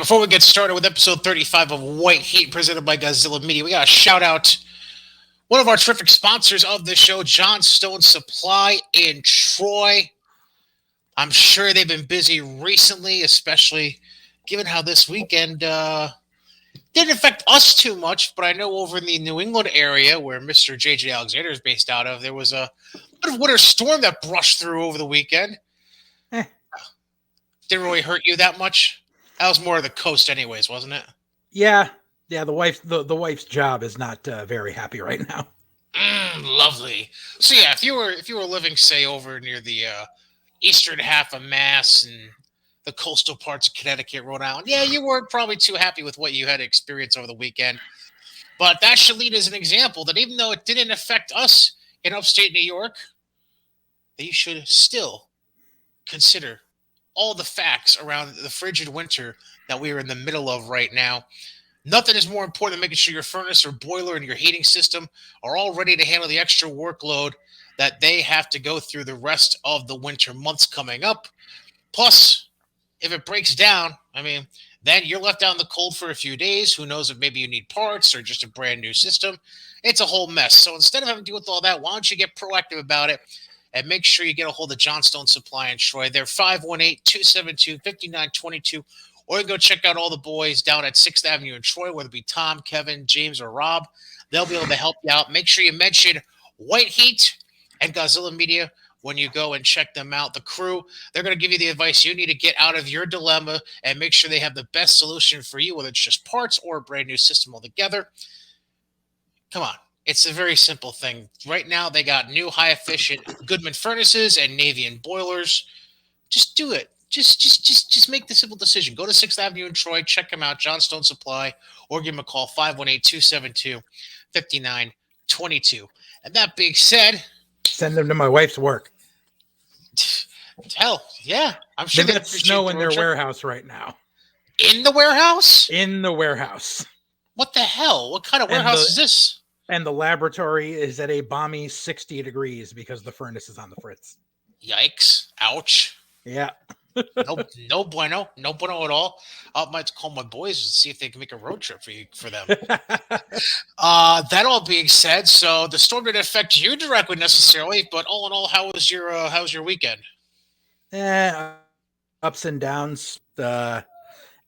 Before we get started with episode 35 of White Heat presented by Godzilla Media, we got to shout out one of our terrific sponsors of the show, John Stone Supply in Troy. I'm sure they've been busy recently, especially given how this weekend didn't affect us too much, but I know over in the New England area where Mr. J.J. Alexander is based out of, there was a bit of winter storm that brushed through over the weekend. Eh. Didn't really hurt you that much. That was more of the coast anyways, wasn't it? Yeah. The wife's job is not very happy right now. Lovely. So yeah, if you were living, say, over near the eastern half of Mass and the coastal parts of Connecticut, Rhode Island, yeah, you weren't probably too happy with what you had experienced over the weekend. But that should lead as an example that even though it didn't affect us in upstate New York, that you should still consider all the facts around the frigid winter that we are in the middle of right now. Nothing is more important than making sure your furnace or boiler and your heating system are all ready to handle the extra workload that they have to go through the rest of the winter months coming up. Plus, if it breaks down, then you're left out in the cold for a few days. Who knows if maybe you need parts or just a brand new system. It's a whole mess. So instead of having to deal with all that, why don't you get proactive about it and make sure you get a hold of Johnstone Supply in Troy. They're 518-272-5922. Or you can go check out all the boys down at 6th Avenue in Troy, whether it be Tom, Kevin, James, or Rob. They'll be able to help you out. Make sure you mention White Heat and Godzilla Media when you go and check them out. The crew, they're going to give you the advice you need to get out of your dilemma and make sure they have the best solution for you, whether it's just parts or a brand new system altogether. Come on. It's a very simple thing. Right now, they got new high-efficient Goodman furnaces and Navian boilers. Just do it. Just make the simple decision. Go to 6th Avenue in Troy, check them out, Johnstone Supply, or give them a call, 518-272-5922. And that being said, send them to my wife's work. Hell, yeah. I'm sure they've got snow in their warehouse right now. In the warehouse? In the warehouse. What the hell? What kind of warehouse is this? And the laboratory is at a balmy 60 degrees because the furnace is on the fritz. Yikes. Ouch. Yeah. No bueno at all. I might call my boys and see if they can make a road trip for them. That all being said, so the storm didn't affect you directly necessarily, but all in all, how was your weekend? Ups and downs.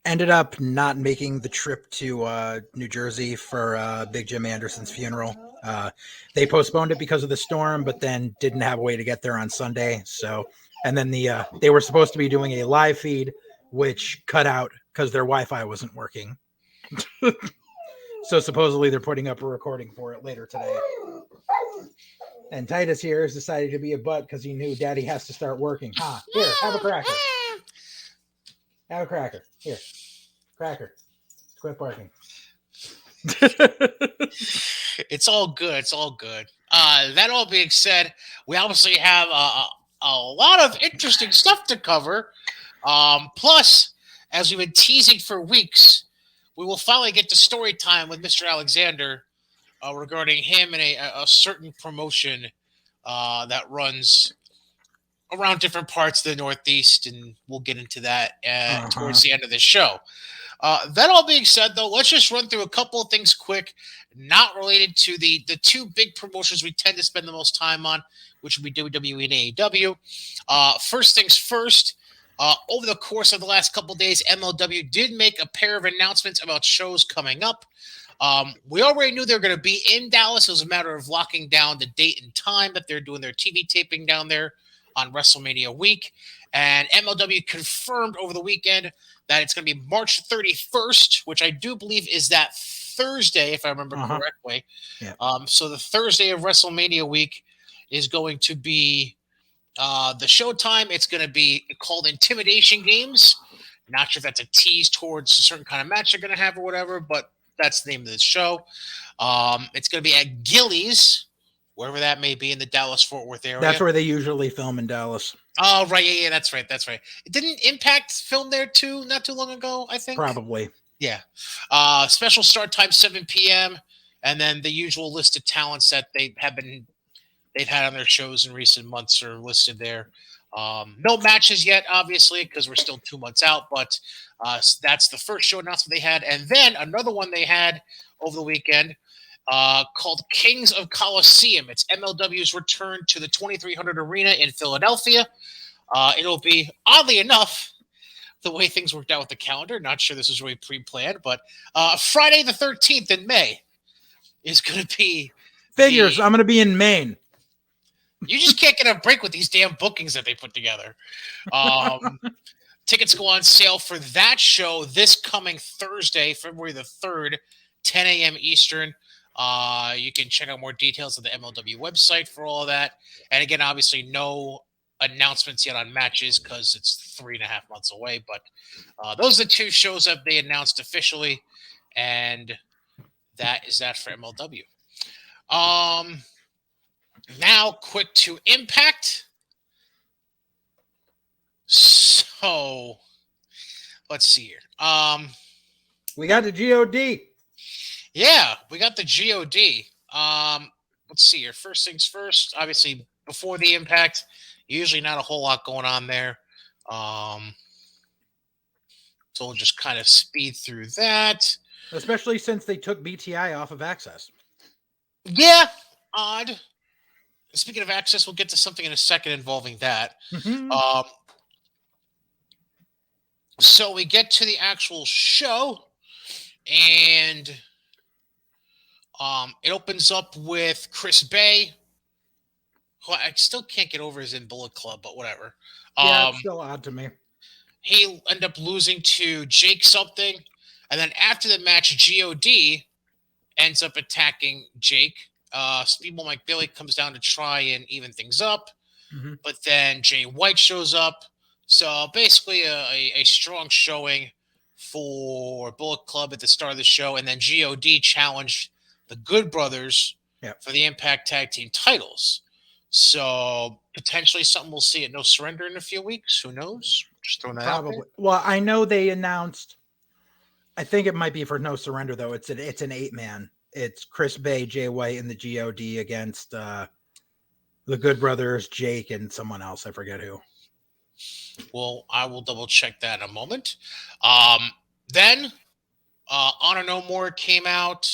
Ended up not making the trip to New Jersey for Big Jim Anderson's funeral. They postponed it because of the storm, but then didn't have a way to get there on Sunday. So. And then they were supposed to be doing a live feed, which cut out because their Wi-Fi wasn't working. So supposedly they're putting up a recording for it later today. And Titus here has decided to be a butt because he knew Daddy has to start working. Here, have a cracker. Have a cracker. Here, cracker. Quit barking. It's all good. It's all good. That all being said, we obviously have a lot of interesting stuff to cover. Plus, as we've been teasing for weeks, we will finally get to story time with Mr. Alexander regarding him and a certain promotion that runs around different parts of the Northeast, and we'll get into that towards the end of the show. That all being said, though, let's just run through a couple of things quick, not related to the two big promotions we tend to spend the most time on, which would be WWE and AEW. First things first, over the course of the last couple of days, MLW did make a pair of announcements about shows coming up. We already knew they were going to be in Dallas. It was a matter of locking down the date and time that they're doing their TV taping down there on WrestleMania week. And MLW confirmed over the weekend that it's going to be March 31st, which I do believe is that Thursday, if I remember correctly. Yeah. So the Thursday of WrestleMania week is going to be the showtime. It's going to be called Intimidation Games. Not sure if that's a tease towards a certain kind of match they're going to have or whatever, but that's the name of the show. It's going to be at Gillies, wherever that may be in the Dallas-Fort Worth area. That's where they usually film in Dallas. Oh, right. Yeah, that's right. It didn't Impact film there too, not too long ago, I think. Probably. Yeah. Special start time, 7 p.m. And then the usual list of talents that they've had on their shows in recent months are listed there. No matches yet, obviously, because we're still 2 months out. But that's the first show announcement they had, and then another one they had over the weekend called Kings of Coliseum. It's MLW's return to the 2300 Arena in Philadelphia. It'll be, oddly enough, the way things worked out with the calendar. Not sure this was really pre-planned, but Friday the 13th in May is going to be Figures. the. I'm going to be in Maine. You just can't get a break with these damn bookings that they put together. Um, Tickets go on sale for that show this coming Thursday, February the 3rd, 10 a.m. Eastern. You can check out more details on the MLW website for all of that. And again, obviously, no announcements yet on matches because it's 3.5 months away. But those are the two shows that they announced officially. And that is that for MLW. Now, quick to Impact. So, let's see here. We got the GOD. Yeah, we got the GOD. Let's see here. First things first. Obviously, before the Impact, usually not a whole lot going on there. So we'll just kind of speed through that. Especially since they took BTI off of Access. Yeah, odd. Speaking of Access, we'll get to something in a second involving that. So we get to the actual show, and it opens up with Chris Bay, who I still can't get over is in Bullet Club, but whatever. Yeah, it's still odd to me. He ended up losing to Jake something, and then after the match, God ends up attacking Jake. Speedball Mike Bailey comes down to try and even things up, but then Jay White shows up. So basically, a strong showing for Bullet Club at the start of the show, and then God challenged the Good Brothers for the Impact Tag Team titles. So potentially something we'll see at No Surrender in a few weeks. Who knows? Just throwing that out there. Well, I know they announced. I think it might be for No Surrender though. It's an 8-man. It's Chris Bay, Jay White, and the God against the Good Brothers, Jake, and someone else. I forget who. Well, I will double check that in a moment. Then Honor No More came out,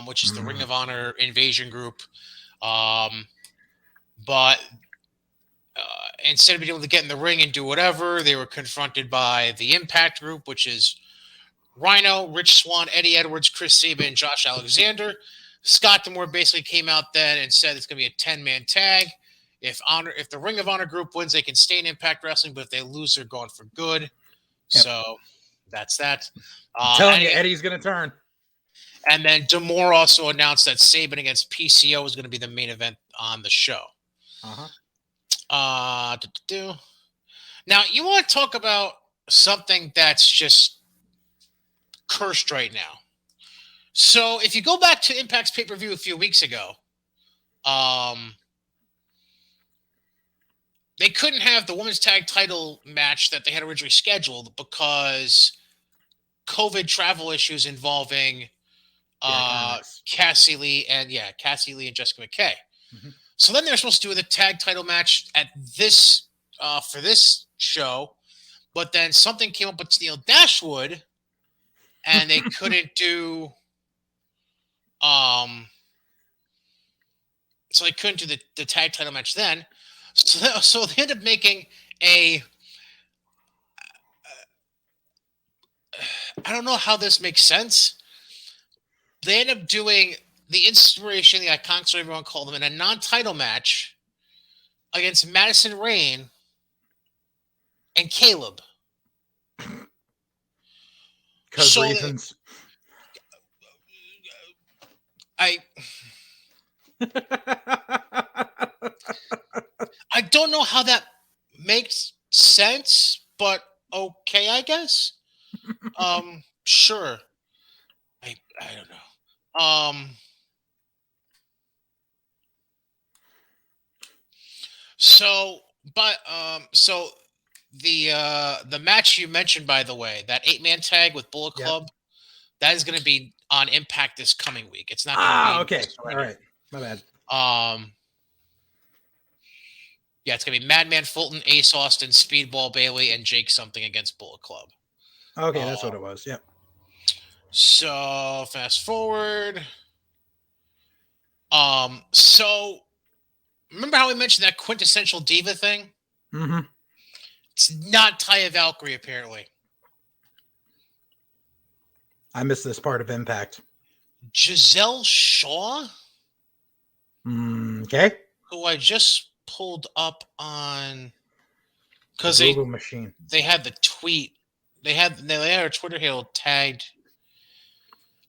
which is the Ring of Honor Invasion group. But instead of being able to get in the ring and do whatever, they were confronted by the Impact group, which is Rhino, Rich Swann, Eddie Edwards, Chris Sabin, and Josh Alexander. Scott D'Amore basically came out then and said it's going to be a 10-man tag. If the Ring of Honor group wins, they can stay in Impact Wrestling, but if they lose, they're gone for good. Yep. So that's that. I'm telling you, Eddie's going to turn. And then D'Amore also announced that Sabin against PCO is going to be the main event on the show. Now, you want to talk about something that's just cursed right now. So if you go back to Impact's pay-per-view a few weeks ago, they couldn't have the women's tag title match that they had originally scheduled because COVID travel issues involving Cassie Lee and Jessica McKay. So then they're supposed to do the tag title match at this for this show, but then something came up with Neil Dashwood, and they couldn't do. So they couldn't do the tag title match then. So they ended up making a. I don't know how this makes sense. They ended up doing the Inspiration, the Iconics, whatever everyone called them, in a non-title match against Madison Rayne and Caleb. Because reasons. I don't know how that makes sense, but okay, I guess. Sure. I don't know. So the match you mentioned, by the way, that 8-man tag with Bullet Club, that is going to be on Impact this coming week. It's not going to be okay. All right. My bad. Yeah, it's gonna be Madman Fulton, Ace Austin, Speedball Bailey, and Jake something against Bullet Club. Okay, Uh, that's what it was. Yep. so fast forward. So remember how we mentioned that quintessential diva thing? Mm-hmm. It's not Taya Valkyrie, apparently. I missed this part of Impact. Giselle Shaw, Okay. who I just pulled up on The because Google machine. they had the tweet. They had her Twitter handle tagged.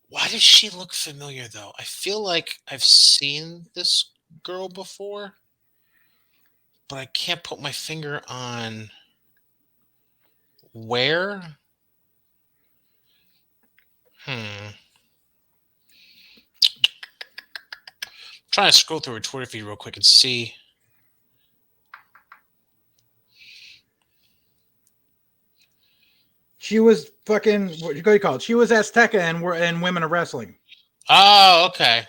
Why does she look familiar though? I feel like I've seen this girl before, but I can't put my finger on where. Hmm. Trying to scroll through her Twitter feed real quick and see. She was fucking, what do you call it? She was Azteca and Women of Wrestling. Oh, okay.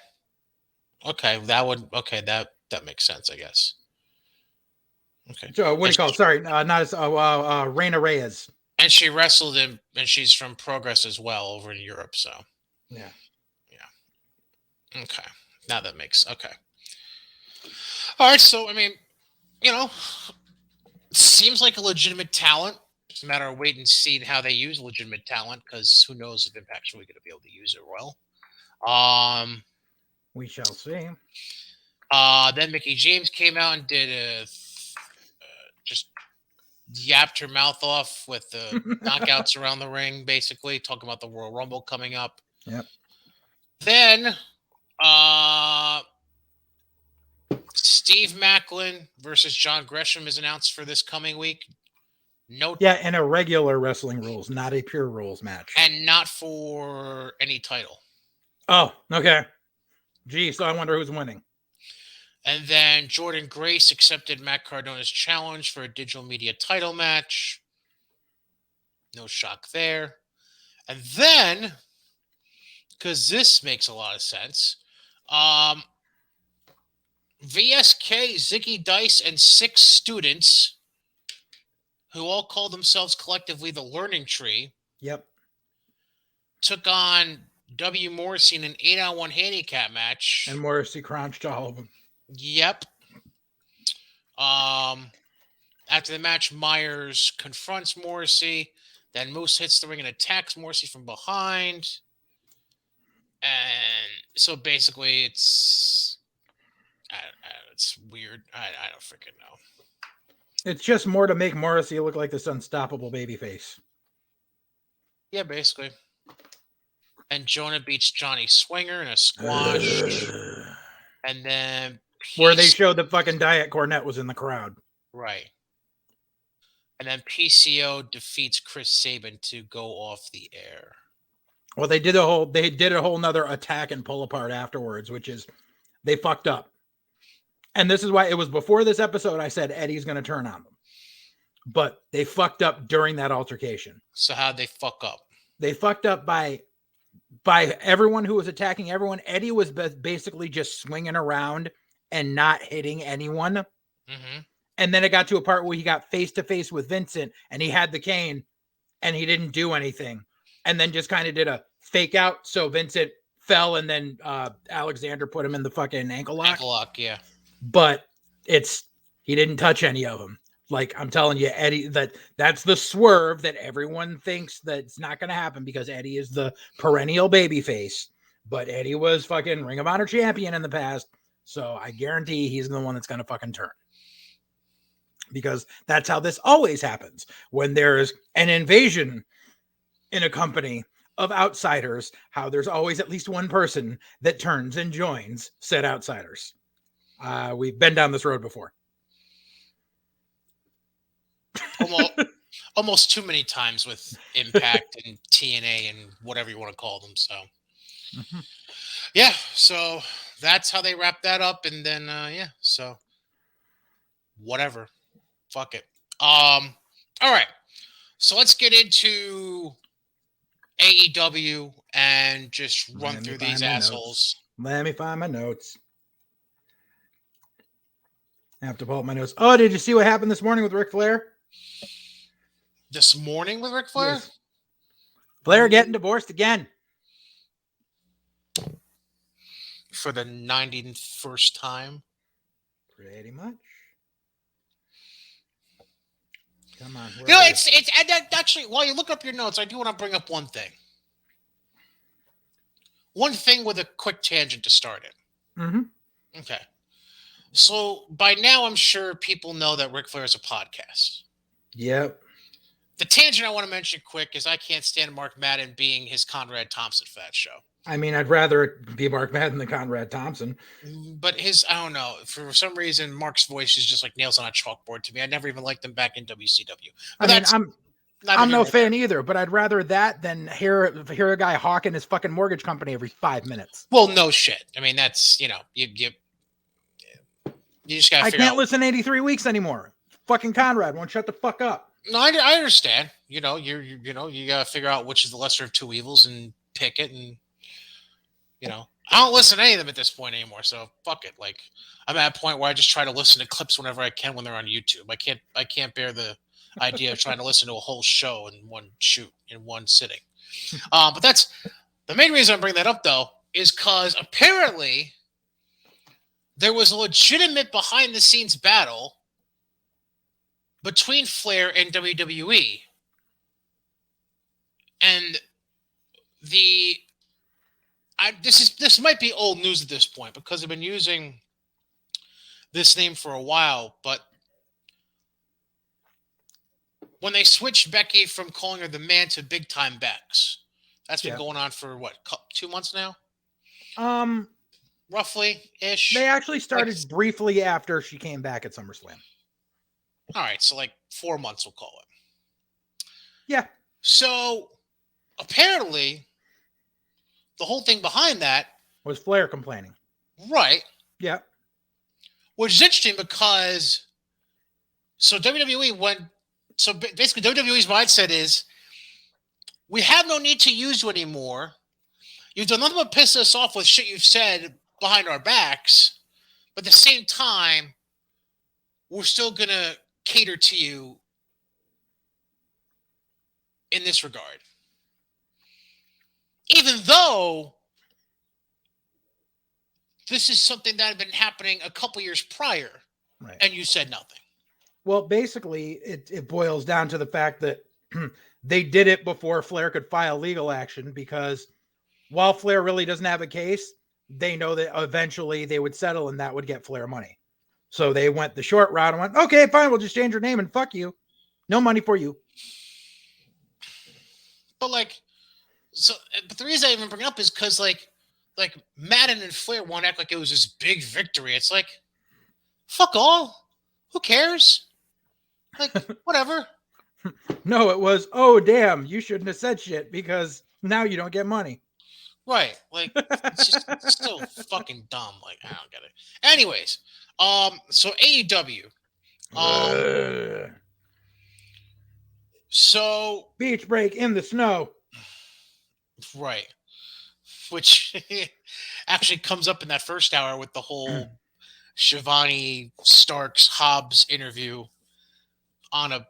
Okay, that makes sense, I guess. Okay. So what do And you call it? she, Sorry, not as Reina Reyes. and she wrestled in, and she's from Progress as well over in Europe. So Yeah. yeah. Okay. Now that makes okay. All right. So I mean, you know, seems like a legitimate talent. It's a matter of wait and see how they use legitimate talent because who knows if Impact's really going to be able to use it well. We shall see. Then Mickey James came out and did just yapped her mouth off with the knockouts around the ring, basically talking about the Royal Rumble coming up. Yep. Then uh, Steve Macklin versus John Gresham is announced for this coming week. No, Yeah, and a regular wrestling rules, not a pure rules match. and not for any title. Oh, okay. Gee, so I wonder who's winning. And then Jordan Grace accepted Matt Cardona's challenge for a digital media title match. No shock there. And then, because this makes a lot of sense, VSK, Ziggy Dice, and 6 students who all call themselves collectively the Learning Tree Yep. took on W. Morrissey in an 8-on-1 handicap match. And Morrissey crouched all of them. Yep. After the match, Myers confronts Morrissey. Then Moose hits the ring and attacks Morrissey from behind. And so basically, it's weird. I don't freaking know. It's just more to make Morrissey look like this unstoppable babyface. Yeah, basically. And Jonah beats Johnny Swinger in a squash. And then Where they showed the fucking Diet Cornette was in the crowd. Right. And then PCO defeats Chris Sabin to go off the air. Well, they did a whole nother attack and pull apart afterwards, which is they fucked up. And this is why it was before this episode I said Eddie's going to turn on them. But they fucked up during that altercation. So how'd they fuck up? They fucked up by everyone who was attacking everyone. Eddie was basically just swinging around and not hitting anyone. Mm-hmm. And then it got to a part where he got face to face with Vincent and he had the cane and he didn't do anything. And then just kind of did a fake out. So Vincent fell and then Alexander put him in the fucking ankle lock. Ankle lock, yeah. But he didn't touch any of them. Like I'm telling you, Eddie, that's the swerve that everyone thinks that's not going to happen because Eddie is the perennial babyface. But Eddie was fucking Ring of Honor champion in the past. So I guarantee he's the one that's going to fucking turn. Because that's how this always happens. When there's an invasion in a company of outsiders, how there's always at least one person that turns and joins said outsiders. We've been down this road before. Almost too many times with Impact and TNA and whatever you want to call them. So, yeah. So that's how they wrap that up. And then, yeah. So, whatever. Fuck it. All right. So let's get into AEW and just run through these assholes. Let me find my notes. I have to pull up my notes. Oh, did you see what happened this morning with Ric Flair? This morning with Ric Flair? Yes. Flair getting divorced again. For the 91st time? Pretty much. Come on. It's actually, while you look up your notes, I do want to bring up one thing. One thing with a quick tangent to start it. Mm-hmm. Okay. So by now, I'm sure people know that Ric Flair is a podcast. Yep. The tangent I want to mention quick is I can't stand Mark Madden being his Conrad Thompson for that show. I mean, I'd rather it be Mark Madden than Conrad Thompson. But I don't know. For some reason, Mark's voice is just like nails on a chalkboard to me. I never even liked him back in WCW. But I'm no fan either, but I'd rather that than hear a guy hawking his fucking mortgage company every 5 minutes. Well, no shit. I mean, that's, you just gotta figure out. I can't listen to 83 Weeks anymore. Fucking Conrad won't shut the fuck up. No, I understand. You gotta figure out which is the lesser of two evils and pick it. And I don't listen to any of them at this point anymore. So fuck it. Like, I'm at a point where I just try to listen to clips whenever I can when they're on YouTube. I can't bear the idea of trying to listen to a whole show in one shoot in one sitting. But that's the main reason I bring that up, though, is because apparently there was a legitimate behind-the-scenes battle between Flair and WWE. And this might be old news at this point because I've been using this name for a while, but when they switched Becky from calling her the Man to Big Time Bex, that's been going on for what, 2 months now? Roughly ish. They actually started briefly after she came back at SummerSlam. All right, so like 4 months, we'll call it. Yeah. So apparently, the whole thing behind that was Flair complaining. Right. Yeah. Which is interesting because WWE went. So basically, WWE's mindset is, we have no need to use you anymore. You've done nothing but piss us off with shit you've said behind our backs. But at the same time, we're still going to cater to you in this regard. Even though this is something that had been happening a couple years prior, right, and you said nothing. Well, basically, it boils down to the fact that they did it before Flair could file legal action, because while Flair really doesn't have a case, they know that eventually they would settle and that would get Flair money. So they went the short route and went, okay, fine, we'll just change your name and fuck you. No money for you. But but the reason I even bring it up is because like Madden and Flair won't act like it was this big victory. It's like, fuck all. Who cares? Like, whatever. No, it was, oh, damn, you shouldn't have said shit because now you don't get money. Right. Like, it's so fucking dumb. Like, I don't get it. Anyways, so AEW. So beach break in the snow. Right. Which actually comes up in that first hour with the whole Shivani Starks Hobbs interview on a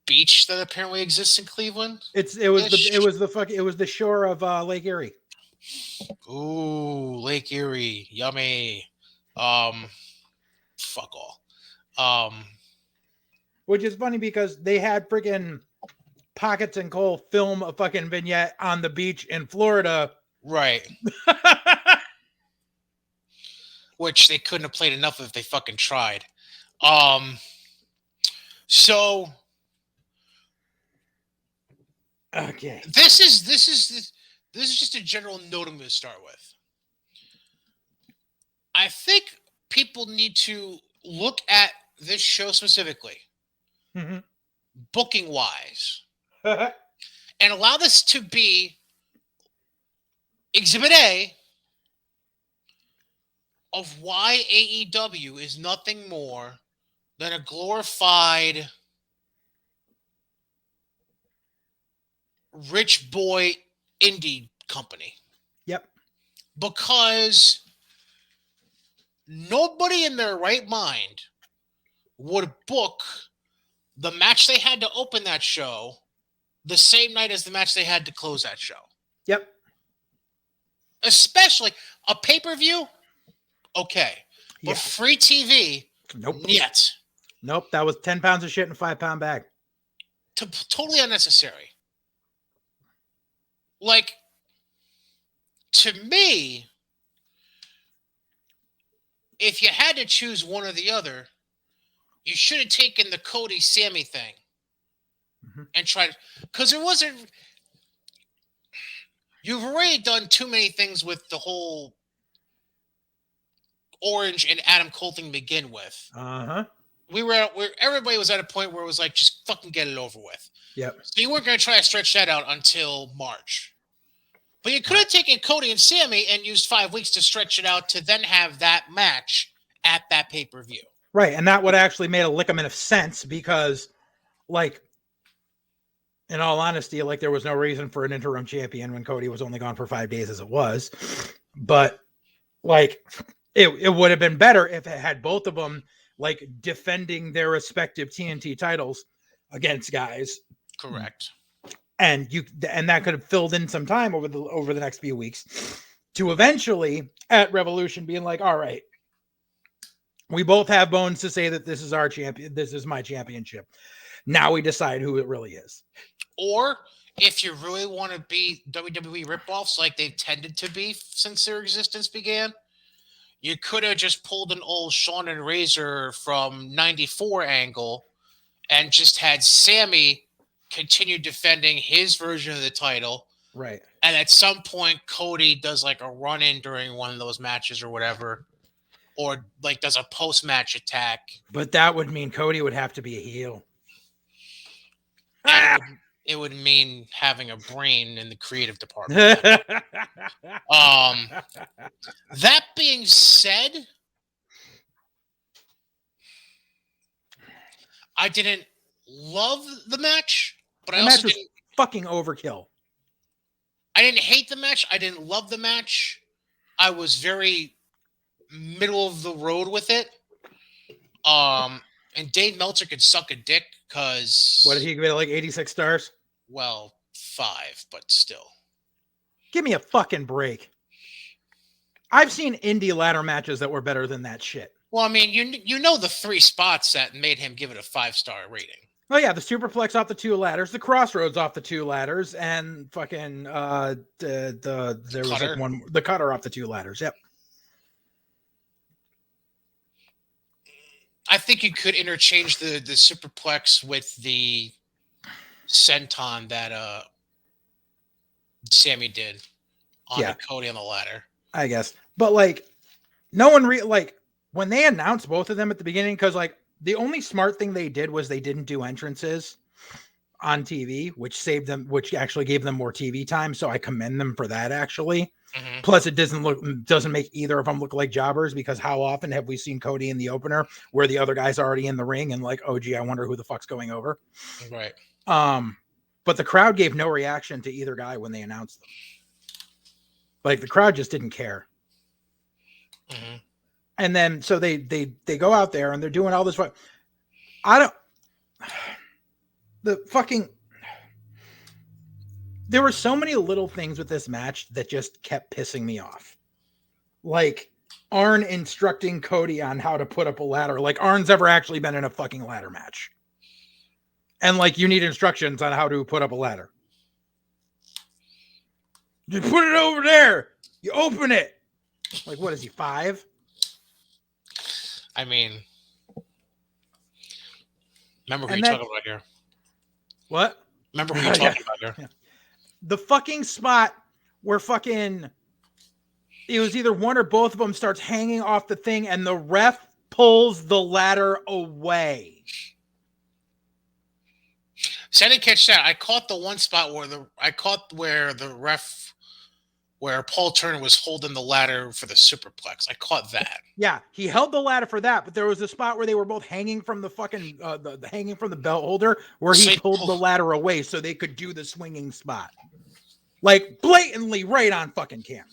beach that apparently exists in Cleveland. It was the shore of Lake Erie. Ooh, Lake Erie, yummy. Fuck all. Which is funny because they had freaking Pockets and Cole film a fucking vignette on the beach in Florida. Right. Which they couldn't have played enough of if they fucking tried. So okay. This is just a general note I'm going to start with. I think people need to look at this show specifically, booking wise, and allow this to be Exhibit A of why AEW is nothing more than a glorified rich boy indie company. Yep. Because nobody in their right mind would book the match they had to open that show the same night as the match they had to close that show. Yep. Especially a pay-per-view, okay. But Yeah. free TV, Nope. yet. Nope. That was 10 pounds of shit in a 5-pound bag. Totally unnecessary. Like, to me, if you had to choose one or the other, you should have taken the Cody Sammy thing and tried, because there wasn't. You've already done too many things with the whole Orange and Adam Cole thing to begin with. Where everybody was at a point where it was like, just fucking get it over with. Yep. So you weren't going to try to stretch that out until March. But you could have taken Cody and Sammy and used 5 weeks to stretch it out to then have that match at that pay-per-view. Right, and that would actually made a lickament of sense because, like, in all honesty, like, there was no reason for an interim champion when Cody was only gone for 5 days as it was. But, like, it would have been better if it had both of them, like, defending their respective TNT titles against guys. Correct. And that could have filled in some time over the next few weeks to eventually at Revolution being like, all right, we both have bones to say that this is our champion. This is my championship. Now we decide who it really is. Or if you really want to be WWE ripoffs like they've tended to be since their existence began, you could have just pulled an old Shawn and Razor from 94 angle and just had Sammy continue defending his version of the title. Right. And at some point, Cody does like a run-in during one of those matches or whatever. Or like does a post-match attack. But that would mean Cody would have to be a heel. It would mean having a brain in the creative department. That being said, I didn't love the match, but I also didn't fucking overkill. I didn't hate the match. I didn't love the match. I was very middle of the road with it. And Dave Meltzer could suck a dick because what did he give it, like 86 stars? Well, 5, but still. Give me a fucking break. I've seen indie ladder matches that were better than that shit. Well, I mean, you know the 3 spots that made him give it a 5-star rating. Oh yeah, the superplex off the 2 ladders, the crossroads off the 2 ladders, and fucking there was like one, the cutter off the 2 ladders. Yep. I think you could interchange the superplex with the senton that Sammy did on Cody on the ladder. I guess, but like, no one like when they announced both of them at the beginning, because like the only smart thing they did was they didn't do entrances on TV, which actually gave them more TV time. So I commend them for that, actually. Mm-hmm. Plus, it doesn't make either of them look like jobbers, because how often have we seen Cody in the opener where the other guy's already in the ring and like, oh gee, I wonder who the fuck's going over. Right. But the crowd gave no reaction to either guy when they announced them. Like, the crowd just didn't care. Mm-hmm. And then so they go out there and they're doing all this. There were so many little things with this match that just kept pissing me off. Like Arn instructing Cody on how to put up a ladder. Like Arn's ever actually been in a fucking ladder match. And like, you need instructions on how to put up a ladder. You put it over there. You open it. Like, what is he, 5? I mean, remember who you're talking about here. What? Remember who you're talking about here. Yeah. The fucking spot where fucking it was either one or both of them starts hanging off the thing and the ref pulls the ladder away. See, I didn't catch that. I caught the one spot where Paul Turner was holding the ladder for the superplex. I caught that. Yeah, he held the ladder for that, but there was a spot where they were both hanging from the fucking hanging from the belt holder where he pulled the ladder away so they could do the swinging spot. Like, blatantly right on fucking camera.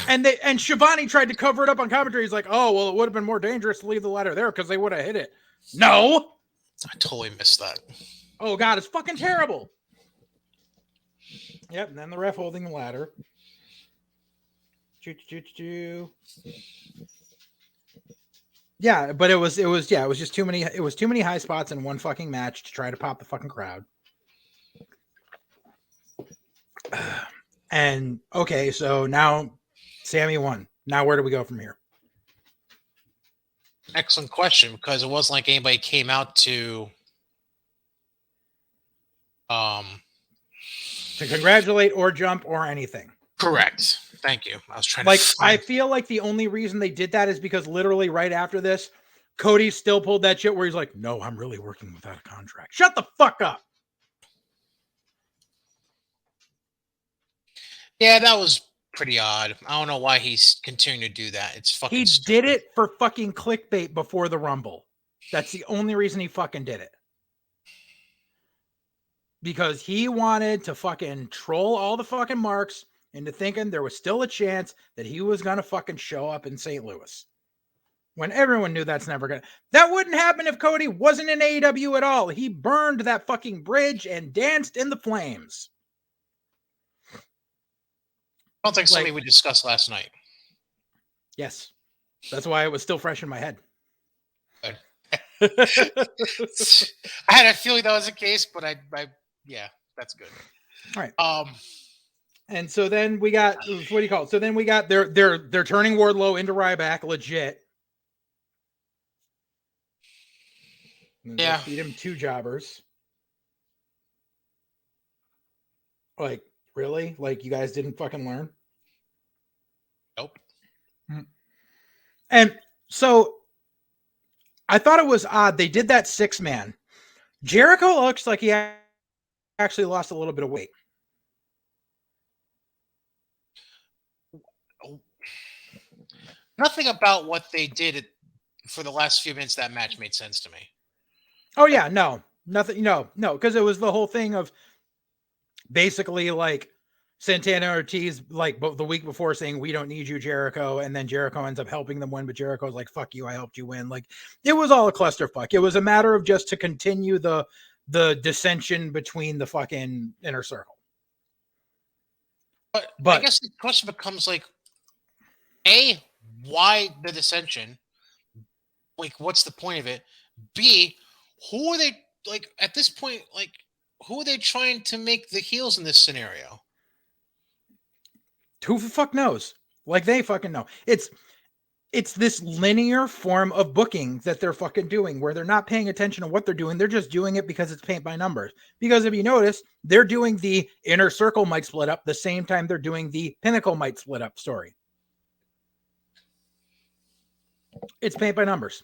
And Shivani tried to cover it up on commentary. He's like, "Oh, well, it would have been more dangerous to leave the ladder there because they would have hit it." No. I totally missed that. Oh God, it's fucking terrible. Yep. And then the ref holding the ladder. Yeah, but it was just too many high spots in one fucking match to try to pop the fucking crowd. And okay, so now Sammy won. Now where do we go from here? Excellent question, because it wasn't like anybody came out to congratulate or jump or anything. Correct. Thank you. I was trying to I feel like the only reason they did that is because literally right after this, Cody still pulled that shit where he's like, "No, I'm really working without a contract." Shut the fuck up. Yeah, that was pretty odd. I don't know why he's continuing to do that. It's fucking stupid. Did it for fucking clickbait before the Rumble. That's the only reason he fucking did it. Because he wanted to fucking troll all the fucking marks into thinking there was still a chance that he was going to fucking show up in St. Louis. When everyone knew that's never going to... That wouldn't happen if Cody wasn't in AEW at all. He burned that fucking bridge and danced in the flames. I don't think something we discussed last night. Yes. That's why it was still fresh in my head. I had a feeling that was the case, but I yeah, that's good. All right. And so then we got, what do you call it? So then we got they're turning Wardlow into Ryback, legit. Yeah. Feed him 2 jobbers. Like, really? Like, you guys didn't fucking learn? Nope. And so I thought it was odd. They did that 6-man. Jericho looks like he actually lost a little bit of weight. Nothing about what they did for the last few minutes of that match made sense to me. Oh, yeah. No. Nothing. No. Because it was the whole thing of basically like Santana Ortiz, like the week before, saying, "We don't need you, Jericho." And then Jericho ends up helping them win, but Jericho's like, "Fuck you, I helped you win." Like, it was all a clusterfuck. It was a matter of just to continue the dissension between the fucking inner circle. But I guess the question becomes like, A, why the dissension? Like, what's the point of it? B, who are they, like, at this point, like, who are they trying to make the heels in this scenario? Who the fuck knows? Like, they fucking know. It's this linear form of booking that they're fucking doing where they're not paying attention to what they're doing. They're just doing it because it's paint by numbers. Because if you notice, they're doing the inner circle might split up the same time they're doing the pinnacle might split up story. It's paint by numbers.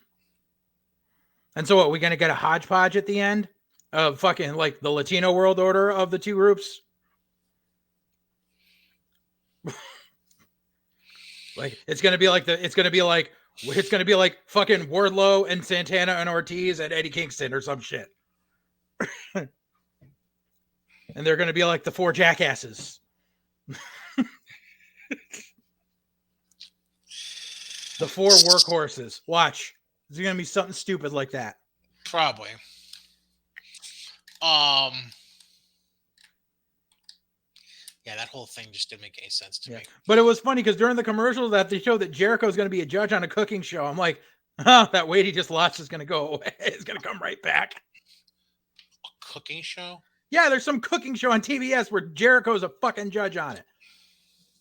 And so what, we going to get a hodgepodge at the end of fucking like the Latino world order of the 2 groups? Like, it's going to be like fucking Wardlow and Santana and Ortiz and Eddie Kingston or some shit. And they're going to be like the 4 jackasses. The 4 workhorses. Watch. There's going to be something stupid like that. Probably. Yeah, that whole thing just didn't make any sense to me. But it was funny because during the commercials that they showed that Jericho is going to be a judge on a cooking show, I'm like, that weight he just lost is going to go away. It's going to come right back. A cooking show? Yeah, there's some cooking show on TBS where Jericho's a fucking judge on it.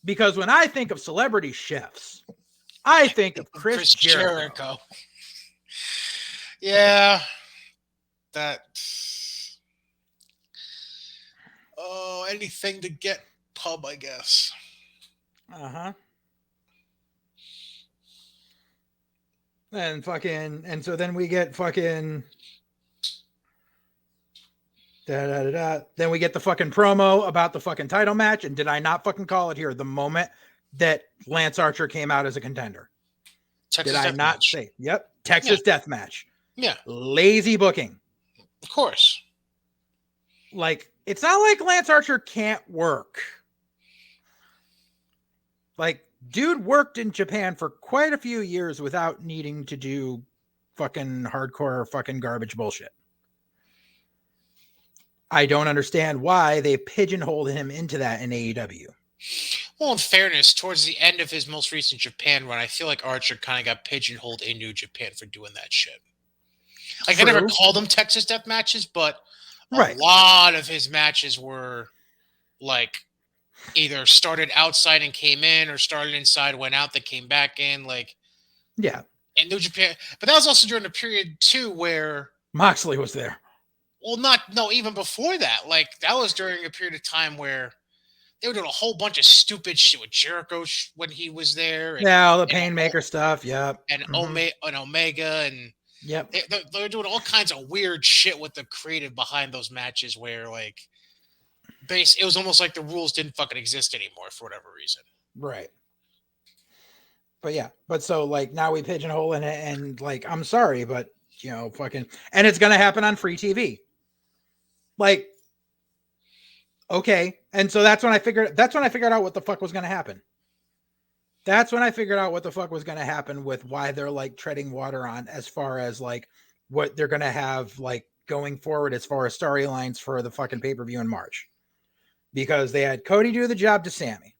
Because when I think of celebrity chefs, I think of Chris Jericho. Yeah. That. Oh, anything to get pub, I guess. Uh-huh. And so then we get fucking Then we get the fucking promo about the fucking title match. And did I not fucking call it here? The moment that Lance Archer came out as a contender. Texas did I not match. say? Yep. Texas death match. Yeah. Lazy booking. Of course. Like, it's not like Lance Archer can't work. Like, Dude worked in Japan for quite a few years without needing to do fucking hardcore fucking garbage bullshit. I don't understand why they pigeonholed him into that in AEW. Well, in fairness, towards the end of his most recent Japan run, I feel like Archer kind of got pigeonholed in New Japan for doing that shit. Like they never True. called them Texas Death matches, but a Right. lot of his matches were like either started outside and came in, or started inside, went out, then came back in. Like Yeah. in New Japan, but that was also during the period too where, Moxley was there. well, not no, even before that. Like that was during a period of time where they were doing a whole bunch of stupid shit with Jericho when he was there, Yeah, all the and Painmaker stuff. Yep. and Omega, and Yep. they're doing all kinds of weird shit with the creative behind those matches, where like it was almost like the rules didn't fucking exist anymore for whatever reason. Right. But yeah, but so like now we pigeonhole in it, and like I'm sorry, but fucking, and it's gonna happen on free TV. Like, okay, and so that's when I figured out what the fuck was gonna happen. That's when I figured out what the fuck was gonna happen with why they're like treading water on as far as like what they're gonna have like going forward as far as storylines for the fucking pay-per-view in March. Because they had Cody do the job to Sammy.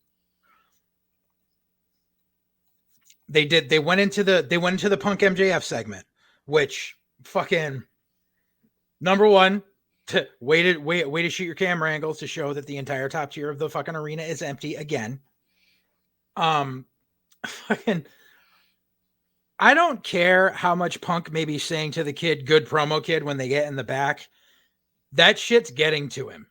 They went into the Punk MJF segment, which fucking number one, way to shoot your camera angles to show that the entire top tier of the fucking arena is empty again. Fucking, I don't care how much Punk may be saying to the kid, "Good promo, kid," when they get in the back. That shit's getting to him.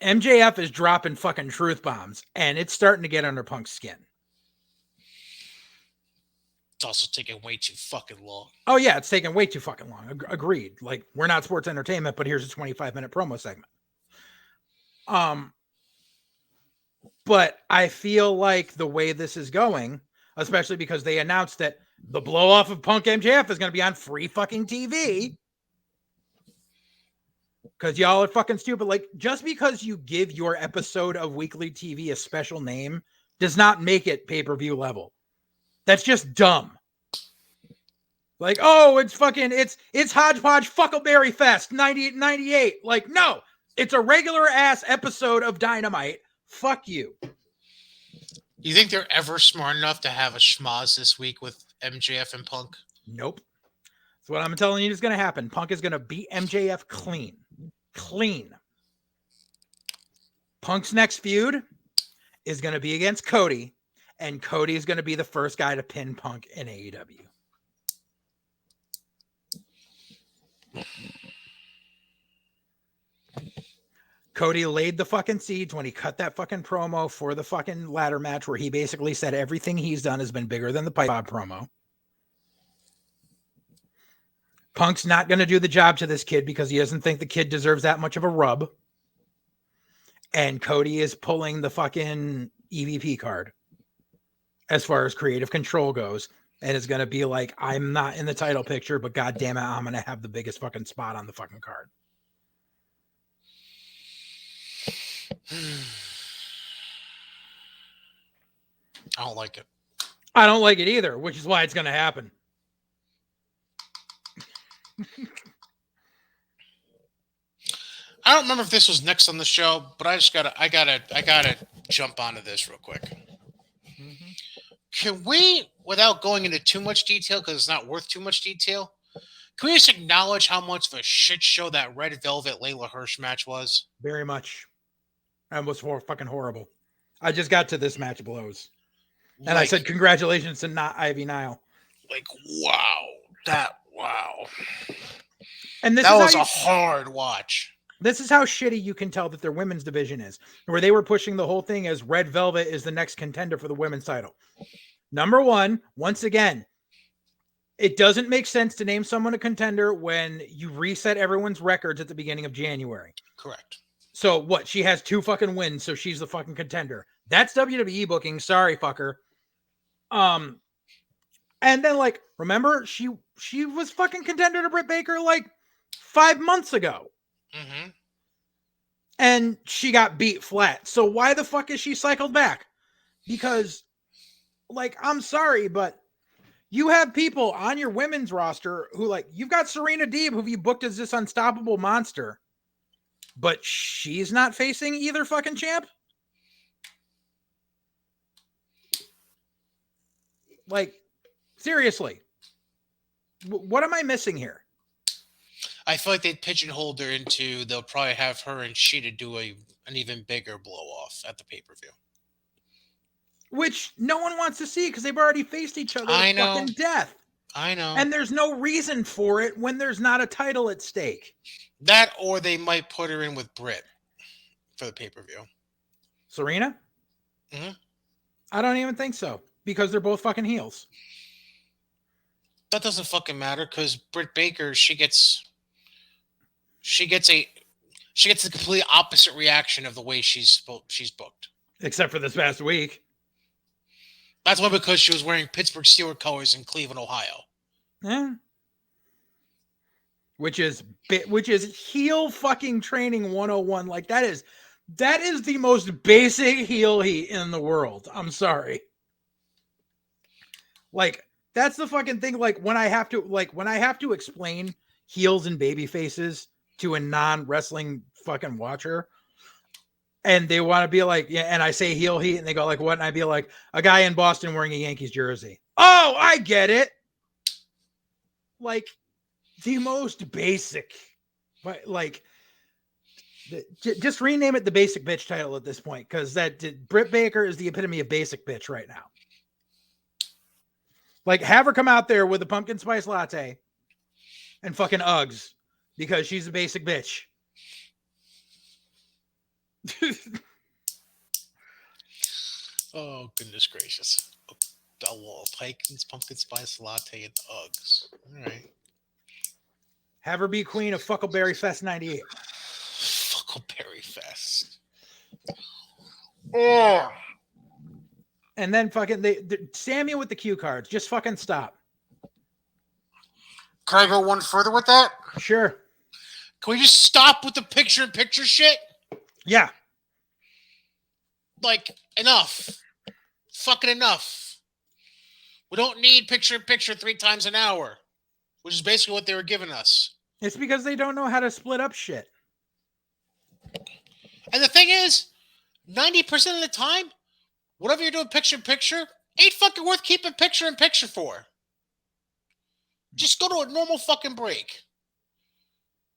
MJF is dropping fucking truth bombs, and it's starting to get under Punk's skin. It's also taking way too fucking long. Oh yeah, it's taking way too fucking long. Agreed. Like, we're not sports entertainment, but here's a 25-minute promo segment. But I feel like the way this is going, especially because they announced that the blow off of Punk MJF is going to be on free fucking TV. Because y'all are fucking stupid. Like, just because you give your episode of weekly TV a special name does not make it pay-per-view level. That's just dumb. Like, oh, it's Hodgepodge Fuckleberry Fest 98. Like, no, it's a regular ass episode of Dynamite. Fuck you. You think they're ever smart enough to have a schmoz this week with MJF and Punk? Nope. So what I'm telling you is going to happen. Punk is going to beat MJF clean. Punk's next feud is going to be against Cody, and Cody is going to be the first guy to pin Punk in AEW. Cody laid the fucking seeds when he cut that fucking promo for the fucking ladder match, where he basically said everything he's done has been bigger than the pipe bomb promo. Punk's not going to do the job to this kid because he doesn't think the kid deserves that much of a rub. And Cody is pulling the fucking EVP card as far as creative control goes. And it's going to be like, I'm not in the title picture, but God damn it, I'm going to have the biggest fucking spot on the fucking card. I don't like it. I don't like it either, which is why it's going to happen. I don't remember if this was next on the show, but I gotta jump onto this real quick. Mm-hmm. Can we, without going into too much detail, because it's not worth too much detail, can we just acknowledge how much of a shit show that Red Velvet Layla Hirsch match was? Very much. And was fucking horrible. I just got to this match blows. And like, I said, congratulations to not Ivy Nile. Like, wow. And that was a hard watch. This is how shitty you can tell that their women's division is, where they were pushing the whole thing as Red Velvet is the next contender for the women's title. Number one, once again, it doesn't make sense to name someone a contender when you reset everyone's records at the beginning of January. Correct. So what? She has 2 fucking wins, so she's the fucking contender. That's WWE booking. Sorry, fucker. And then, like, remember, she was fucking contender to Britt Baker like 5 months ago. Mm-hmm. And she got beat flat. So why the fuck is she cycled back? because, like, I'm sorry, but you have people on your women's roster who, like, you've got Serena Deeb, who you booked as this unstoppable monster, but she's not facing either fucking champ. Like, seriously, what am I missing here? I feel like they'd pigeonhole her into. They'll probably have her and Sheeta do an even bigger blow off at the pay per view. Which no one wants to see because they've already faced each other to I know. fucking death. I know. And there's no reason for it when there's not a title at stake. That, or they might put her in with Britt for the pay per view. Serena? Mm-hmm. I don't even think so because they're both fucking heels. That doesn't fucking matter because Britt Baker, she gets the complete opposite reaction of the way she's booked. Except for this past week. That's why, because she was wearing Pittsburgh Steelers colors in Cleveland, Ohio. Yeah. Which is heel fucking training 101. Like, that is the most basic heel heat in the world. I'm sorry. Like, that's the fucking thing. Like, when I have to explain heels and baby faces to a non-wrestling fucking watcher, and they want to be like, yeah, and I say heel heat, and they go like, what? And I be like, a guy in Boston wearing a Yankees jersey. Oh, I get it. Like, the most basic, but like, just rename it the basic bitch title at this point, because Britt Baker is the epitome of basic bitch right now. Like, have her come out there with a pumpkin spice latte and fucking Uggs because she's a basic bitch. Oh, goodness gracious. Pumpkin spice latte and Uggs. All right. Have her be queen of Fuckleberry Fest 98. Fuckleberry Fest. Oh. And then fucking Sammy with the cue cards. Just fucking stop. Can I go one further with that? Sure. Can we just stop with the picture-in-picture shit? Yeah. Like, enough. Fucking enough. We don't need picture-in-picture 3 times an hour, which is basically what they were giving us. It's because they don't know how to split up shit. And the thing is, 90% of the time, whatever you're doing picture-in-picture, ain't fucking worth keeping picture-in-picture for. Just go to a normal fucking break.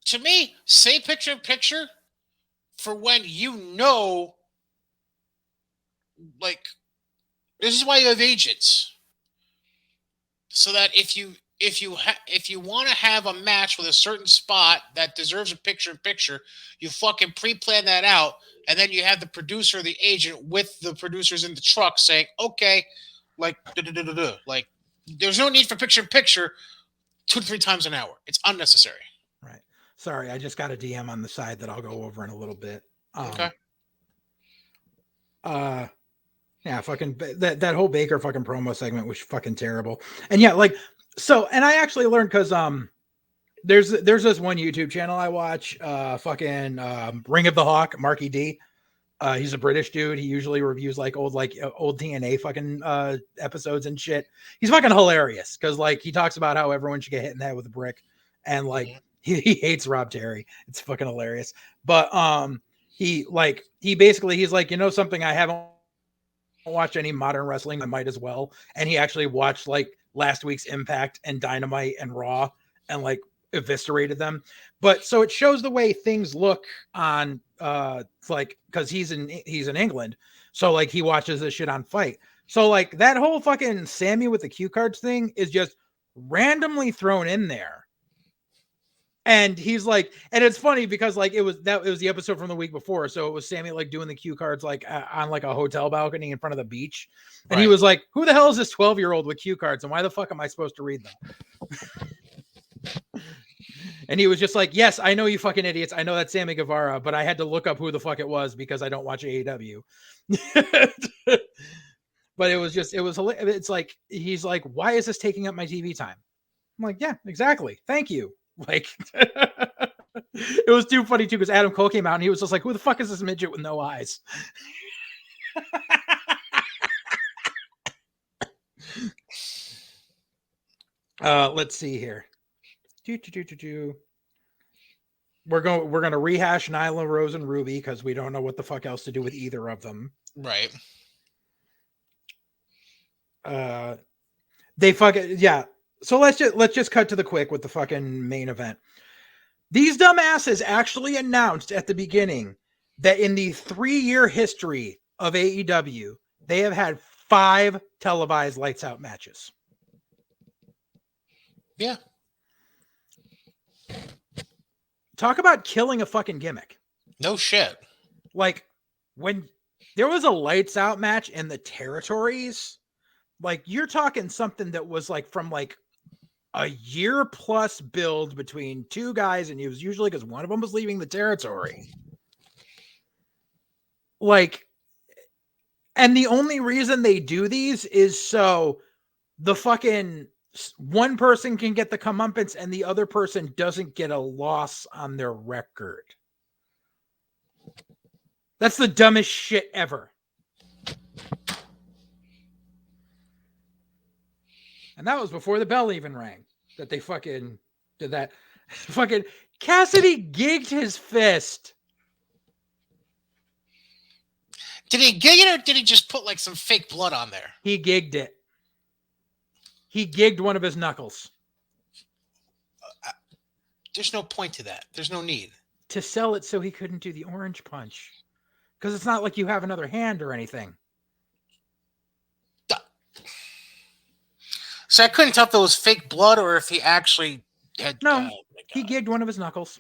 To me, say picture-in-picture for when you know, like, this is why you have agents. So that if you want to have a match with a certain spot that deserves a picture-in-picture, you fucking pre-plan that out, and then you have the producer or the agent with the producers in the truck saying, okay, like, like, there's no need for picture-in-picture 2 to 3 times an hour. It's unnecessary. Right. Sorry, I just got a DM on the side that I'll go over in a little bit. Okay. Yeah, fucking that whole Baker fucking promo segment was fucking terrible. And yeah, like, so, and I actually learned because there's this one YouTube channel I watch, fucking Ring of the Hawk, Marky D. He's a British dude. He usually reviews like old TNA fucking episodes and shit. He's fucking hilarious because like he talks about how everyone should get hit in the head with a brick, and like he hates Rob Terry. It's fucking hilarious. But he's like, you know something, I haven't watched any modern wrestling. I might as well. And he actually watched like last week's Impact and Dynamite and Raw and like eviscerated them. But so it shows the way things look on like, because he's in England, so like he watches this shit on Fight. So like that whole fucking Sammy with the cue cards thing is just randomly thrown in there. And he's like, and it's funny because like it was the episode from the week before, so it was Sammy like doing the cue cards like on like a hotel balcony in front of the beach, and right. He was like, "Who the hell is this 12-year-old with cue cards, and why the fuck am I supposed to read them?" And he was just like, "Yes, I know, you fucking idiots. I know that's Sammy Guevara, but I had to look up who the fuck it was because I don't watch AEW." But it was hilarious. It's like he's like, "Why is this taking up my TV time?" I'm like, "Yeah, exactly. Thank you." Like, it was too funny too because Adam Cole came out and he was just like, "Who the fuck is this midget with no eyes?" Let's see here. We're gonna rehash Nyla Rose and Ruby because we don't know what the fuck else to do with either of them. Right. They fucking yeah. So let's just cut to the quick with the fucking main event. These dumbasses actually announced at the beginning that in the 3-year history of AEW, they have had 5 televised lights out matches. Yeah. Talk about killing a fucking gimmick. No shit. Like when there was a lights out match in the territories, like you're talking something that was like from like a year plus build between 2 guys, and it was usually because one of them was leaving the territory. Like, and the only reason they do these is so the fucking one person can get the comeuppance and the other person doesn't get a loss on their record. That's the dumbest shit ever. And that was before the bell even rang that they fucking did that. Fucking Cassidy gigged his fist. Did he gig it or did he just put like some fake blood on there? He gigged it. He gigged one of his knuckles. There's no point to that. There's no need. To sell it so he couldn't do the orange punch. Because it's not like you have another hand or anything. So I couldn't tell if it was fake blood or if he actually had. No, he gigged one of his knuckles.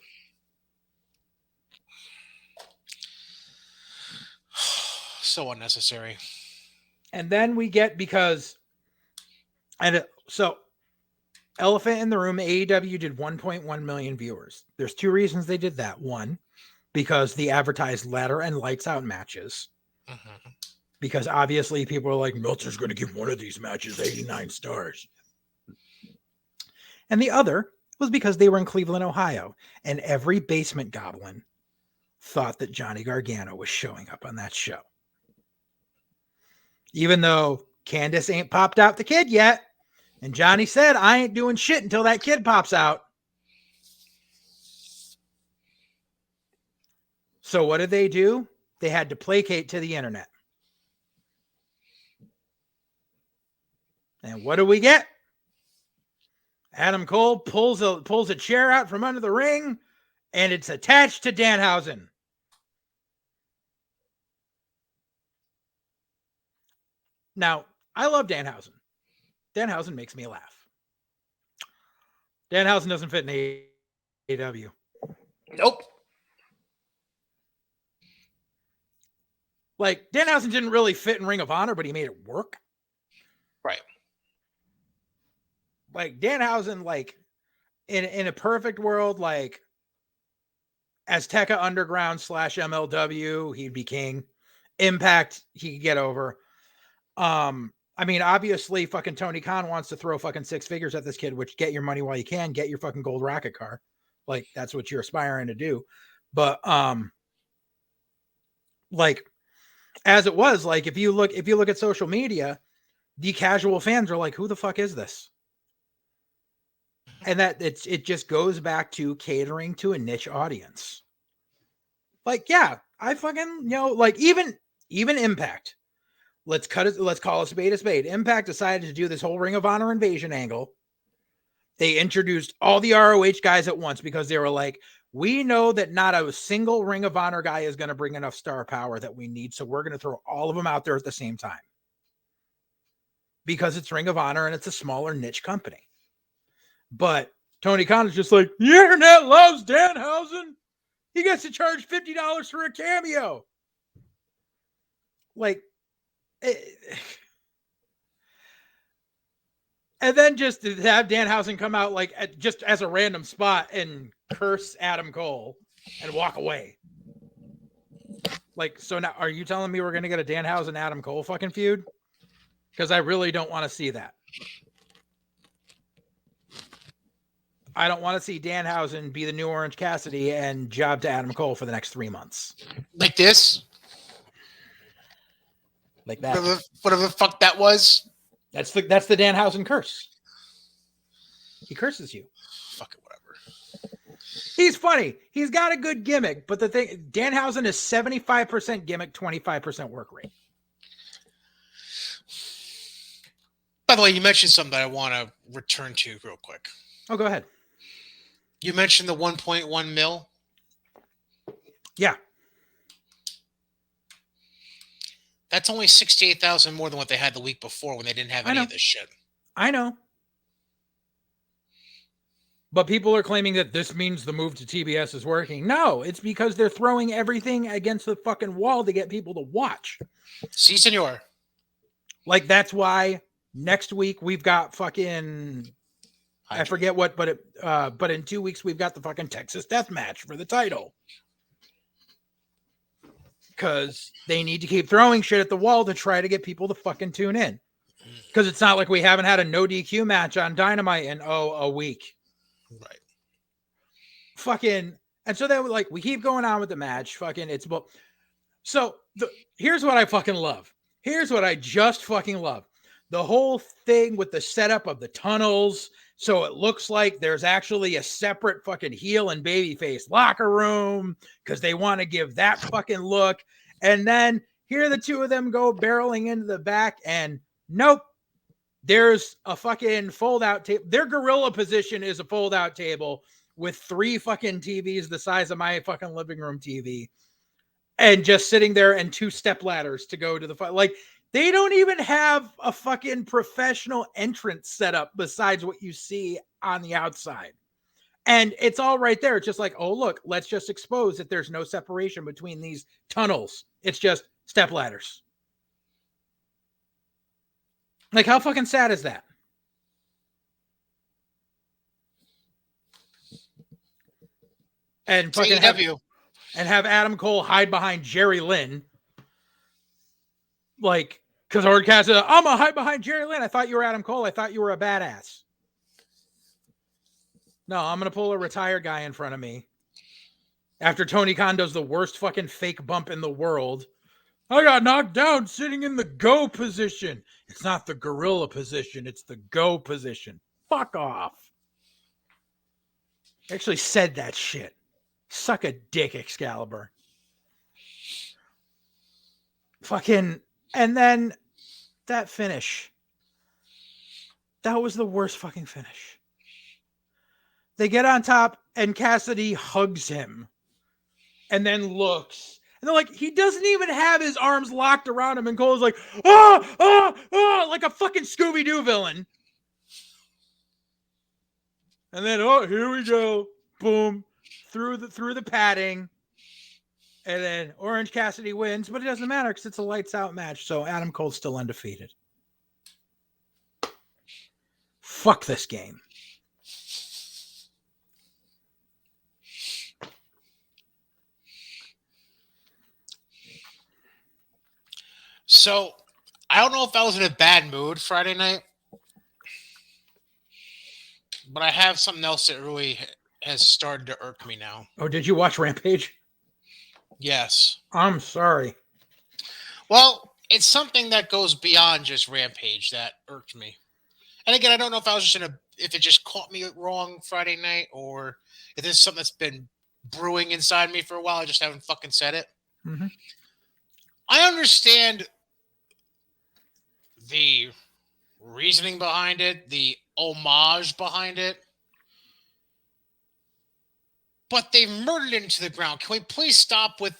So unnecessary. And then we get so Elephant in the Room, AEW did 1.1 million viewers. There's 2 reasons they did that. One, because the advertised ladder and lights out matches. Mm-hmm. Because obviously people are like, Meltzer's going to give one of these matches 89 stars. And the other was because they were in Cleveland, Ohio, and every basement goblin thought that Johnny Gargano was showing up on that show. Even though Candace ain't popped out the kid yet, and Johnny said, I ain't doing shit until that kid pops out. So what did they do? They had to placate to the internet. And what do we get? Adam Cole pulls a chair out from under the ring, and it's attached to Danhausen. Now, I love Danhausen. Danhausen makes me laugh. Danhausen doesn't fit in AEW. Nope. Like, Danhausen didn't really fit in Ring of Honor, but he made it work. Right. Like, Danhausen, like, in a perfect world, like, Azteca Underground / MLW, he'd be king. Impact, he could get over. I mean, obviously, fucking Tony Khan wants to throw fucking 6 figures at this kid, which get your money while you can, get your fucking gold rocket car. Like, that's what you're aspiring to do. But, like, as it was, like, if you look at social media, the casual fans are like, who the fuck is this? And that it just goes back to catering to a niche audience. Like, yeah, I fucking, like, even Impact. Let's call a spade a spade. Impact decided to do this whole Ring of Honor invasion angle. They introduced all the ROH guys at once because they were like, we know that not a single Ring of Honor guy is going to bring enough star power that we need, so we're going to throw all of them out there at the same time. Because it's Ring of Honor and it's a smaller niche company. But Tony Khan is just like, the internet loves Danhausen. He gets to charge $50 for a cameo. Like, and then just to have Danhausen come out like just as a random spot and curse Adam Cole and walk away. Like, so now are you telling me we're going to get a Danhausen Adam Cole fucking feud? Because I really don't want to see that. I don't want to see Danhausen be the new Orange Cassidy and job to Adam Cole for the next 3 months. Like this? Like that. Whatever the fuck that was. That's the Danhausen curse. He curses you. Fuck it, whatever. He's funny. He's got a good gimmick, but the thing, Danhausen is 75% gimmick, 25% work rate. By the way, you mentioned something that I want to return to real quick. Oh, go ahead. You mentioned the 1.1 mil. Yeah. That's only 68,000 more than what they had the week before when they didn't have any of this shit. I know. But people are claiming that this means the move to TBS is working. No, it's because they're throwing everything against the fucking wall to get people to watch. Si, senor. Like, that's why next week we've got fucking... I forget what, but in 2 weeks we've got the fucking Texas Death Match for the title. Because they need to keep throwing shit at the wall to try to get people to fucking tune in. Because it's not like we haven't had a no DQ match on Dynamite in, a week. Right. Fucking, and so then like we keep going on with the match. Fucking, it's about. So here's what I fucking love. Here's what I just fucking love. The whole thing with the setup of the tunnels. So it looks like there's actually a separate fucking heel and babyface locker room because they want to give that fucking look. And then here the two of them go barreling into the back and nope. There's a fucking fold out table. Their gorilla position is a fold out table with 3 fucking TVs the size of my fucking living room TV and just sitting there and 2 step ladders to go to the fight. Like, they don't even have a fucking professional entrance set up besides what you see on the outside. And it's all right there. It's just like, oh, look, let's just expose that there's no separation between these tunnels. It's just step ladders. Like, how fucking sad is that? And fucking have Adam Cole hide behind Jerry Lynn. Like, because Hardcast said, I'm going to hide behind Jerry Lynn. I thought you were Adam Cole. I thought you were a badass. No, I'm going to pull a retired guy in front of me. After Tony Khan does the worst fucking fake bump in the world. I got knocked down sitting in the go position. It's not the gorilla position. It's the go position. Fuck off. I actually said that shit. Suck a dick, Excalibur. Fucking, and then that finish. That was the worst fucking finish. They get on top and Cassidy hugs him and then looks. And they're like, he doesn't even have his arms locked around him. And Cole's like, like a fucking Scooby-Doo villain. And then, here we go. Boom. Through the padding. And then Orange Cassidy wins. But it doesn't matter because it's a lights out match. So Adam Cole's still undefeated. Fuck this game. So, I don't know if I was in a bad mood Friday night, but I have something else that really has started to irk me now. Oh, did you watch Rampage? Yes. I'm sorry. Well, it's something that goes beyond just Rampage that irked me. And again, I don't know if I was just if it just caught me wrong Friday night or if this is something that's been brewing inside me for a while. I just haven't fucking said it. Mm-hmm. I understand the reasoning behind it, the homage behind it, but they've murdered it into the ground. Can we please stop with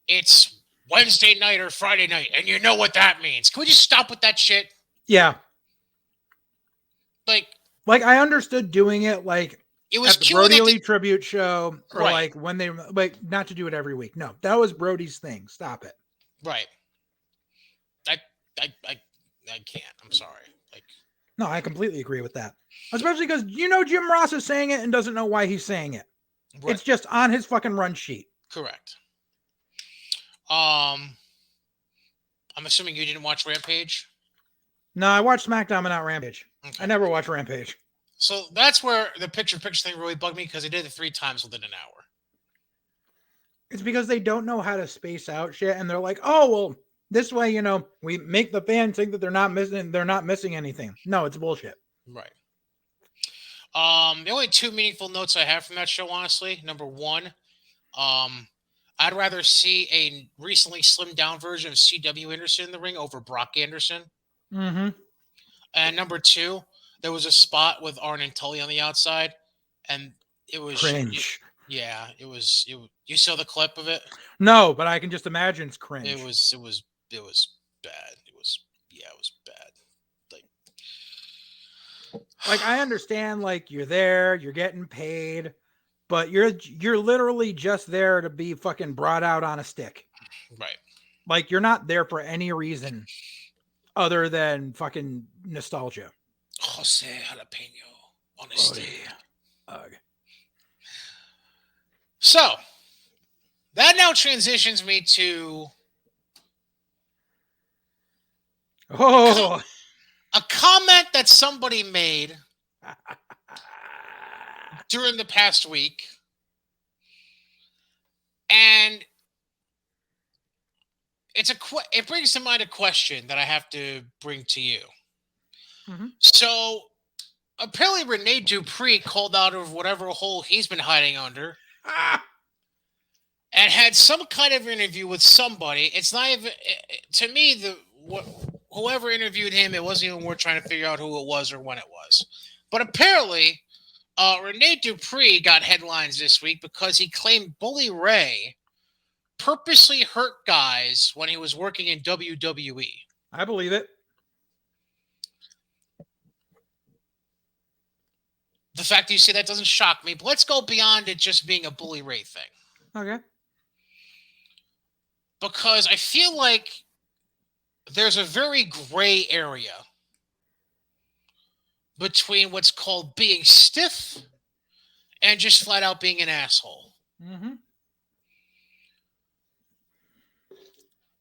it's Wednesday night or Friday night, and you know what that means? Can we just stop with that shit? Yeah. Like I understood doing it like it was at the Brody Lee tribute show or right. Like when they like not to do it every week. No, that was Brody's thing. Stop it. Right. I can't. I'm sorry. No, I completely agree with that. Especially because Jim Ross is saying it and doesn't know why he's saying it. Right. It's just on his fucking run sheet. Correct. I'm assuming you didn't watch Rampage? No, I watched SmackDown but not Rampage. Okay. I never watched Rampage. So that's where the picture-picture thing really bugged me because they did it 3 times within an hour. It's because they don't know how to space out shit and they're like, oh, well, this way, we make the fans think that they're not missing anything. No, it's bullshit. Right. The only two meaningful notes I have from that show, honestly, number one, um, I'd rather see a recently slimmed down version of C.W. Anderson in the ring over Brock Anderson. Mm-hmm. And number two, there was a spot with Arn and Tully on the outside, and it was, Cringe. yeah, you saw the clip of it. No, but I can just imagine it's It cringe. was, it was, it was bad. It was, yeah, it was bad. Like, Like I understand, like you're there, you're getting paid, but you're literally just there to be fucking brought out on a stick. right. Like you're not there for any reason other than fucking nostalgia. Jose Jalapeno on a Oh stick. yeah. Ugh. So that now transitions me to a, com- Oh. a comment that somebody made during the past week, and it brings to mind a question that I have to bring to you. Mhm. So apparently, Rene Dupree called out of whatever hole he's been hiding under Ah. and had some kind of interview with somebody. It's not even to me whoever interviewed him. It wasn't even worth trying to figure out who it was or when it was. But apparently, Rene Dupree got headlines this week because he claimed Bully Ray purposely hurt guys when he was working in WWE. I believe it. The fact that you say that doesn't shock me, but let's go beyond it just being a Bully Ray thing. Okay. Because I feel like there's a very gray area between what's called being stiff and just flat out being an asshole. Mm-hmm.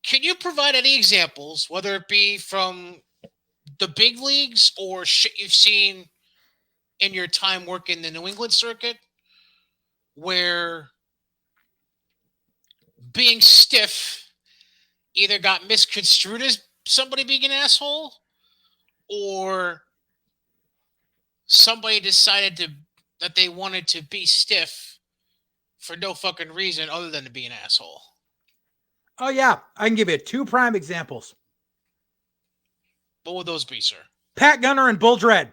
Can you provide any examples, whether it be from the big leagues or shit you've seen in your time working the New England circuit, where being stiff either got misconstrued as somebody being an asshole or somebody decided that they wanted to be stiff for no fucking reason other than to be an asshole? Oh yeah, I can give you two prime examples. What would those be, sir? Pat Gunner and Bull Dread.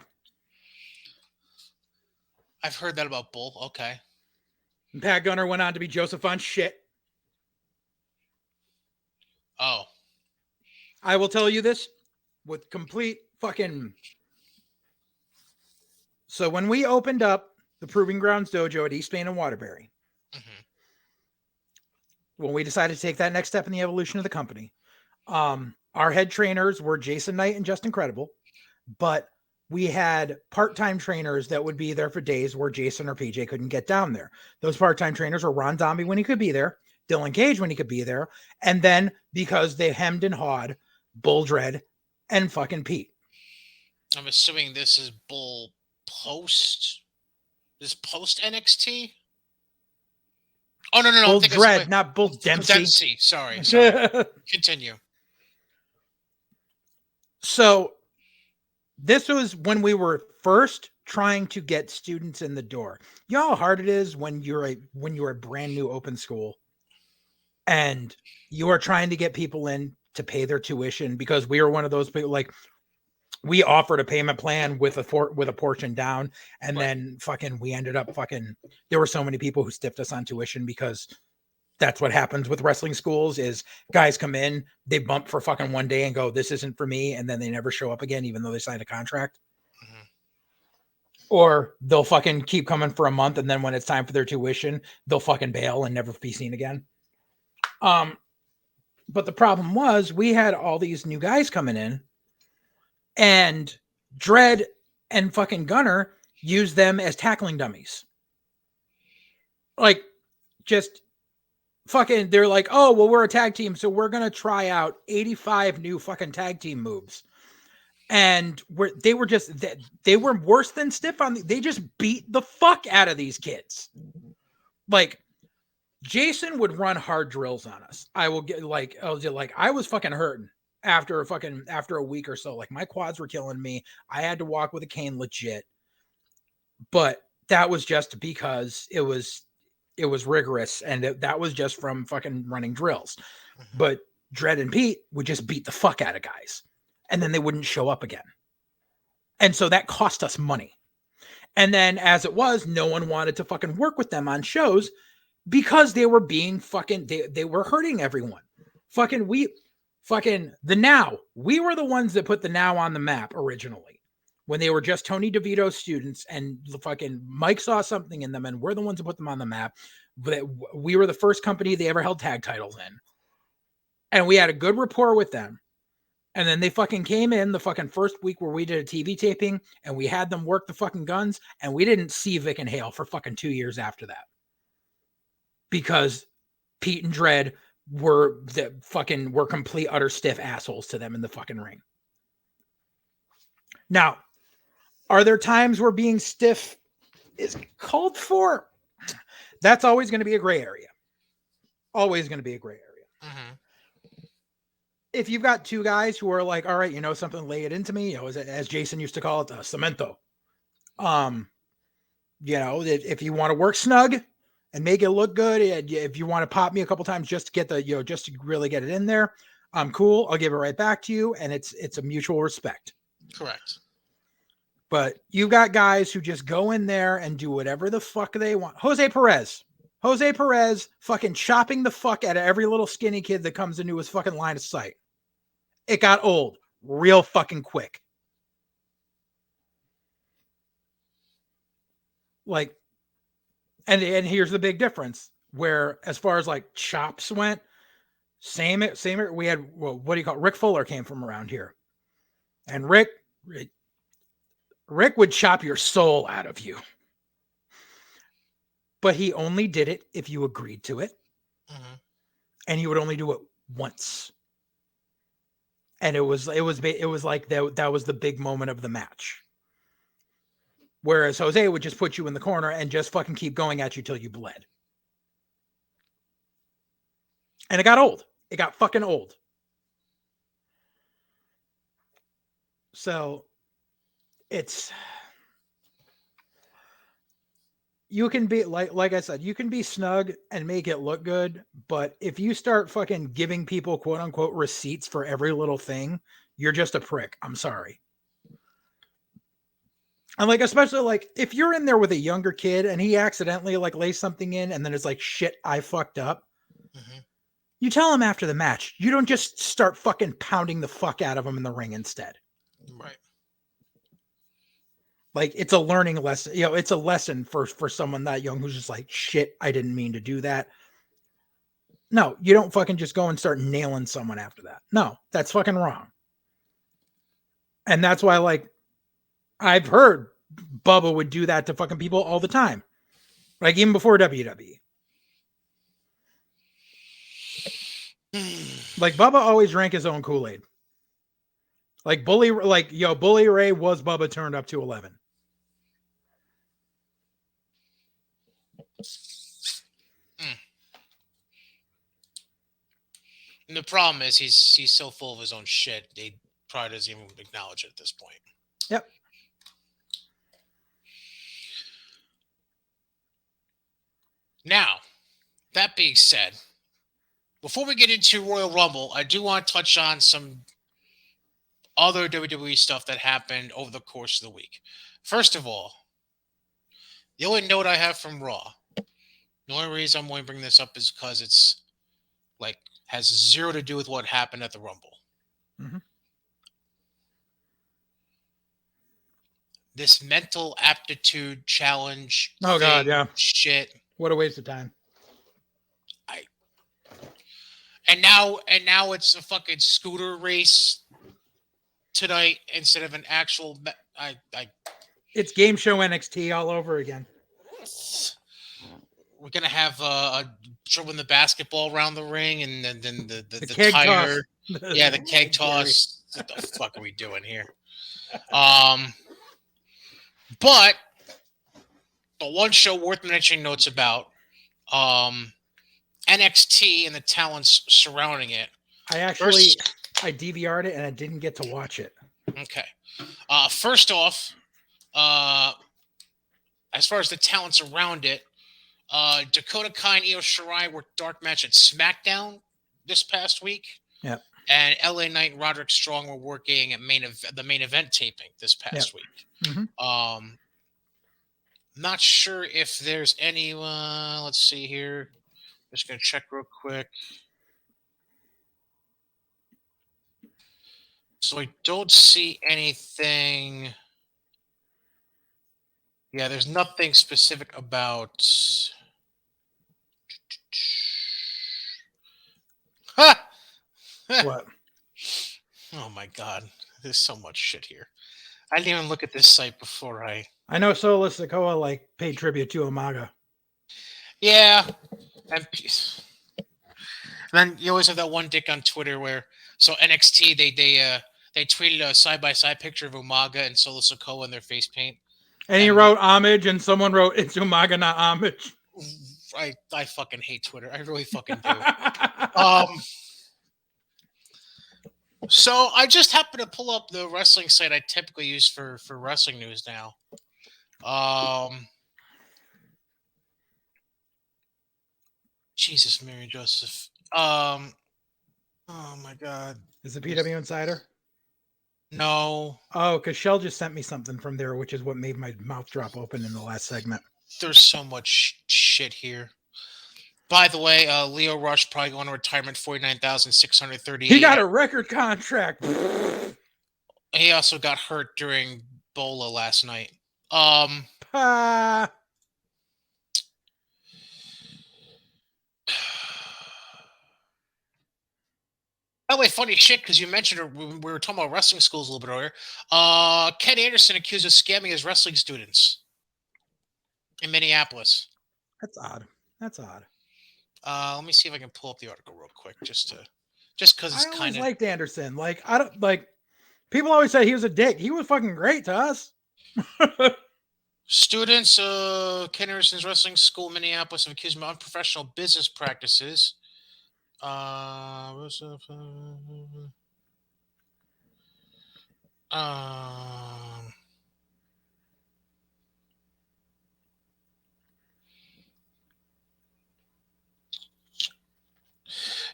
I've heard that about Bull. Okay. And Pat Gunner went on to be Joseph on shit. Oh. I will tell you this with complete fucking. So when we opened up the Proving Grounds Dojo at East Main and Waterbury, Mm-hmm. when we decided to take that next step in the evolution of the company, our head trainers were Jason Knight and Justin Credible, but we had part-time trainers that would be there for days where Jason or PJ couldn't get down there. Those part-time trainers were Ron Dombey when he could be there, Dylan Cage when he could be there, and then because they hemmed and hawed, Bull Dread and fucking Pete. I'm assuming this is Bull post. This post NXT. Oh no! Bull I think Dread, not Bull Dempsey. Dempsey. Sorry. Continue. So this was when we were first trying to get students in the door. You know how hard it is when you're a brand new open school and you are trying to get people in to pay their tuition, because we were one of those people, like we offered a payment plan with a portion down, and then fucking we ended up fucking, there were so many people who stiffed us on tuition because that's what happens with wrestling schools is guys come in, they bump for fucking one day and go, this isn't for me. And then they never show up again, even though they signed a contract. Mm-hmm. Or they'll fucking keep coming for a month. And then when it's time for their tuition, they'll fucking bail and never be seen again. But the problem was we had all these new guys coming in, and Dread and fucking Gunner used them as tackling dummies. Like, just fucking, they're like, oh, well, we're a tag team, so we're going to try out 85 new fucking tag team moves. And they were worse than stiff on they just beat the fuck out of these kids. Like, Jason would run hard drills on us. I was fucking hurting after a week or so. Like, my quads were killing me. I had to walk with a cane legit. but that was just because it was rigorous, and that was just from fucking running drills. Mhm. But Dredd and Pete would just beat the fuck out of guys, and then they wouldn't show up again. And so that cost us money. And then as it was, no one wanted to fucking work with them on shows because they were being fucking they were hurting everyone. Fucking the Now. We were the ones that put the Now on the map originally. When they were just Tony DeVito students, and the fucking Mike saw something in them, and we're the ones that put them on the map. We were the first company they ever held tag titles in. And we had a good rapport with them. And then they fucking came in the fucking first week where we did a TV taping, and we had them work the fucking guns, and we didn't see Vic and Hale for fucking 2 years after that. Because Pete and Dredd were complete utter stiff assholes to them in the fucking ring. Now, are there times where being stiff is called for? That's always going to be a gray area. Always going to be a gray area. Mhm. If you've got two guys who are like, all right, you know something, lay it into me, as Jason used to call it, cemento. If you want to work snug and make it look good, if you want to pop me a couple times just to get just to really get it in there, I'm cool. I'll give it right back to you, and it's a mutual respect. Correct. But you got guys who just go in there and do whatever the fuck they want. Jose Perez fucking chopping the fuck out of every little skinny kid that comes into his fucking line of sight. It got old real fucking quick. Like, and here's the big difference. Where as far as like chops went, same. We had, well, what do you call it? Rick Fuller came from around here, and Rick would chop your soul out of you. But he only did it if you agreed to it. Mhm. And he would only do it once. And it was like that was the big moment of the match. Whereas Jose would just put you in the corner and just fucking keep going at you till you bled. And it got old. It got fucking old. So it's, you can be like I said, you can be snug and make it look good, but if you start fucking giving people quote unquote receipts for every little thing, you're just a prick. I'm sorry. And like, especially like if you're in there with a younger kid and he accidentally like lays something in and then it's like, shit, I fucked up. Mhm. You tell him after the match. You don't just start fucking pounding the fuck out of him in the ring instead. Right. Like, it's a learning lesson. It's a lesson for someone that young who's just like, shit, I didn't mean to do that. No, you don't fucking just go and start nailing someone after that. No, that's fucking wrong. And that's why, like, I've heard Bubba would do that to fucking people all the time. Like, even before WWE. Like, Bubba always drank his own Kool-Aid. Like, Bully Ray was Bubba turned up to 11. And the problem is he's so full of his own shit. He probably doesn't even acknowledge it at this point. Yep. Now, that being said, before we get into Royal Rumble, I do want to touch on some other WWE stuff that happened over the course of the week. First of all, the only note I have from Raw, the only reason I'm going to bring this up is because it's like has zero to do with what happened at the Rumble. Mm-hmm. This mental aptitude challenge. Oh, God, yeah. Shit. What a waste of time. And now it's a fucking scooter race tonight instead of an actual. It's game show NXT all over again. We're gonna have throwing the basketball around the ring, and then the keg tire. toss. Yeah, the keg toss. What the fuck are we doing here? But the one show worth mentioning notes about, NXT and the talents surrounding it. I DVR'd it and I didn't get to watch it. Okay. First off, as far as the talents around it, Dakota Kai and Io Shirai were dark match at SmackDown this past week, Yep. and LA Knight and Roderick Strong were working at the main event taping this Yep. past week. Mm-hmm. Not sure if there's any. Let's see here. Just gonna check real quick. So I don't see anything. Yeah, there's nothing specific about. Ha! What? Oh my god, there's so much shit here. I didn't even look at this site before I. I know Solo Sikoa like paid tribute to Umaga. Yeah, and then you always have that one dick on Twitter where NXT they tweeted a side by side picture of Umaga and Solo Sikoa in their face paint. And he wrote homage, and someone wrote it's Umaga, not homage. I fucking hate Twitter. I really fucking do. So I just happened to pull up the wrestling site I typically use for wrestling news now. Jesus, Mary Joseph. Oh my god. Is it PW Insider? No. Oh, because Shell just sent me something from there, which is what made my mouth drop open in the last segment. There's so much shit here. By the way, Leo Rush probably going to retirement, 49,638. He got a record contract. He also got hurt during Bola last night. By the way, funny shit, because you mentioned it, we were talking about wrestling schools a little bit earlier. Ken Anderson accused of scamming his wrestling students in Minneapolis. That's odd. That's odd. Let me see if I can pull up the article real quick, just because it's kind of liked Anderson. Like I don't like. People always say he was a dick. He was fucking great to us. Students Ken Anderson's wrestling school in Minneapolis have accused him of unprofessional business practices.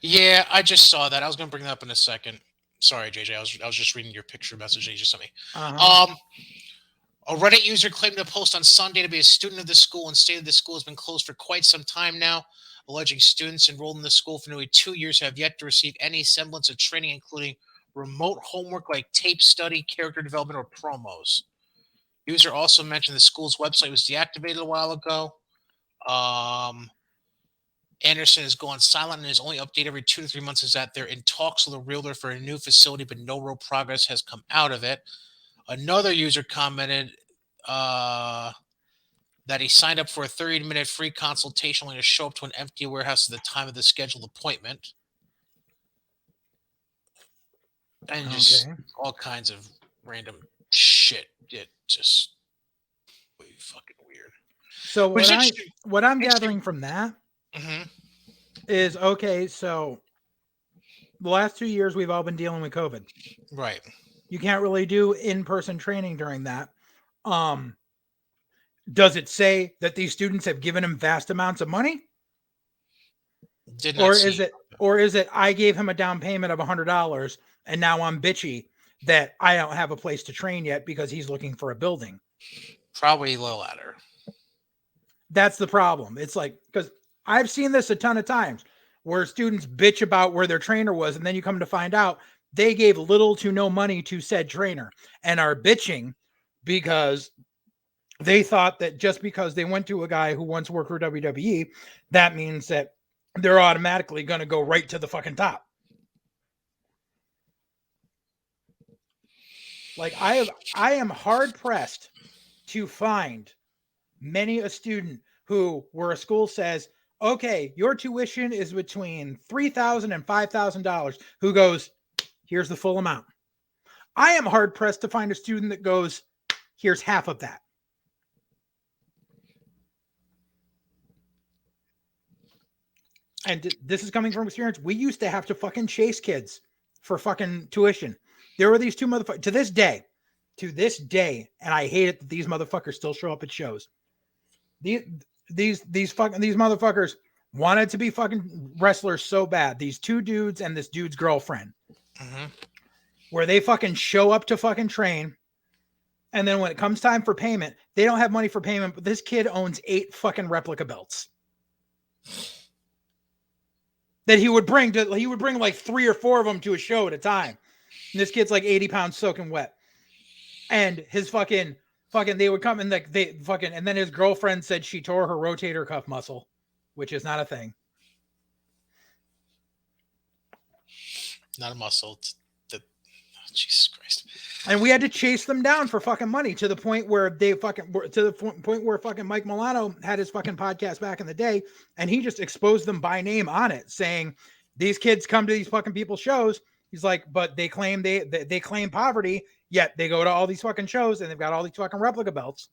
Yeah, I just saw that. I was going to bring that up in a second. Sorry, JJ. I was just reading your picture message that you just sent me. A Reddit user claimed to post on Sunday to be a student of the school and stated the school has been closed for quite some time now, alleging students enrolled in the school for nearly 2 years have yet to receive any semblance of training, including remote homework like tape study, character development, or promos. User also mentioned the school's website was deactivated a while ago. Anderson is going silent, and his only update every 2 to 3 months is that they're in talks with a realtor for a new facility, but no real progress has come out of it. Another user commented that he signed up for a 30-minute free consultation only to show up to an empty warehouse at the time of the scheduled appointment. And just all kinds of random shit. It just really fucking weird. So what I'm gathering from that is, okay, so the last 2 years we've all been dealing with COVID. Right. You can't really do in-person training during that. Does it say that these students have given him vast amounts of money? Or is it I gave him a down payment of $100 and now I'm bitchy that I don't have a place to train yet because he's looking for a building? Probably the latter. That's the problem. It's like, because I've seen this a ton of times where students bitch about where their trainer was, and then you come to find out they gave little to no money to said trainer and are bitching because they thought that just because they went to a guy who once worked for WWE, that means that they're automatically going to go right to the fucking top. Like I am hard pressed to find many a student where a school says, okay, your tuition is between $3,000 and $5,000, who goes, here's the full amount. I am hard pressed to find a student that goes, here's half of that. And this is coming from experience. We used to have to fucking chase kids for fucking tuition. There were these two motherfuckers to this day, and I hate it that these motherfuckers still show up at shows. these these motherfuckers wanted to be fucking wrestlers so bad. These two dudes and this dude's girlfriend, Mm-hmm. where they fucking show up to fucking train, and then when it comes time for payment, they don't have money for payment. But this kid owns 8 fucking replica belts that he would bring like 3 or 4 of them to a show at a time. And this kid's like 80 pounds soaking wet. And his fucking they would come and like they fucking and then his girlfriend said she tore her rotator cuff muscle, which is not a thing. Not a muscle. It's the Jesus Christ. And we had to chase them down for fucking money to the point where point where fucking Mike Milano had his fucking podcast back in the day, and he just exposed them by name on it, saying these kids come to these fucking people's shows. He's like, but they claim they claim poverty, yet they go to all these fucking shows and they've got all these fucking replica belts.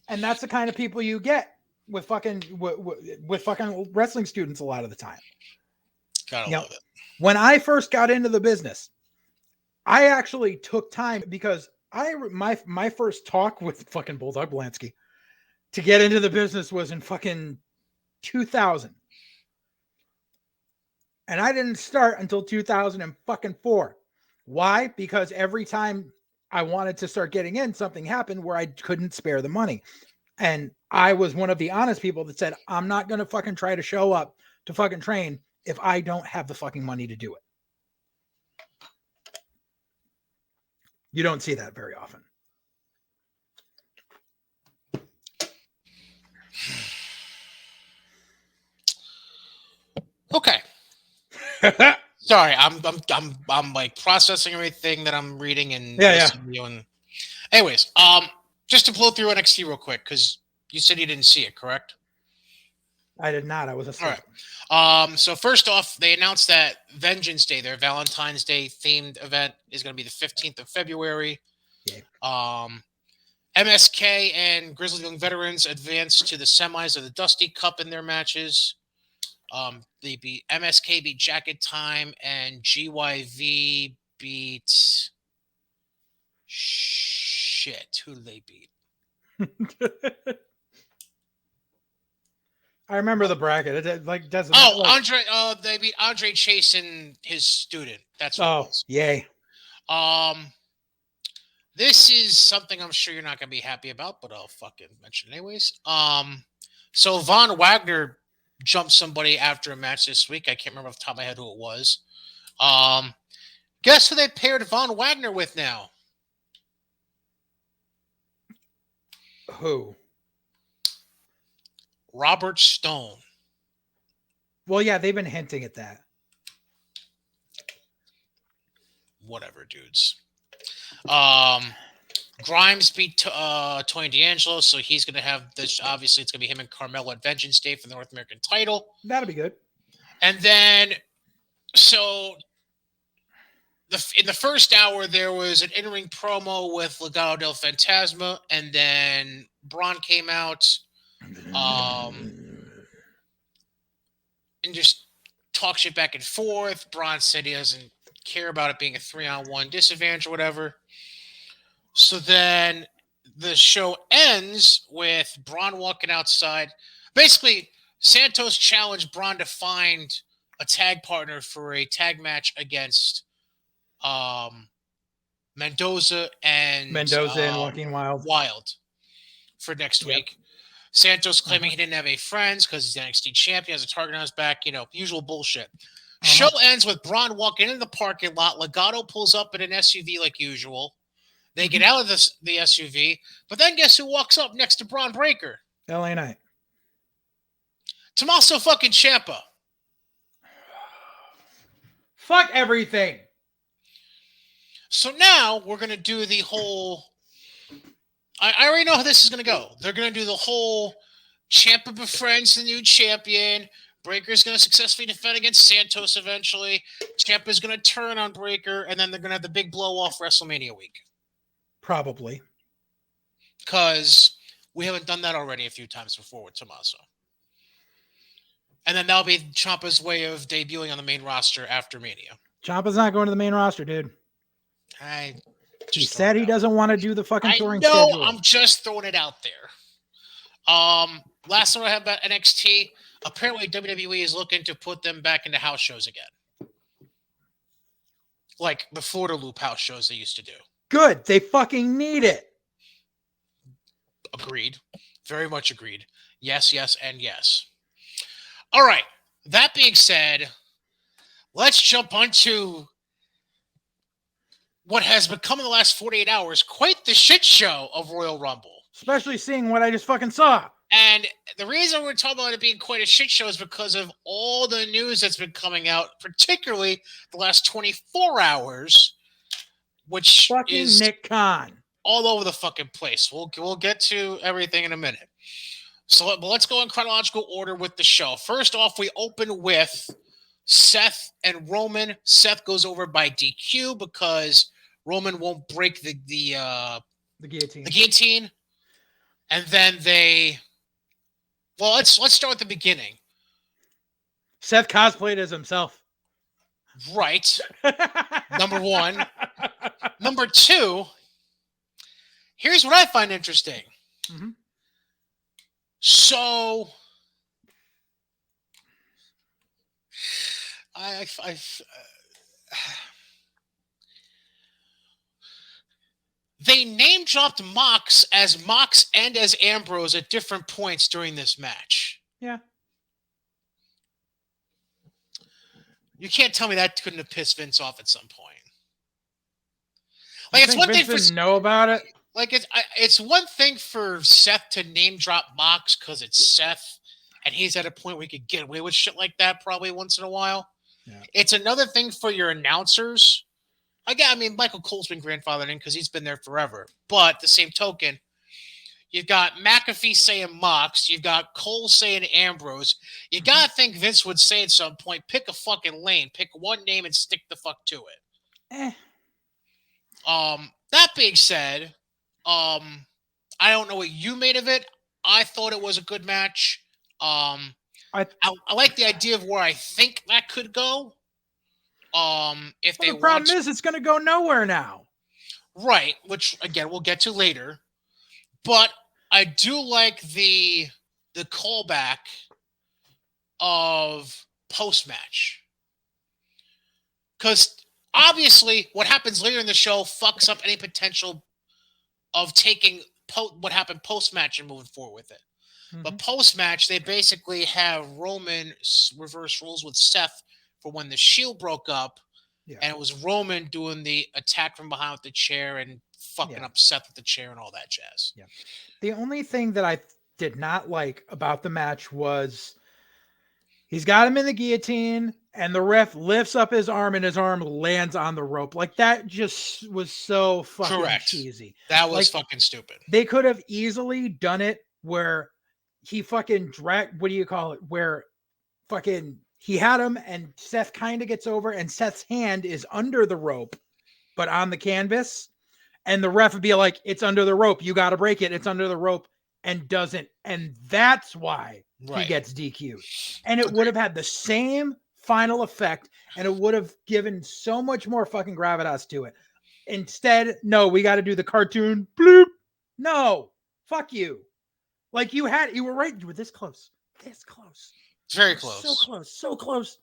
And that's the kind of people you get with fucking with fucking wrestling students a lot of the time. Gotta love it. When I first got into the business, I actually took time because my first talk with fucking Bulldog Belansky to get into the business was in fucking 2000. And I didn't start until 2004. Why? Because every time I wanted to start getting in, something happened where I couldn't spare the money. And I was one of the honest people that said, I'm not going to fucking try to show up to fucking train if I don't have the fucking money to do it. You don't see that very often. Okay. Sorry, I'm like processing everything that I'm reading and listening to you. And anyways, just to blow through NXT real quick because you said you didn't see it, correct? I did not. I was asleep. All right. So first off, they announced that Vengeance Day, their Valentine's Day themed event, is going to be the 15th of February. Yay. MSK and Grizzly Young Veterans advanced to the semis of the Dusty Cup in their matches. They beat MSK beat Jacket Time and GYV beat shit. Who did they beat? I remember the bracket. It like doesn't. Oh, Andre. They beat Andre Chase and his student. That's what it was. Yay. This is something I'm sure you're not gonna be happy about, but I'll fucking mention it anyways. So Von Wagner jumped somebody after a match this week. I can't remember off the top of my head who it was. Guess who they paired Von Wagner with now? Who? Robert Stone. Well, yeah, they've been hinting at that. Whatever, dudes. Grimes beat Tony D'Angelo, so he's going to have this. Obviously, it's going to be him and Carmelo at Vengeance Day for the North American title. That'll be good. And then, so in the first hour, there was an in-ring promo with Legado del Fantasma, and then Braun came out and just talk shit back and forth. Braun said he doesn't care about it being a 3-on-1 disadvantage or whatever. So then the show ends with Braun walking outside. Basically, Santos challenged Braun to find a tag partner for a tag match against Mendoza and Joaquin Wild for next week. Santos claiming he didn't have any friends because he's the NXT champion, has a target on his back, usual bullshit. Show ends with Braun walking into the parking lot. Legado pulls up in an SUV like usual. They get out of the SUV, but then guess who walks up next to Braun Breaker? LA Knight. Tommaso fucking Ciampa. Fuck everything. So now we're going to do the whole... I already know how this is going to go. They're going to do the whole Ciampa befriends the new champion. Breaker's going to successfully defend against Santos eventually. Ciampa's going to turn on Breaker, and then they're going to have the big blow-off WrestleMania week. Probably. Because we haven't done that already a few times before with Tommaso. And then that'll be Ciampa's way of debuting on the main roster after Mania. Ciampa's not going to the main roster, dude. He Just throwing said it he out. doesn't want to do the fucking I touring know. schedule. I'm just throwing it out there. Last one I have about NXT. Apparently, WWE is looking to put them back into house shows again, like the Florida Loop house shows they used to do. Good. They fucking need it. Agreed. Very much agreed. Yes, yes, and yes. All right. That being said, let's jump onto what has become in the last 48 hours quite the shit show of Royal Rumble. Especially seeing what I just fucking saw. And the reason we're talking about it being quite a shit show is because of all the news that's been coming out, particularly the last 24 hours, which Fucking is Nick Khan. all over the fucking place. We'll get to everything in a minute. So let's go in chronological order with the show. First off, we open with Seth and Roman. Seth goes over by DQ because Roman won't break the guillotine. The guillotine, and then let's start at the beginning. Seth cosplayed as himself. Right. Number one. Number two. Here's what I find interesting. Mm-hmm. So, they name dropped Mox and as Ambrose at different points during this match. Yeah. You can't tell me that couldn't have pissed Vince off at some point. Like, it's one thing Vince didn't know about it. Like, it's one thing for Seth to name drop Mox because it's Seth, and he's at a point where he could get away with shit like that probably once in a while. Yeah. It's another thing for your announcers. Again, I mean, Michael Cole's been grandfathered in because he's been there forever. But the same token, you've got McAfee saying Mox. You've got Cole saying Ambrose. You got to think Vince would say at some point, pick a fucking lane. Pick one name and stick the fuck to it. That being said, I don't know what you made of it. I thought it was a good match. I like the idea of where I think that could go. The problem is it's going to go nowhere now. Right, which again we'll get to later. But I do like the callback of post-match. Because obviously what happens later in the show fucks up any potential of taking what happened post-match and moving forward with it. Mm-hmm. But post-match, they basically have Roman reverse roles with Seth for when the Shield broke up, and it was Roman doing the attack from behind with the chair and fucking up Seth with the chair and all that jazz. Yeah. The only thing that I did not like about the match was he's got him in the guillotine, and the ref lifts up his arm, and his arm lands on the rope. Like, that just was so fucking cheesy. That was fucking stupid. They could have easily done it where he fucking dragged, where fucking he had him, and Seth kind of gets over, and Seth's hand is under the rope, but on the canvas, and the ref would be like, it's under the rope. You got to break it. It's under the rope, and doesn't. And that's why he gets DQ'd. And it would have had the same final effect, and it would have given so much more fucking gravitas to it. Instead, no, we got to do the cartoon. Bloop. No, fuck you. Like, you were right. You were this close. This close. Very close. So close. So close.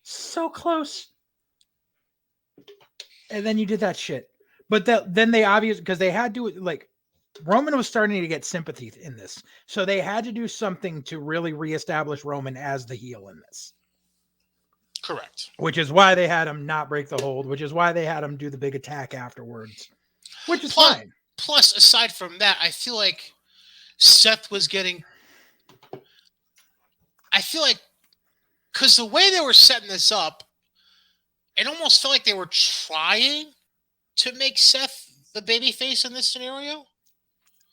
So close. And then you did that shit. But then they obviously, because they had to, like, Roman was starting to get sympathy in this. So they had to do something to really reestablish Roman as the heel in this. Correct. Which is why they had him not break the hold, which is why they had him do the big attack afterwards. Which is fine. Plus, aside from that, I feel like Seth was getting... I feel like, because the way they were setting this up, it almost felt like they were trying to make Seth the babyface in this scenario.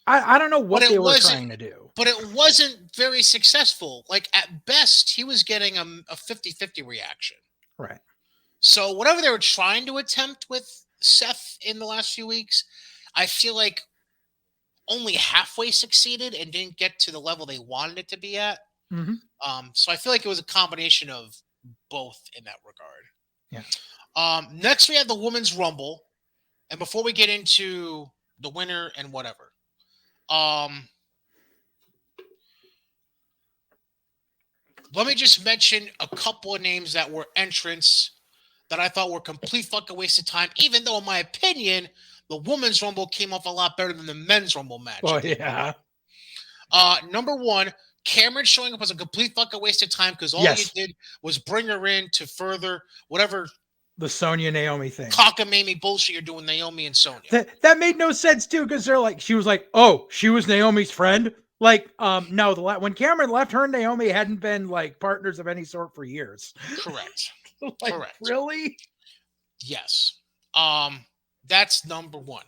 I don't know what they were trying to do. But it wasn't very successful. Like, at best, he was getting a 50-50 reaction. Right. So whatever they were trying to attempt with Seth in the last few weeks, I feel like only halfway succeeded and didn't get to the level they wanted it to be at. Mm-hmm. So I feel like it was a combination of both in that regard. Yeah. Next, we have the Women's Rumble. And before we get into the winner and whatever, um, let me just mention a couple of names that were entrants that I thought were complete fucking waste of time, even though, in my opinion, the women's rumble came off a lot better than the men's rumble match. Oh yeah. Number one, Cameron showing up was a complete fucking waste of time because all you Yes. did was bring her in to further whatever The Sonya Naomi thing. cockamamie bullshit you're doing, Naomi and Sonya. That made no sense too, because they're like, she was like, oh, she was Naomi's friend. Like, no, when Cameron left, her and Naomi hadn't been like partners of any sort for years. Correct. Like, Correct. really? Yes. That's number one.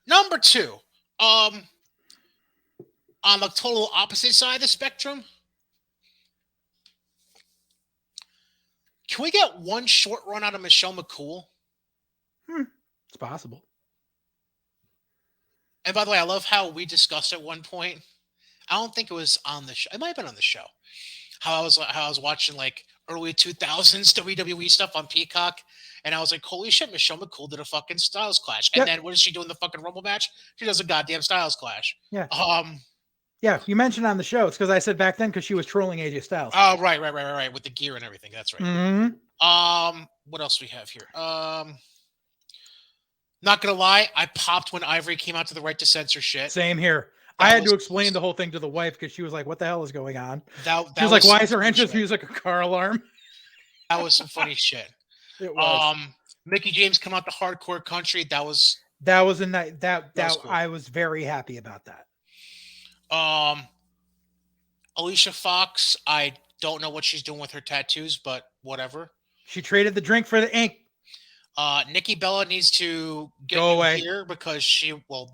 Number two, on the total opposite side of the spectrum, can we get one short run out of Michelle McCool? It's possible. And by the way, I love how we discussed at one point. I don't think it was on the show. It might have been on the show. How I was watching like early 2000s WWE stuff on Peacock, and I was like, holy shit, Michelle McCool did a fucking Styles Clash. And Yep. then what does she do in the fucking Rumble match? She does a goddamn Styles Clash. Yeah. Yeah, you mentioned on the show. It's because I said back then because she was trolling AJ Styles. Oh, right. With the gear and everything. That's right. Mm-hmm. What else we have here? Not gonna lie, I popped when Ivory came out to the right to censor shit. Same here. I had to explain the whole thing to the wife because she was like, "What the hell is going on?" She was like, "Why is her entrance music a car alarm?" That was some funny shit. It was. Mickey James come out the hardcore country. That was a night that cool. I was very happy about that. Alicia Fox, I don't know what she's doing with her tattoos, but whatever. She traded the drink for the ink. Nikki Bella needs to get new gear because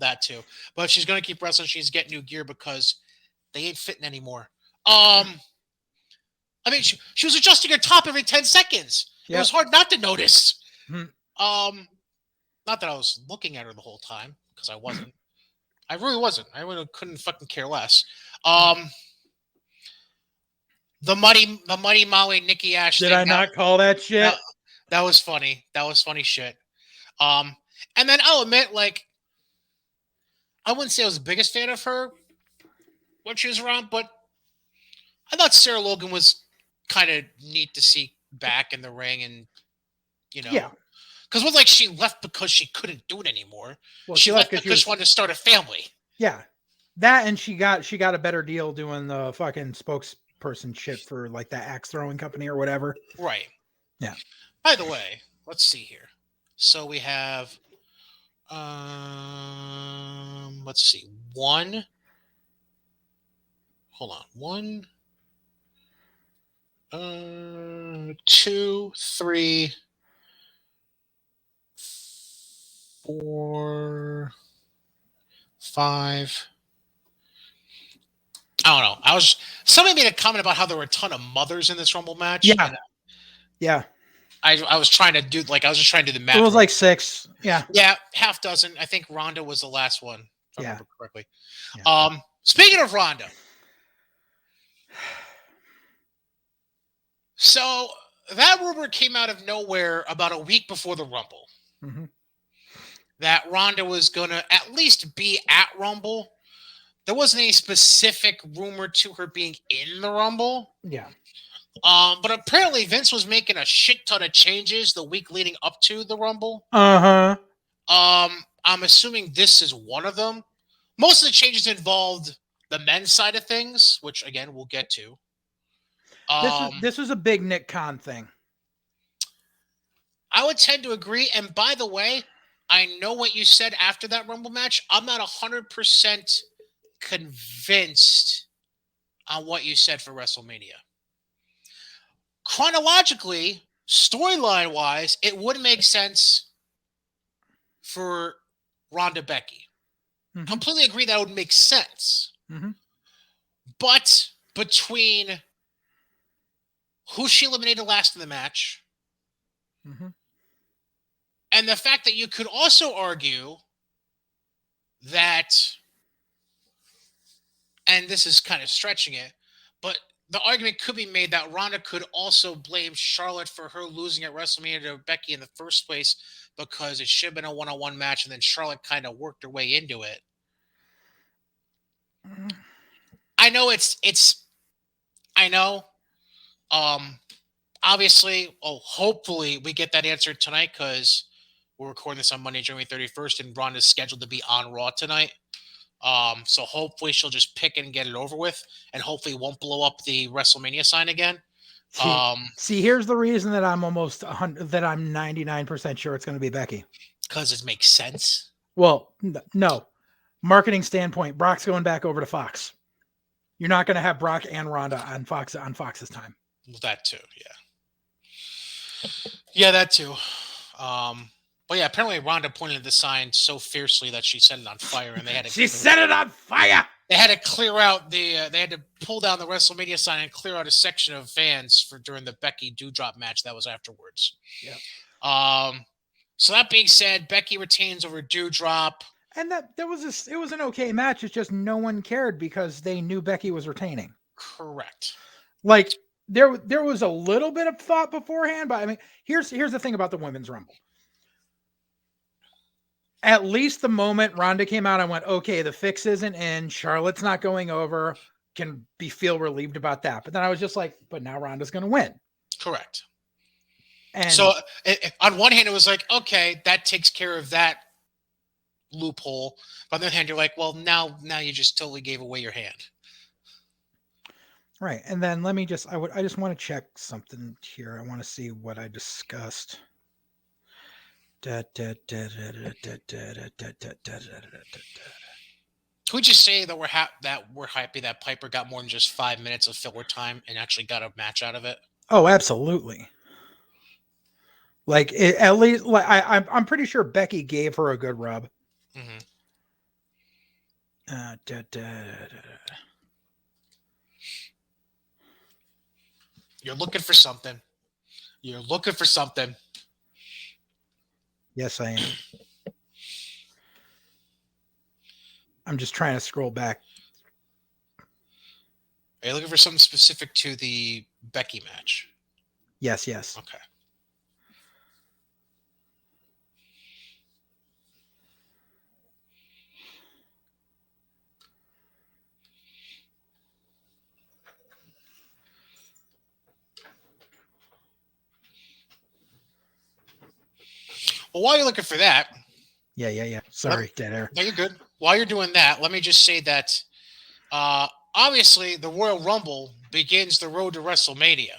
that too. But if she's gonna keep wrestling, she's getting new gear because they ain't fitting anymore. I mean, she was adjusting her top every 10 seconds. Yep. It was hard not to notice. Mm-hmm. Not that I was looking at her the whole time because I wasn't. I really wasn't. I really couldn't fucking care less. The Mighty Molly Nikki Ash. Did I not call that shit? That was funny. That was funny shit. And then I'll admit, like, I wouldn't say I was the biggest fan of her when she was around, but I thought Sarah Logan was kind of neat to see back in the ring, and yeah, because it was like she left because she couldn't do it anymore. Well, she left because she wanted to start a family. Yeah, that, and she got a better deal doing the fucking spokesperson shit for like that axe throwing company or whatever. Right. Yeah. By the way, let's see here. So we have, let's see, one. Hold on, 1, 2, 3, 4, 5. I don't know. Somebody made a comment about how there were a ton of mothers in this Rumble match. Yeah. Yeah. I was trying to do I was just trying to do the math. It was like 6. Yeah. Yeah, half dozen. I think Ronda was the last one, if I remember correctly. Yeah. Speaking of Ronda. So that rumor came out of nowhere about a week before the Rumble. Mm-hmm. That Ronda was gonna at least be at Rumble. There wasn't any specific rumor to her being in the Rumble. Yeah. But apparently Vince was making a shit ton of changes the week leading up to the Rumble. Uh-huh. I'm assuming this is one of them. Most of the changes involved the men's side of things, which again we'll get to. This was a big Nick Khan thing. I would tend to agree. And by the way, I know what you said after that Rumble match. I'm not 100% convinced on what you said for WrestleMania. Chronologically, storyline-wise, it would make sense for Ronda Becky. Mm-hmm. Completely agree that would make sense. Mm-hmm. But between who she eliminated last in the match mm-hmm. and the fact that you could also argue that, and this is kind of stretching it, but the argument could be made that Ronda could also blame Charlotte for her losing at WrestleMania to Becky in the first place because it should have been a one-on-one match, and then Charlotte kind of worked her way into it. I know it's I know. Um, Obviously, hopefully we get that answer tonight because we're recording this on Monday, January 31st, and Ronda's scheduled to be on Raw tonight. So hopefully she'll just pick it and get it over with, and hopefully won't blow up the WrestleMania sign again. See, see, here's the reason that I'm almost 100, that I'm 99% sure it's going to be Becky. Because it makes sense. Well, no. Marketing standpoint, Brock's going back over to Fox. You're not going to have Brock and Ronda on Fox's time. That too, yeah, that too. But yeah, apparently Ronda pointed at the sign so fiercely that she set it on fire, and they had to set it on fire. They had to clear out they had to pull down the WrestleMania sign and clear out a section of fans for during the Becky Doudrop match that was afterwards. Yeah. So that being said, Becky retains over Doudrop. And it was an okay match. It's just no one cared because they knew Becky was retaining. Correct. Like there was a little bit of thought beforehand, but I mean, here's the thing about the Women's Rumble. At least the moment Ronda came out, I went, okay, the fix isn't in. Charlotte's not going over. Can feel relieved about that. But then I was just like, but now Ronda's going to win. Correct. And so on one hand, it was like, okay, that takes care of that loophole. But on the other hand, you're like, well, now you just totally gave away your hand. Right. And then let me just, I just want to check something here. I want to see what I discussed. Can we just say that we're happy that Piper got more than just 5 minutes of filler time and actually got a match out of it? Oh, absolutely. Like at least, like I'm pretty sure Becky gave her a good rub. Mm-hmm. You're looking for something. Yes, I am. I'm just trying to scroll back. Are you looking for something specific to the Becky match? Yes. Okay. Well, while you're looking for that... Yeah. Sorry, dead air. No, you're good. While you're doing that, let me just say that obviously the Royal Rumble begins the road to WrestleMania.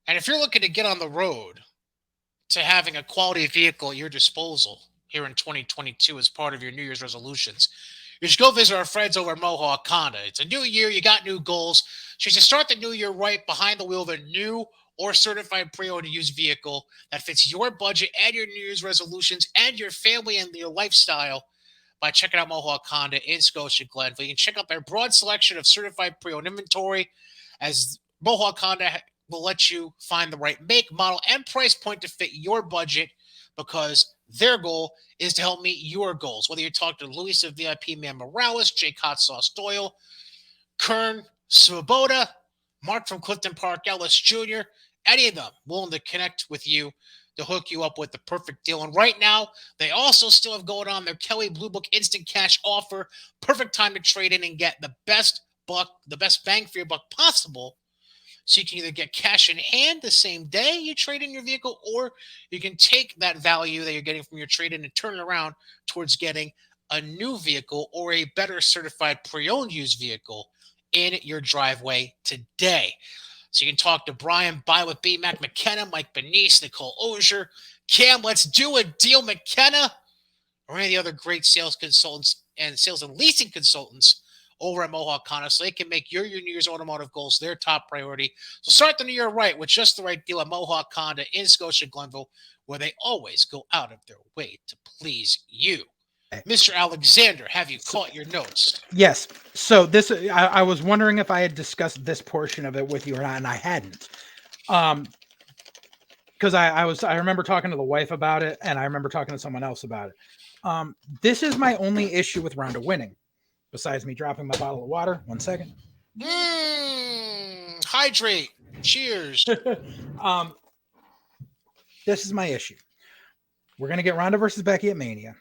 And if you're looking to get on the road to having a quality vehicle at your disposal here in 2022 as part of your New Year's resolutions, you should go visit our friends over at Mohawk Honda. It's a new year. You got new goals. So you should start the new year right behind the wheel of a new or certified pre-owned used vehicle that fits your budget and your New Year's resolutions and your family and your lifestyle by checking out Mohawk Honda in Scotia Glenville. You can check out their broad selection of certified pre-owned inventory, as Mohawk Honda will let you find the right make, model, and price point to fit your budget, because their goal is to help meet your goals. Whether you're talking to Luis of VIP Man Morales, Jake Hot Sauce Doyle, Kern Swoboda, Mark from Clifton Park, Ellis Jr., any of them willing to connect with you to hook you up with the perfect deal. And right now, they also still have going on their Kelly Blue Book instant cash offer. Perfect time to trade in and get the best bang for your buck possible. So you can either get cash in hand the same day you trade in your vehicle, or you can take that value that you're getting from your trade-in and turn it around towards getting a new vehicle or a better certified pre-owned used vehicle in your driveway today. So you can talk to Brian, Buy with B, Mac McKenna, Mike Benice, Nicole Ozier, Cam, Let's Do a Deal McKenna, or any of the other great sales consultants and sales and leasing consultants over at Mohawk Honda, so they can make your New Year's automotive goals their top priority. So start the new year right with just the right deal at Mohawk Honda in Scotia Glenville, where they always go out of their way to please you. Mr. Alexander, have you caught your notes? Yes. So this, I was wondering if I had discussed this portion of it with you or not, and I hadn't. Because I remember talking to the wife about it, and I remember talking to someone else about it. This is my only issue with Ronda winning. besides me dropping my bottle of water. 1 second. Hydrate. Cheers. um, this is my issue. We're gonna get Ronda versus Becky at Mania.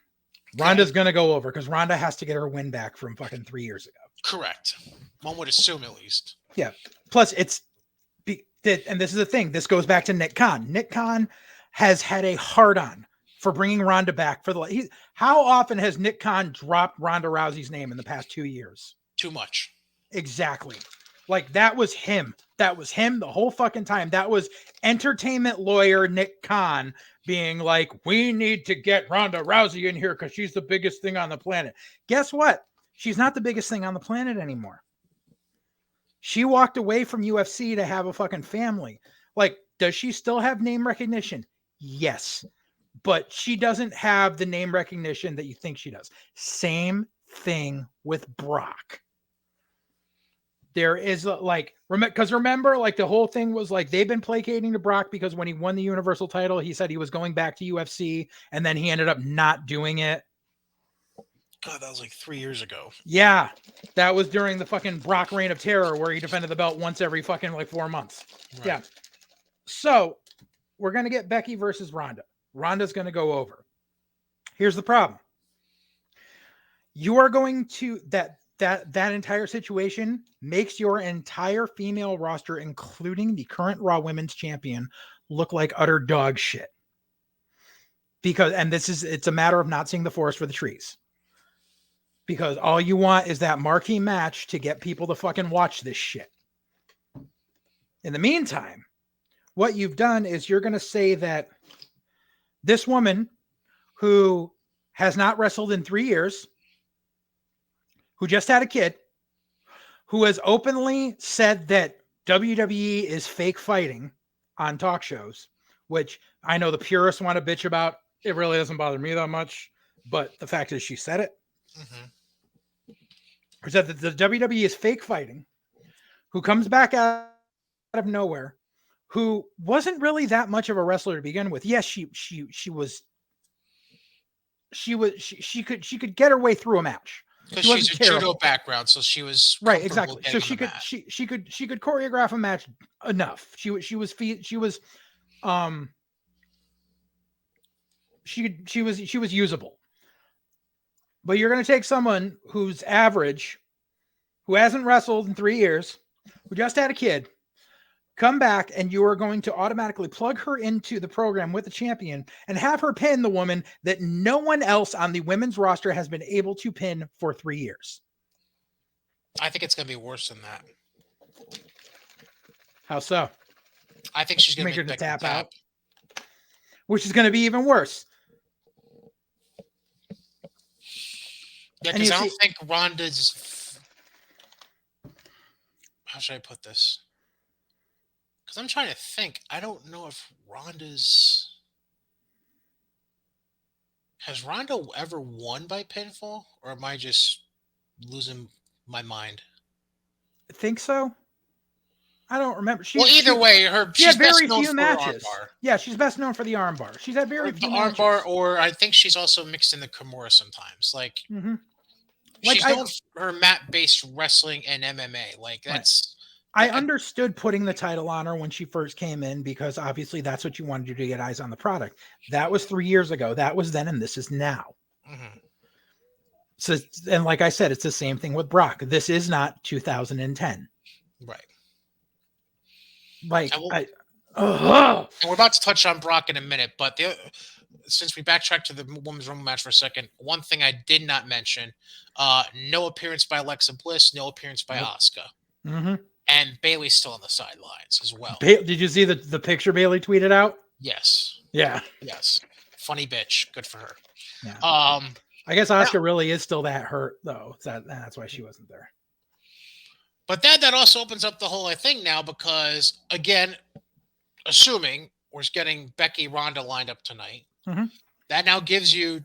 Ronda's gonna go over because Ronda has to get her win back from fucking 3 years ago. Correct. One would assume at least. Yeah. Plus, and this is the thing. This goes back to Nick Khan. Nick Khan has had a hard on for bringing Ronda back for how often has Nick Khan dropped Ronda Rousey's name in the past 2 years? Too much. Exactly. Like that was him. That was him the whole fucking time. That was entertainment lawyer Nick Khan being like, we need to get Ronda Rousey in here because she's the biggest thing on the planet. Guess what? She's not the biggest thing on the planet anymore. She walked away from UFC to have a fucking family. Like, does she still have name recognition? Yes. But she doesn't have the name recognition that you think she does. Same thing with Brock. There is because remember, like the whole thing was like they've been placating to Brock because when he won the Universal title, he said he was going back to UFC and then he ended up not doing it. God, that was like 3 years ago. Yeah, that was during the fucking Brock Reign of Terror where he defended the belt once every fucking 4 months. Right. Yeah. So we're going to get Becky versus Ronda. Ronda's going to go over. Here's the problem. You are going to that entire situation makes your entire female roster, including the current Raw Women's Champion, look like utter dog shit. It's a matter of not seeing the forest for the trees. Because all you want is that marquee match to get people to fucking watch this shit. In the meantime, what you've done is you're going to say that this woman who has not wrestled in 3 years, who just had a kid, who has openly said that WWE is fake fighting on talk shows, which I know the purists want to bitch about. It really doesn't bother me that much. But the fact is she said it. Mm-hmm. Who said that the WWE is fake fighting, who comes back out of nowhere, who wasn't really that much of a wrestler to begin with. Yes, she could get her way through a match. Because she's a judo background, so she was right. Exactly. So she could choreograph a match enough. She was usable. But you're going to take someone who's average, who hasn't wrestled in 3 years, who just had a kid, come back, and you are going to automatically plug her into the program with the champion and have her pin the woman that no one else on the women's roster has been able to pin for 3 years. I think it's going to be worse than that. How so? I think she's going to make her tap out. Which is going to be even worse. Yeah, because I don't think Ronda's... How should I put this? Because I'm trying to think. I don't know if Ronda's... Has Ronda ever won by pinfall? Or am I just losing my mind? I think so. I don't remember. Either way, she's had very best known few for matches. Armbar. Yeah, she's best known for the armbar. She's had very few matches. Armbar, or I think she's also mixed in the Kimura sometimes. Like, mm-hmm. She's known for her mat-based wrestling and MMA. Like, that's... Right. I understood putting the title on her when she first came in because obviously that's what you wanted to do to get eyes on the product. That was 3 years ago. That was then, and this is now. Mm-hmm. So, and like I said, it's the same thing with Brock. This is not 2010. Right. Like, and we're about to touch on Brock in a minute, but since we backtrack to the Women's Rumble match for a second, one thing I did not mention, no appearance by Alexa Bliss, no appearance by Asuka. Mm-hmm. And Bayley's still on the sidelines as well. Did you see the picture Bayley tweeted out? Yes. Yeah. Yes. Funny bitch. Good for her. Yeah. I guess Asuka really is still that hurt, though. That's why she wasn't there. But that also opens up the whole thing now because, again, assuming we're getting Becky Ronda lined up tonight, mm-hmm. that now gives you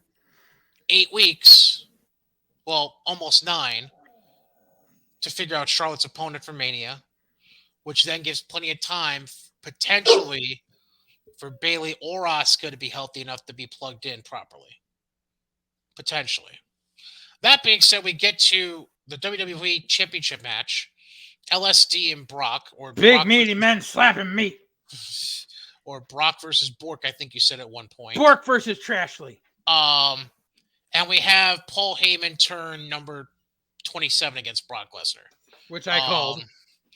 8 weeks, well, almost 9, to figure out Charlotte's opponent for Mania, which then gives plenty of time, potentially, for Bayley or Asuka to be healthy enough to be plugged in properly. Potentially. That being said, we get to the WWE Championship match. LSD and Brock, or Big Brock meaty versus men slapping meat. or Brock versus Bork, I think you said at one point. Bork versus Trashley. And we have Paul Heyman turn number 27 against Brock Lesnar, which I called.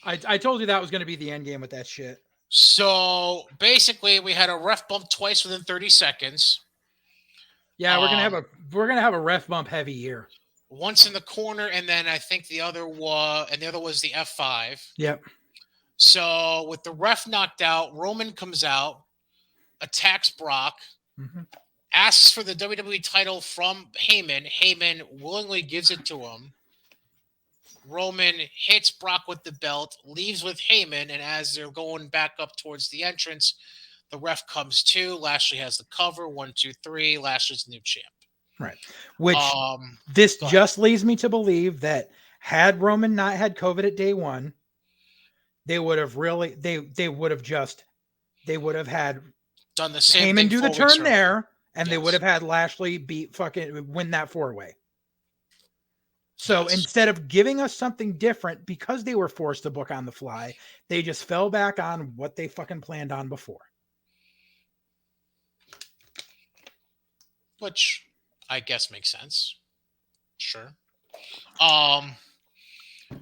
I told you that was going to be the end game with that shit. So basically, we had a ref bump twice within 30 seconds. Yeah, we're gonna have a ref bump heavy year. Once in the corner, and then I think the other was the F5. Yep. So with the ref knocked out, Roman comes out, attacks Brock, asks for the WWE title from Heyman. Heyman willingly gives it to him. Roman hits Brock with the belt, leaves with Heyman, and as they're going back up towards the entrance, the ref comes to. Lashley has the cover. 1, 2, 3. Lashley's the new champ. Right. Which this just leads me to believe that had Roman not had COVID at day one, they would have had done the same Heyman thing. Do the turn there, and they would have had Lashley win that 4-way. So instead of giving us something different because they were forced to book on the fly, they just fell back on what they fucking planned on before. Which I guess makes sense. Sure.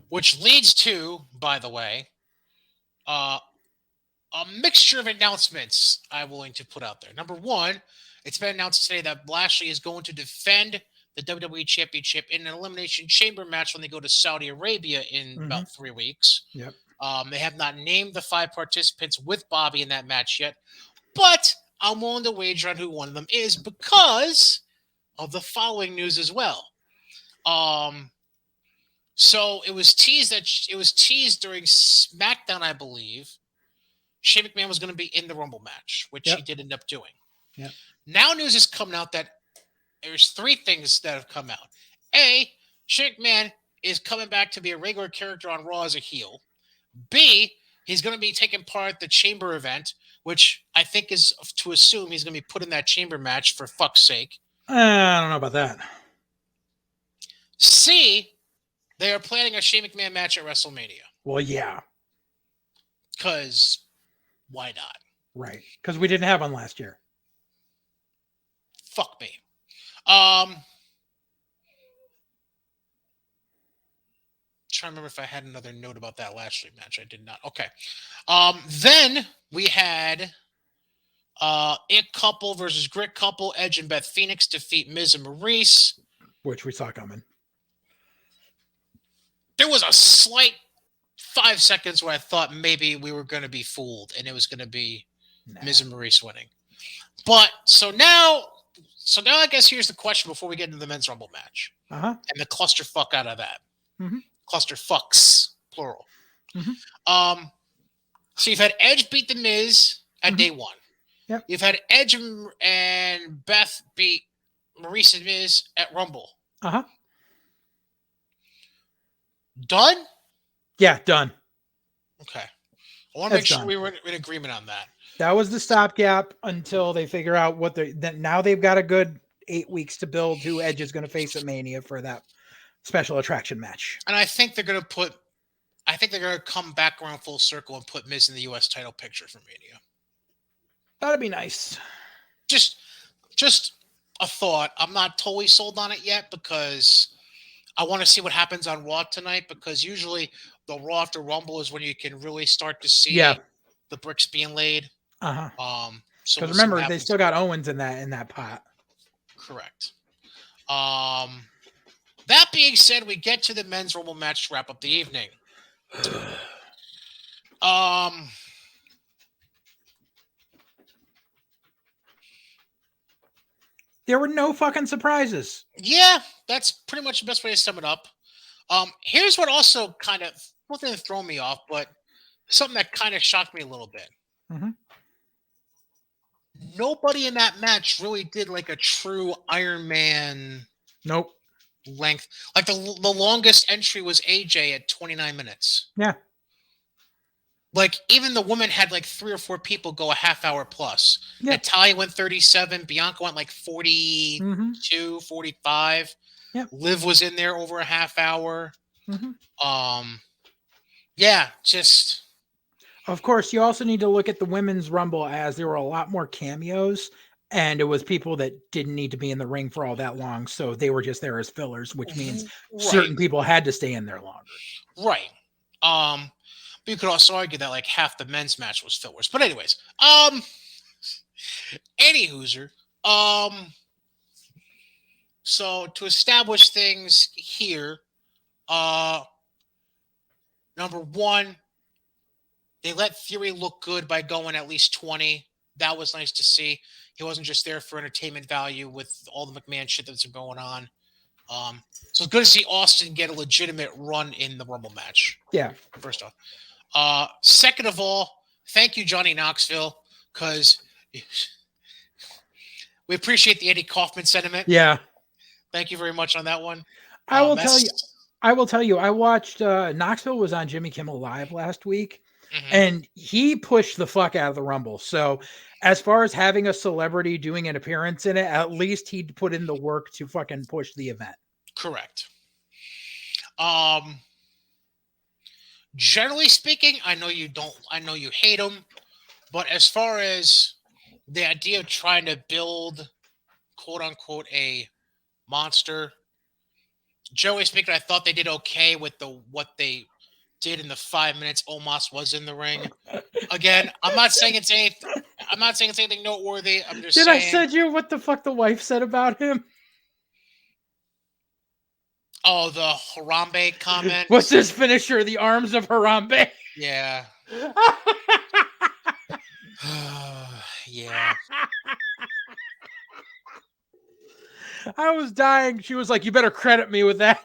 Which leads to, by the way, a mixture of announcements I'm willing to put out there. Number one, it's been announced today that Lashley is going to defend the WWE Championship in an Elimination Chamber match when they go to Saudi Arabia in about 3 weeks. Yep. They have not named the 5 participants with Bobby in that match yet, but I'm willing to wager on who one of them is because of the following news as well. So it was teased during SmackDown, I believe. Shane McMahon was going to be in the Rumble match, which he did end up doing. Yep. Now news is coming out that there's 3 things that have come out. A, Shane McMahon is coming back to be a regular character on Raw as a heel. B, he's going to be taking part at the Chamber event, which I think is to assume he's going to be put in that Chamber match for fuck's sake. I don't know about that. C, they are planning a Shane McMahon match at WrestleMania. Well, yeah. Because why not? Right. Because we didn't have one last year. Fuck me. Trying to remember if I had another note about that Lashley match. I did not. Okay. Then we had It Couple versus Grit Couple. Edge and Beth Phoenix defeat Miz and Maurice. Which we saw coming. There was a slight 5 seconds where I thought maybe we were going to be fooled and it was going to be Miz and Maurice winning. But so now I guess here's the question before we get into the Men's Rumble match. And the clusterfuck out of that. Clusterfucks, plural. So you've had Edge beat The Miz at day one. Yep. You've had Edge and Beth beat Maurice and Miz at Rumble. Done? Yeah, done. Okay. I want to make sure we were in agreement on that. That was the stopgap until they figure out what now they've got a good 8 weeks to build who Edge is going to face at Mania for that special attraction match. And I think they're going to come back around full circle and put Miz in the U.S. title picture for Mania. That'd be nice. Just a thought. I'm not totally sold on it yet because I want to see what happens on Raw tonight, because usually the Raw after Rumble is when you can really start to see the bricks being laid. So because remember, they still got Owens in that pot. Correct. That being said, we get to the Men's Rumble match to wrap up the evening. There were no fucking surprises. Yeah, that's pretty much the best way to sum it up. Here's what also kind of wasn't throw me off, but something that kind of shocked me a little bit. Nobody in that match really did like a true Iron Man. Nope. Length. Like the longest entry was AJ at 29 minutes. Yeah. Like even the woman had like 3 or 4 people go a half hour plus. Yeah. Natalia went 37. Bianca went like 42, 45. Yep. Liv was in there over a half hour. Mm-hmm. Um, yeah, just Of course, you also need to look at the women's rumble as there were a lot more cameos, and it was people that didn't need to be in the ring for all that long, so they were just there as fillers, which means right, certain people had to stay in there longer. right. But you could also argue that like half the men's match was fillers. But anyways, any hooser. Um, so to establish things here, uh, number one, they let Fury look good by going at least 20. That was nice to see. He wasn't just there for entertainment value with all the McMahon shit that's been going on. So it's good to see Austin get a legitimate run in the Rumble match. Yeah. First off. Second of all, thank you, Johnny Knoxville, because we appreciate the Eddie Kaufman sentiment. Yeah. Thank you very much on that one. I will tell you. That's I watched Knoxville was on Jimmy Kimmel Live last week, mhm, and he pushed the fuck out of the Rumble. So, as far as having a celebrity doing an appearance in it, at least he'd put in the work to fucking push the event. correct. Um, generally speaking, I know you don't. I know you hate him, but as far as the idea of trying to build quote unquote a monster, generally speaking, I thought they did okay with the what they did in the 5 minutes Omos was in the ring. Again, I'm not saying it's anything. I'm not saying it's anything noteworthy. I'm just Did I saying. send you what the fuck the wife said about him? Oh, the Harambe comment. What's his finisher? The arms of Harambe. Yeah. Yeah. I was dying. She was like, "You better credit me with that."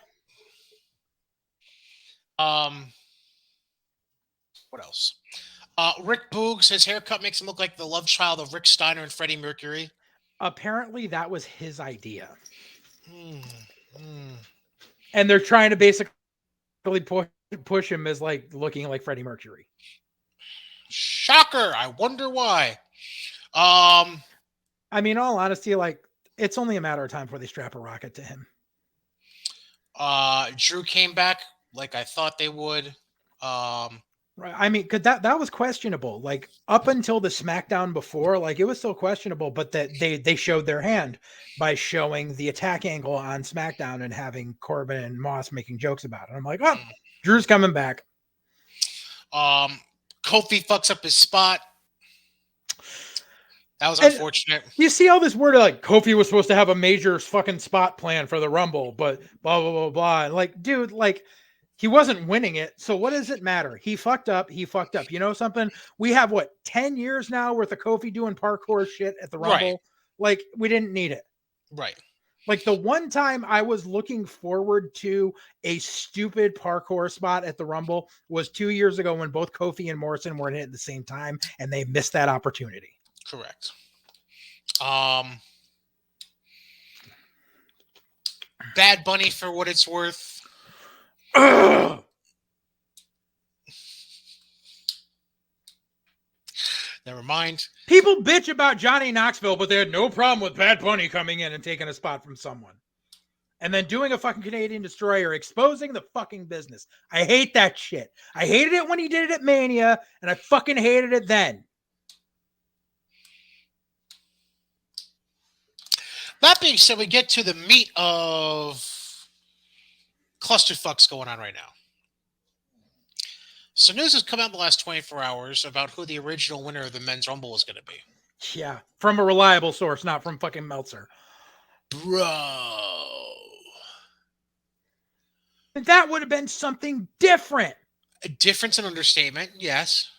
Um. What else? Rick Boogs. His haircut makes him look like the love child of Rick Steiner and Freddie Mercury. Apparently, that was his idea, Hmm. Hmm. and they're trying to basically push him as like looking like Freddie Mercury. Shocker. I wonder why. Um. I mean, in all honesty, like it's only a matter of time before they strap a rocket to him. Drew came back like I thought they would. Um. Right. I mean, cause that was questionable. Like up until the SmackDown before, like it was still questionable, but that they showed their hand by showing the attack angle on SmackDown and having Corbin and Moss making jokes about it. I'm like, oh, Drew's coming back. Kofi fucks up his spot. That was And unfortunate. you see all this word like Kofi was supposed to have a major fucking spot plan for the Rumble, but blah blah blah blah. And like, dude, like he wasn't winning it. So what does it matter? He fucked up. He fucked up. You know something? We have what 10 years now worth of Kofi doing parkour shit at the Right. Rumble. Like we didn't need it. Right. Like the one time I was looking forward to a stupid parkour spot at the Rumble was 2 years ago when both Kofi and Morrison were in it at the same time, and they missed that opportunity. Correct. Bad Bunny for what it's worth. Ugh. Never mind. People bitch about Johnny Knoxville, but they had no problem with Bad Bunny coming in and taking a spot from someone. And then doing a fucking Canadian Destroyer, exposing the fucking business. I hate that shit. I hated it when he did it at Mania, and I fucking hated it then. That being said, we get to the meat of clusterfucks going on right now. So news has come out in the last 24 hours about who the original winner of the men's rumble is going to be. Yeah, from a reliable source, not from fucking Meltzer. Bro. And that would have been something different. A difference in understatement, yes.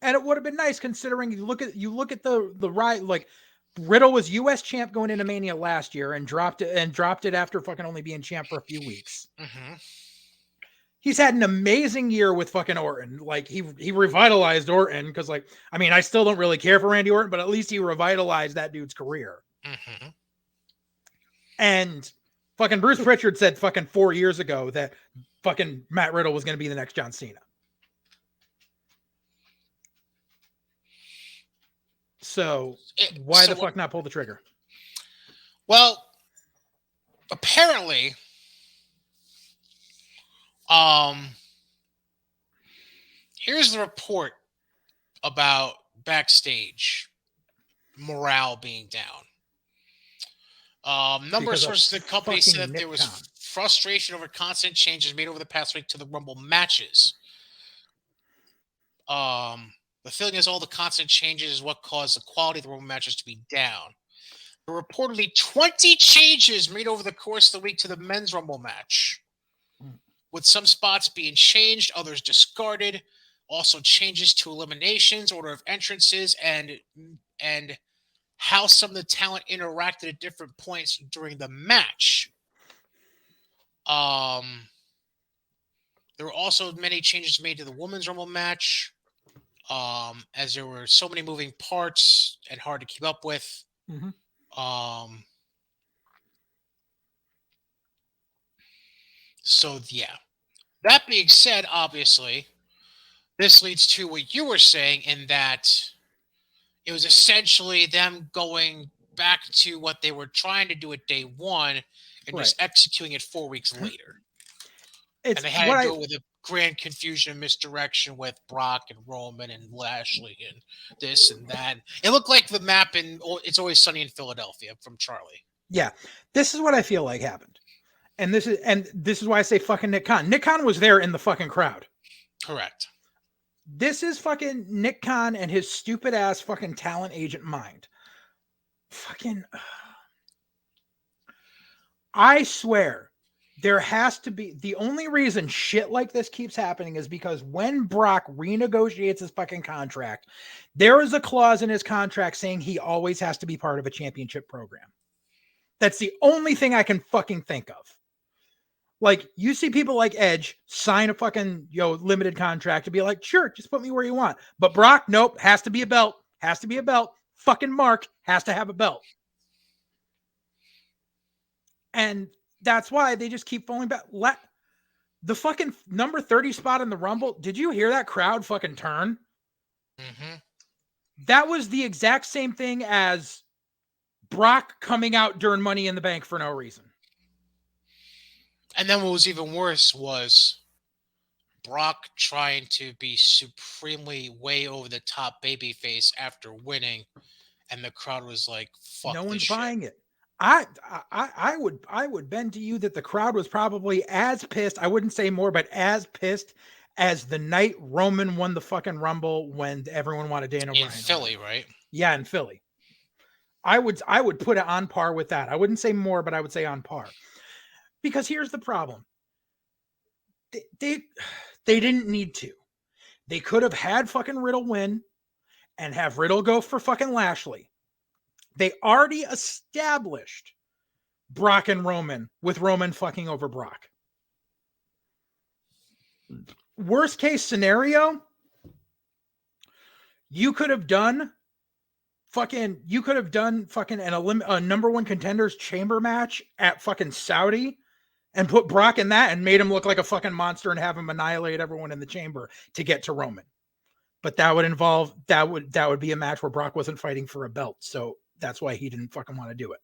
And it would have been nice considering you look at the right, like Riddle was US champ going into Mania last year and dropped it after fucking only being champ for a few weeks. Mm-hmm. He's had an amazing year with fucking Orton. Like he revitalized Orton because like I mean I still don't really care for Randy Orton, but at least he revitalized that dude's career. Mm-hmm. And fucking Bruce Pritchard said fucking 4 years ago that fucking Matt Riddle was going to be the next John Cena. So why the fuck not pull the trigger? Well, apparently, um, here's the report about backstage morale being down. Number of because of sources in the company said fucking that there Nick was Khan. frustration over constant changes made over the past week to the Rumble matches. The feeling is all the constant changes is what caused the quality of the Rumble matches to be down. There were reportedly 20 changes made over the course of the week to the men's Rumble match, with some spots being changed, others discarded. Also, changes to eliminations, order of entrances, and how some of the talent interacted at different points during the match. Um, there were also many changes made to the women's Rumble match, as there were so many moving parts and hard to keep up with. Mm-hmm. Um, so yeah. That being said, obviously, this leads to what you were saying in that it was essentially them going back to what they were trying to do at day one and Right. just executing it 4 weeks later. And It's they had what to I do it with a grand confusion and misdirection with Brock and Roman and Lashley and this and that. It looked like the map in It's Always Sunny in Philadelphia from Charlie. yeah. This is what I feel like happened. And this is why I say fucking Nick Khan. Nick Khan was there in the fucking crowd. Correct. This is fucking Nick Khan and his stupid ass fucking talent agent mind. Fucking I swear there has to be the only reason shit like this keeps happening is because when Brock renegotiates his fucking contract, there is a clause in his contract saying he always has to be part of a championship program. That's the only thing I can fucking think of. Like, you see people like Edge sign a fucking limited contract to be like, sure, just put me where you want. But Brock, nope, has to be a belt. Has to be a belt. Fucking Mark has to have a belt. And that's why they just keep falling back. The fucking number 30 spot in the Rumble, did you hear that crowd fucking turn? Mm-hmm. That was the exact same thing as Brock coming out during Money in the Bank for no reason. And then what was even worse was Brock trying to be supremely way over the top babyface after winning, and the crowd was like, "Fuck No this one's shit." buying it. I would bend to you that the crowd was probably as pissed. I wouldn't say more, but as pissed as the night Roman won the fucking Rumble when everyone wanted Daniel In Bryan. Philly, right? Yeah, in Philly. I would put it on par with that. I wouldn't say more, but I would say on par. Because here's the problem. They didn't need to. They could have had fucking Riddle win and have Riddle go for fucking Lashley. They already established Brock and Roman with Roman fucking over Brock. Worst case scenario, you could have done fucking a number one contenders chamber match at fucking Saudi and put Brock in that and made him look like a fucking monster and have him annihilate everyone in the chamber to get to Roman. But that would be a match where Brock wasn't fighting for a belt. So that's why he didn't fucking want to do it.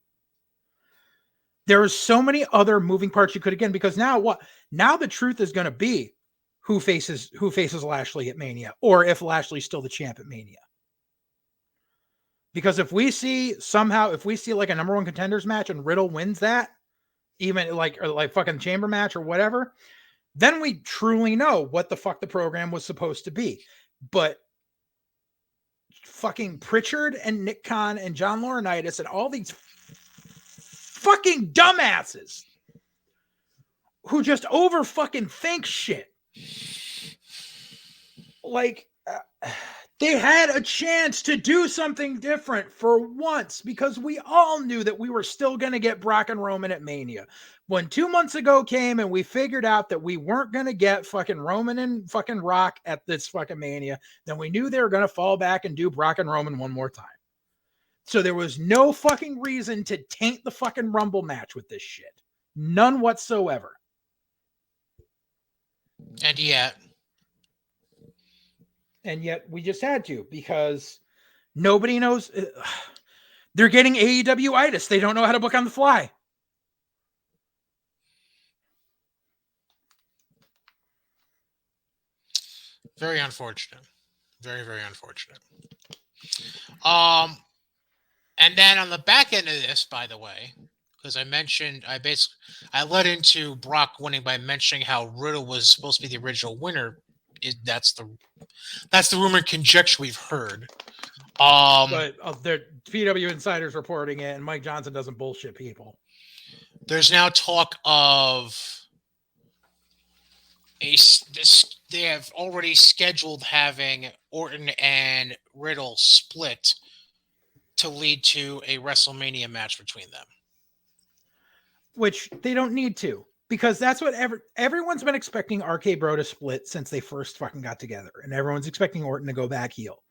There are so many other moving parts you could again, because now the truth is going to be who faces Lashley at Mania, or if Lashley's still the champ at Mania. Because if we see like a number one contenders match and Riddle wins that, even like fucking chamber match or whatever, then we truly know what the fuck the program was supposed to be. But fucking Pritchard and Nick Khan and John Laurinaitis and all these fucking dumbasses who just over fucking think shit. Like, they had a chance to do something different for once, because we all knew that we were still going to get Brock and Roman at Mania. When 2 months ago came and we figured out that we weren't going to get fucking Roman and fucking Rock at this fucking Mania, then we knew they were going to fall back and do Brock and Roman one more time. So there was no fucking reason to taint the fucking Rumble match with this shit. None whatsoever. And yet we just had to, because nobody knows. They're getting AEW-itis. They don't know how to book on the fly. Very unfortunate. Very, very unfortunate. Um, and then on the back end of this, by the way, because I led into Brock winning by mentioning how Riddle was supposed to be the original winner. That's the rumor conjecture we've heard. But their PW insiders reporting it, and Mike Johnson doesn't bullshit people. There's now talk of they have already scheduled having Orton and Riddle split to lead to a WrestleMania match between them. Which they don't need to, because that's what everyone's been expecting RK Bro to split since they first fucking got together, and everyone's expecting Orton to go back heel.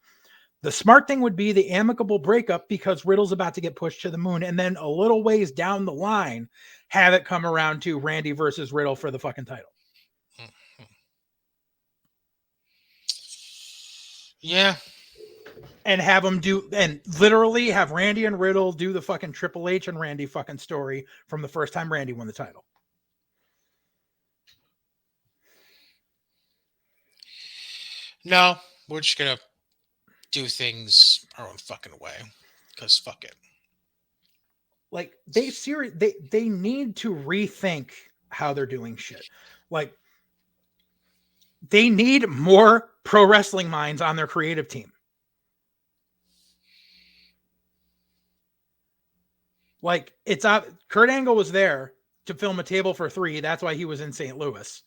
The smart thing would be the amicable breakup because Riddle's about to get pushed to the moon, and then a little ways down the line, have it come around to Randy versus Riddle for the fucking title. Yeah. And have them and literally have Randy and Riddle do the fucking Triple H and Randy fucking story from the first time Randy won the title. No, we're just gonna do things our own fucking way. Because fuck it. Like they need to rethink how they're doing shit. Like they need more pro wrestling minds on their creative team. Like it's up. Kurt Angle was there to film A Table for Three. That's why he was in St. Louis.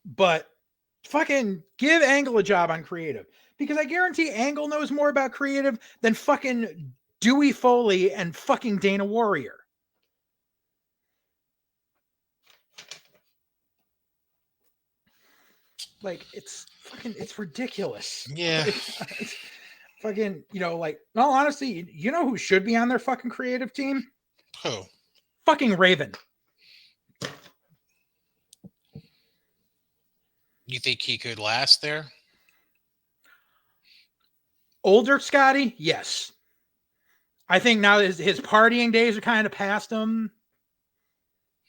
But fucking give Angle a job on creative, because I guarantee Angle knows more about creative than fucking Dewey Foley and fucking Dana Warrior. Like it's ridiculous. Yeah. It's fucking, like, in all honesty, you know who should be on their fucking creative team? Who? Fucking Raven. You think he could last there? Older Scotty? Yes. I think now his partying days are kind of past him.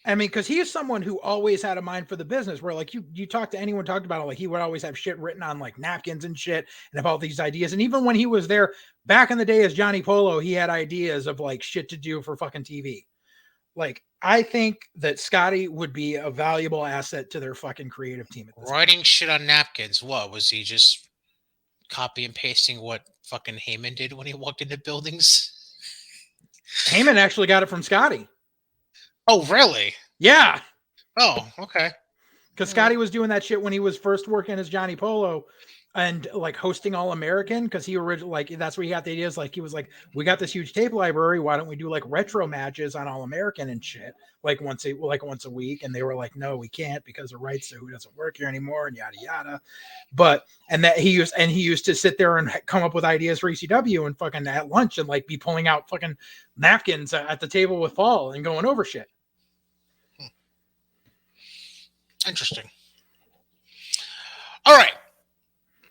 I mean, because he is someone who always had a mind for the business, where like you talk to anyone talked about it, like he would always have shit written on like napkins and shit and about these ideas. And even when he was there back in the day as Johnny Polo, he had ideas of like shit to do for fucking TV. Like, I think that Scotty would be a valuable asset to their fucking creative team. Writing shit on napkins. What was he just copy and pasting what fucking Heyman did when he walked into buildings? Heyman actually got it from Scotty. Oh, really? Yeah. Oh, okay. Because Scotty was doing that shit when he was first working as Johnny Polo and like hosting All American, because he originally, like, that's where he got the ideas. Like, he was like, we got this huge tape library, why don't we do like retro matches on All American and shit, like once a week? And they were like, no, we can't, because the rights to who doesn't work here anymore and yada yada. But he used to sit there and come up with ideas for ECW and fucking at lunch and like be pulling out fucking napkins at the table with Paul and going over shit. Interesting. All right.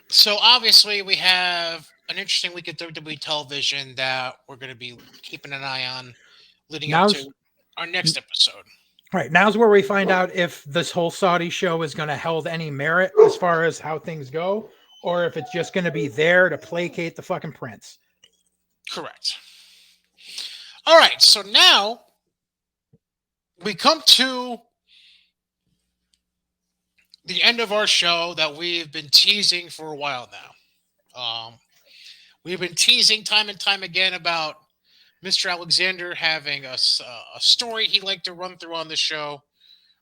So obviously we have an interesting week of WWE television that we're going to be keeping an eye on leading up to our next episode. Right. Now's where we find out if this whole Saudi show is going to hold any merit as far as how things go, or if it's just going to be there to placate the fucking prince. Correct. All right. So now we come to the end of our show that we've been teasing for a while now. We've been teasing time and time again about Mr. Alexander having a story he'd like to run through on the show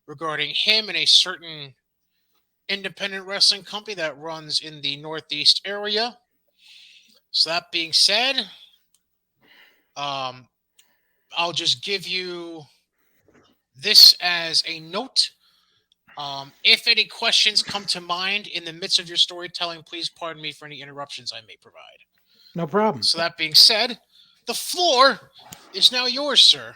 regarding him and a certain independent wrestling company that runs in the Northeast area. So that being said, I'll just give you this as a note. If any questions come to mind in the midst of your storytelling, please pardon me for any interruptions I may provide. No problem. So that being said, the floor is now yours, sir.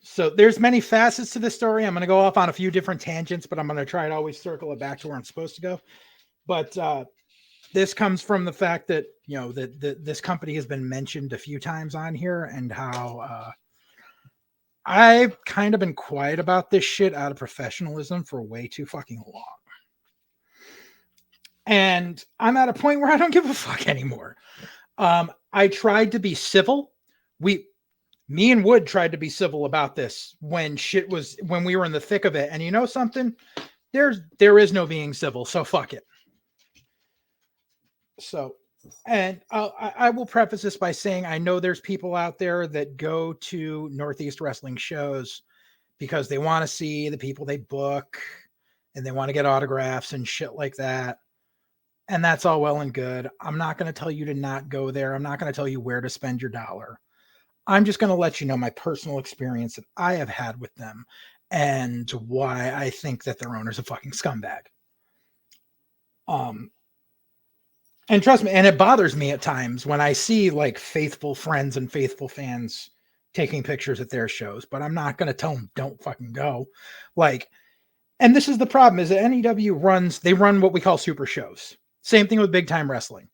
So there's many facets to this story. I'm going to go off on a few different tangents, but I'm going to try to always circle it back to where I'm supposed to go. But this comes from the fact that, this company has been mentioned a few times on here, and how I've kind of been quiet about this shit out of professionalism for way too fucking long. And I'm at a point where I don't give a fuck anymore. I tried to be civil. We, me and Wood tried to be civil about this when we were in the thick of it. And you know something? There is no being civil. So fuck it. So, and I will preface this by saying I know there's people out there that go to Northeast wrestling shows because they want to see the people they book and they want to get autographs and shit like that. And that's all well and good. I'm not going to tell you to not go there. I'm not going to tell you where to spend your dollar. I'm just going to let you know my personal experience that I have had with them and why I think that their owner's a fucking scumbag. Um, and trust me, and it bothers me at times when I see like faithful friends and faithful fans taking pictures at their shows, but I'm not going to tell them don't fucking go. Like, and this is the problem is that they run what we call super shows. Same thing with big time wrestling.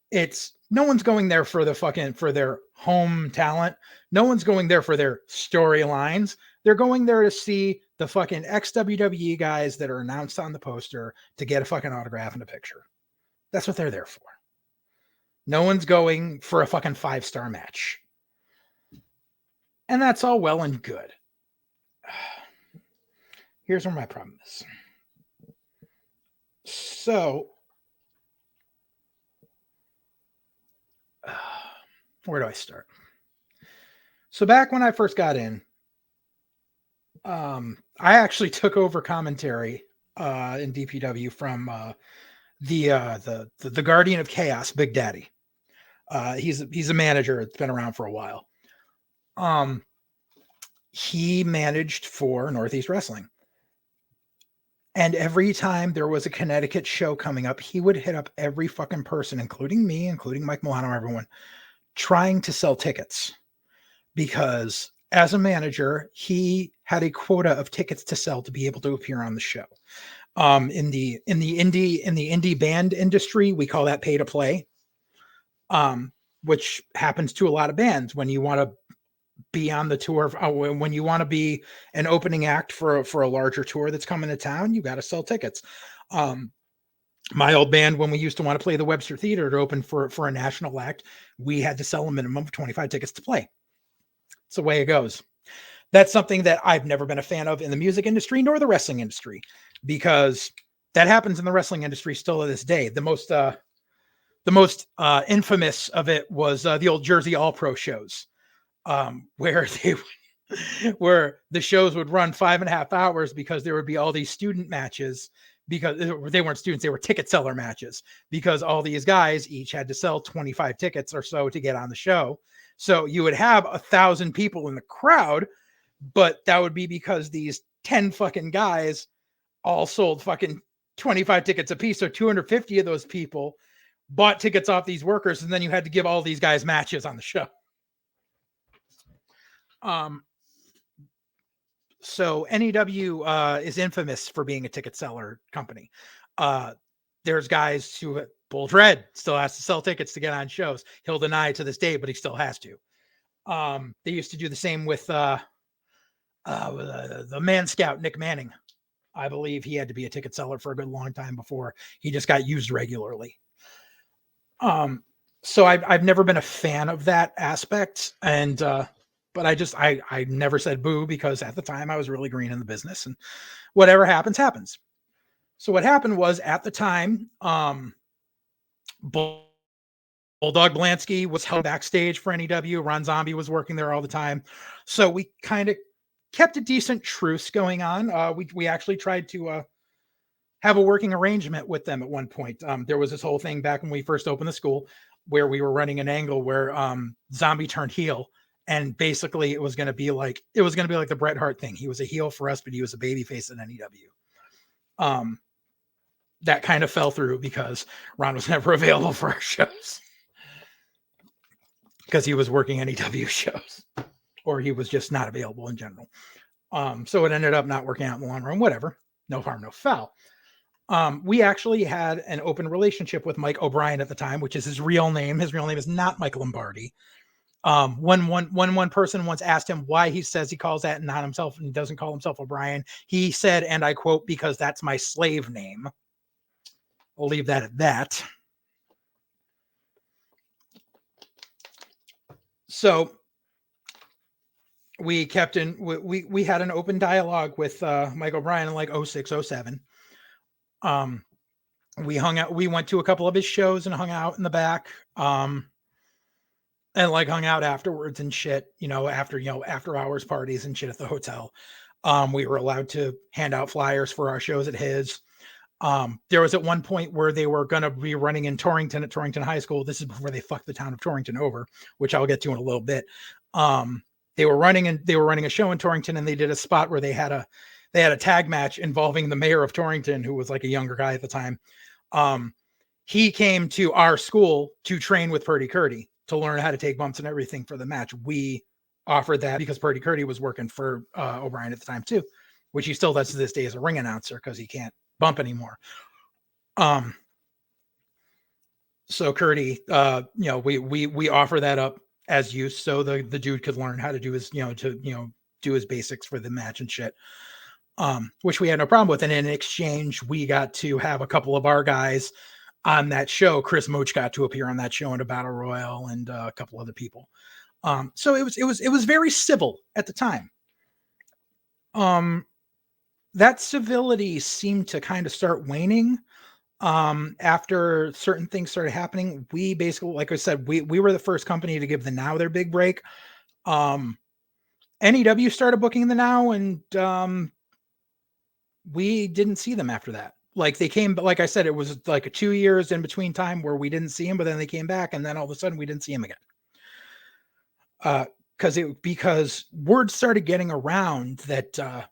It's no one's going there for their home talent. No one's going there for their storylines. They're going there to see the fucking ex-WWE guys that are announced on the poster to get a fucking autograph and a picture. That's what they're there for. No one's going for a fucking 5-star match. And that's all well and good. Here's where my problem is. So, where do I start? So back when I first got in, I actually took over commentary in DPW from the Guardian of Chaos, Big Daddy. He's a manager. It's been around for a while. He managed for Northeast Wrestling. And every time there was a Connecticut show coming up, he would hit up every fucking person, including me, including Mike Milano, everyone, trying to sell tickets. Because as a manager, he had a quota of tickets to sell to be able to appear on the show. In the indie band industry, we call that pay to play, which happens to a lot of bands when you want to be on the tour. When you want to be an opening act for a larger tour that's coming to town, you got to sell tickets. My old band, when we used to want to play the Webster Theater to open for a national act, we had to sell a minimum of 25 tickets to play. It's the way it goes. That's something that I've never been a fan of in the music industry nor the wrestling industry, because that happens in the wrestling industry still to this day. The most infamous of it was the old Jersey All Pro shows, where the shows would run 5.5 hours because there would be all these student matches, because they weren't students, they were ticket seller matches, because all these guys each had to sell 25 tickets or so to get on the show. So you would have 1,000 people in the crowd, but that would be because these 10 fucking guys all sold fucking 25 tickets a piece. So 250 of those people bought tickets off these workers, and then you had to give all these guys matches on the show. So NEW is infamous for being a ticket seller company. There's guys who Bull Dread still has to sell tickets to get on shows. He'll deny it to this day, but he still has to. They used to do the same with the Man Scout, Nick Manning. I believe he had to be a ticket seller for a good long time before he just got used regularly. So I've never been a fan of that aspect, and but I never said boo, because at the time I was really green in the business, and whatever happens, happens. So what happened was, at the time, Bulldog Blansky was held backstage for NEW. Ron Zombie was working there all the time. So we kind of kept a decent truce going on. We actually tried to have a working arrangement with them at one point. There was this whole thing back when we first opened the school where we were running an angle where Zombie turned heel. And basically it was going to be like the Bret Hart thing. He was a heel for us, but he was a babyface at NEW. That kind of fell through because Ron was never available for our shows, because he was working NEW shows, or he was just not available in general. So it ended up not working out in the long run. Whatever, no harm, no foul. We actually had an open relationship with Mike O'Brien at the time, which is his real name. His real name is not Mike Lombardi. When one person once asked him why he says he calls that not himself and doesn't call himself O'Brien, he said, and I quote, "Because that's my slave name." I'll leave that at that. So we kept in we had an open dialogue with Mike O'Brien in like 06, 07. We hung out, we went to a couple of his shows and hung out in the back. And like hung out afterwards and shit, after hours parties and shit at the hotel. We were allowed to hand out flyers for our shows at his. There was at one point where they were going to be running in Torrington at Torrington High School. This is before they fucked the town of Torrington over, which I'll get to in a little bit. They were running a show in Torrington, and they did a spot where they had a tag match involving the mayor of Torrington, who was like a younger guy at the time. He came to our school to train with Purdy Curdy to learn how to take bumps and everything for the match. We offered that because Purdy Curdy was working for O'Brien at the time too, which he still does to this day as a ring announcer because he can't bump anymore. So Curdy, we offer that up as use so the dude could learn how to do his, do his basics for the match and shit. Which we had no problem with. And in exchange, we got to have a couple of our guys on that show. Chris Moach got to appear on that show in a battle royal, and a couple other people. So it was very civil at the time. That civility seemed to kind of start waning after certain things started happening. We basically, like I said, we were the first company to give the Now their big break. NEW started booking the Now, and we didn't see them after that. Like they came, but like I said, it was like 2 years in between time where we didn't see him, but then they came back, and then all of a sudden we didn't see him again. Because word started getting around that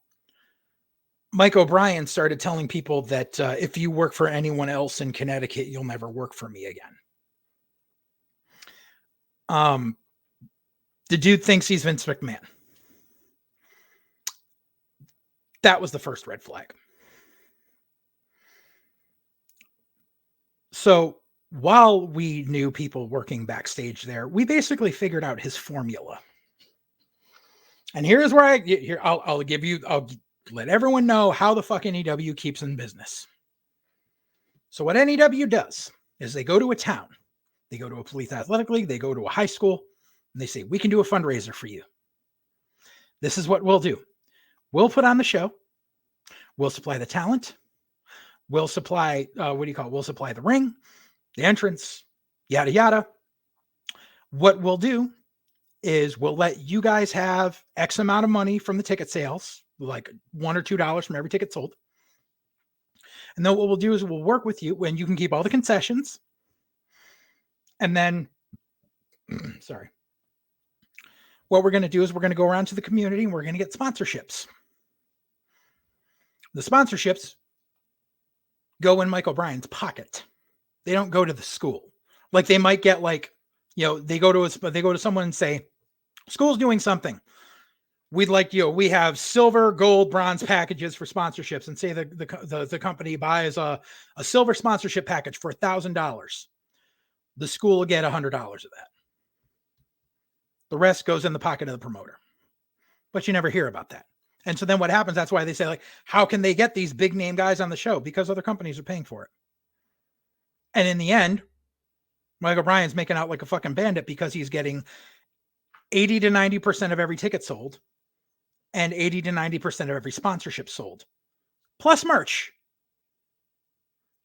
Mike O'Brien started telling people that if you work for anyone else in Connecticut, you'll never work for me again. The dude thinks he's Vince McMahon. That was the first red flag. So while we knew people working backstage there, we basically figured out his formula. And here's where I'll let everyone know how the fuck NEW keeps in business. So what NEW does is they go to a town, they go to a police athletic league, they go to a high school, and they say, we can do a fundraiser for you. This is what we'll do. We'll put on the show. We'll supply the talent. We'll supply, we'll supply the ring, the entrance, yada, yada. What we'll do is we'll let you guys have X amount of money from the ticket sales, like $1 or $2 from every ticket sold. And then what we'll do is we'll work with you when you can keep all the concessions. And then, sorry. What we're going to do is we're going to go around to the community and we're going to get sponsorships. The sponsorships go in Mike O'Brien's pocket. They don't go to the school. Like they might get they go to someone and say, school's doing something. We'd like, we have silver, gold, bronze packages for sponsorships, and say the company buys a silver sponsorship package for $1,000. The school will get $100 of that. The rest goes in the pocket of the promoter. But you never hear about that. And so then what happens, that's why they say, how can they get these big name guys on the show? Because other companies are paying for it. And in the end, Mike O'Brien's making out like a fucking bandit because he's getting 80 to 90% of every ticket sold and 80 to 90% of every sponsorship sold, plus merch,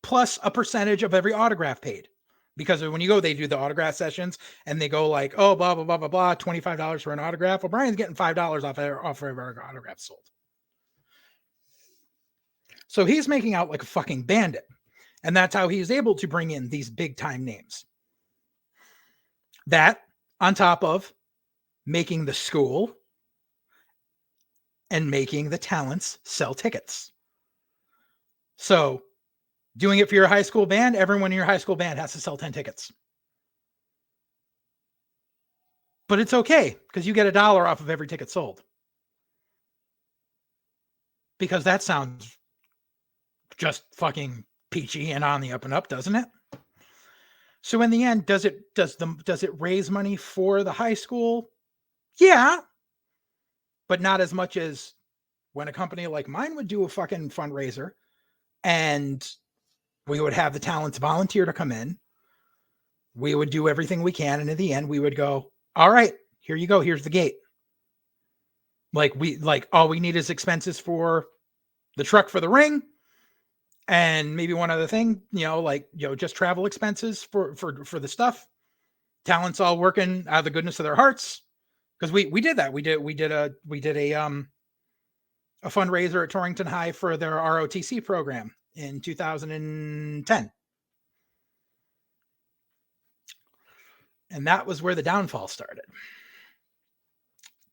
plus a percentage of every autograph paid. Because when you go, they do the autograph sessions and they go like, oh, blah, blah, blah, blah, blah, $25 for an autograph. Well, Brian's getting $5 off every autograph sold. So he's making out like a fucking bandit. And that's how he's able to bring in these big time names. That on top of making the school and making the talents sell tickets. So doing it for your high school band, everyone in your high school band has to sell 10 tickets. But it's okay because you get $1 off of every ticket sold. Because that sounds just fucking peachy and on the up and up, doesn't it? So in the end, does it raise money for the high school? Yeah. But not as much as when a company like mine would do a fucking fundraiser and We would have the talents volunteer to come in. We would do everything we can. And in the end, we would go, all right, here you go. Here's the gate. Like all we need is expenses for the truck for the ring and maybe one other thing, just travel expenses for the stuff. Talents all working out of the goodness of their hearts. Because we did that. We did a fundraiser at Torrington High for their ROTC program in 2010. And that was where the downfall started.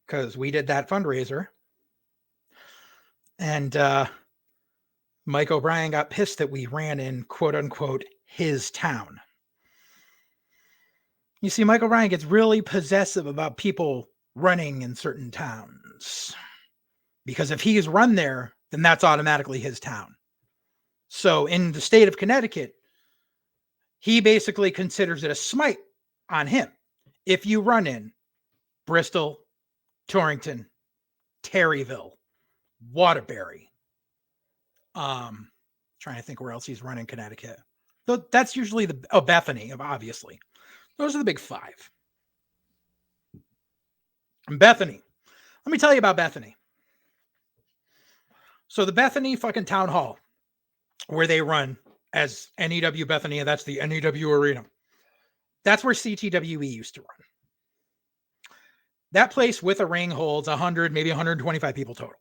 Because we did that fundraiser. And Mike O'Brien got pissed that we ran in, quote unquote, his town. You see, Mike O'Brien gets really possessive about people running in certain towns. Because if he's run there, then that's automatically his town. So in the state of Connecticut, he basically considers it a smite on him. If you run in Bristol, Torrington, Terryville, Waterbury, trying to think where else he's run in Connecticut. That's usually Bethany, obviously. Those are the big five. And Bethany. Let me tell you about Bethany. So the Bethany fucking town hall where they run as NEW Bethany, and that's the NEW arena. That's where CTWE used to run. That place with a ring holds 100, maybe 125 people total.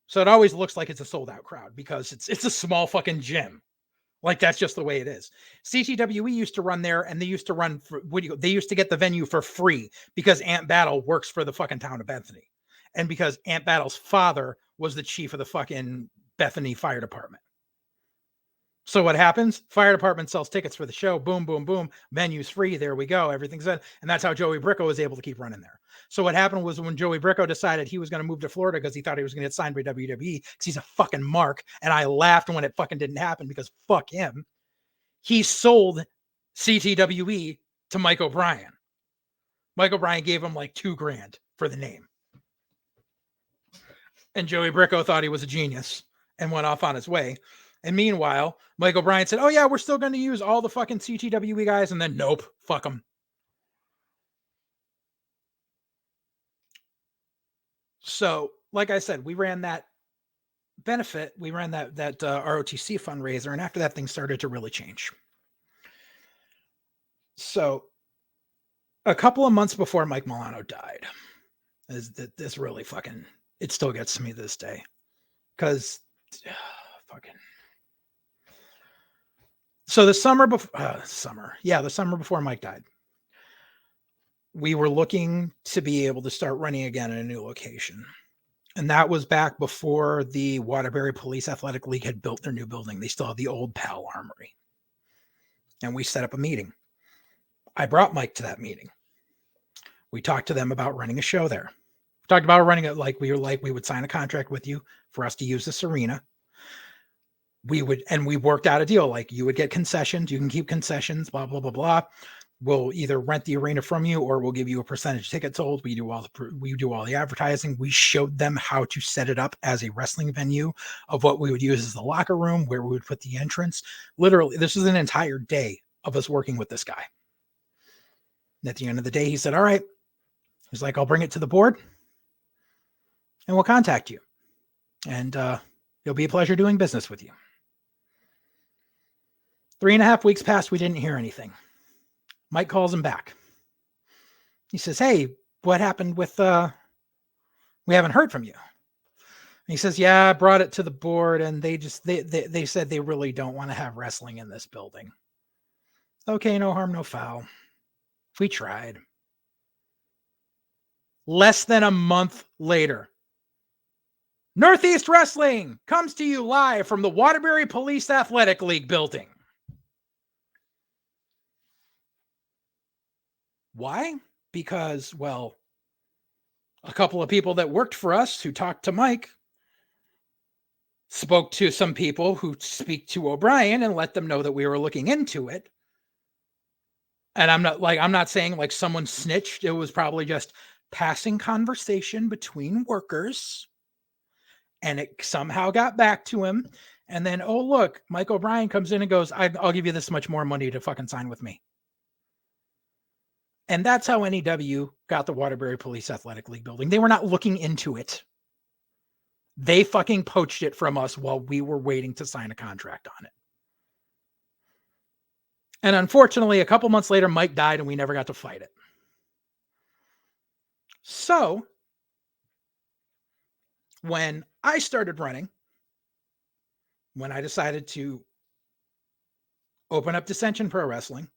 So it always looks like it's a sold out crowd because it's a small fucking gym. Like that's just the way it is. CTWE used to run there, and they used to run they used to get the venue for free because Ant Battle works for the fucking town of Bethany. And because Ant Battle's father was the chief of the fucking Bethany Fire Department. So what happens? Fire department sells tickets for the show. Boom, boom, boom. Venue's free. There we go. Everything's done. And that's how Joey Bricco was able to keep running there. So what happened was when Joey Bricco decided he was going to move to Florida because he thought he was going to get signed by WWE because he's a fucking mark. And I laughed when it fucking didn't happen because fuck him. He sold CTWE to Mike O'Brien. Mike O'Brien gave him like $2,000 for the name. And Joey Bricco thought he was a genius and went off on his way. And meanwhile, Mike O'Brien said, oh yeah, we're still going to use all the fucking CTWE guys. And then nope, fuck them. So like I said, we ran that benefit. We ran that ROTC fundraiser. And after that, things started to really change. So a couple of months before Mike Milano died, this really fucking, it still gets to me this day. Because fucking. So the summer before Mike died, we were looking to be able to start running again in a new location. And that was back before the Waterbury Police Athletic League had built their new building. They still had the old PAL Armory. And we set up a meeting. I brought Mike to that meeting. We talked to them about running a show there. We talked about running it like we would sign a contract with you for us to use this arena. We worked out a deal. Like you would get concessions. You can keep concessions, blah, blah, blah, blah. We'll either rent the arena from you or we'll give you a percentage ticket sold. We do all the advertising. We showed them how to set it up as a wrestling venue of what we would use as the locker room, where we would put the entrance. Literally, this was an entire day of us working with this guy. And at the end of the day, he said, all right. He's like, I'll bring it to the board and we'll contact you. And it'll be a pleasure doing business with you. 3.5 weeks passed. We didn't hear anything. Mike calls him back. He says, hey, what happened with, we haven't heard from you. And he says, yeah, I brought it to the board and they said they really don't want to have wrestling in this building. Okay, no harm, no foul. We tried. Less than a month later, Northeast Wrestling comes to you live from the Waterbury Police Athletic League building. Why? Because, well, a couple of people that worked for us who talked to Mike spoke to some people who speak to O'Brien and let them know that we were looking into it. And I'm not saying like someone snitched. It was probably just passing conversation between workers. And it somehow got back to him. And then, oh, look, Mike O'Brien comes in and goes, I'll give you this much more money to fucking sign with me. And that's how NEW got the Waterbury Police Athletic League building. They were not looking into it. They fucking poached it from us while we were waiting to sign a contract on it. And unfortunately, a couple months later, Mike died and we never got to fight it. So when I started running, when I decided to open up Dissension Pro Wrestling,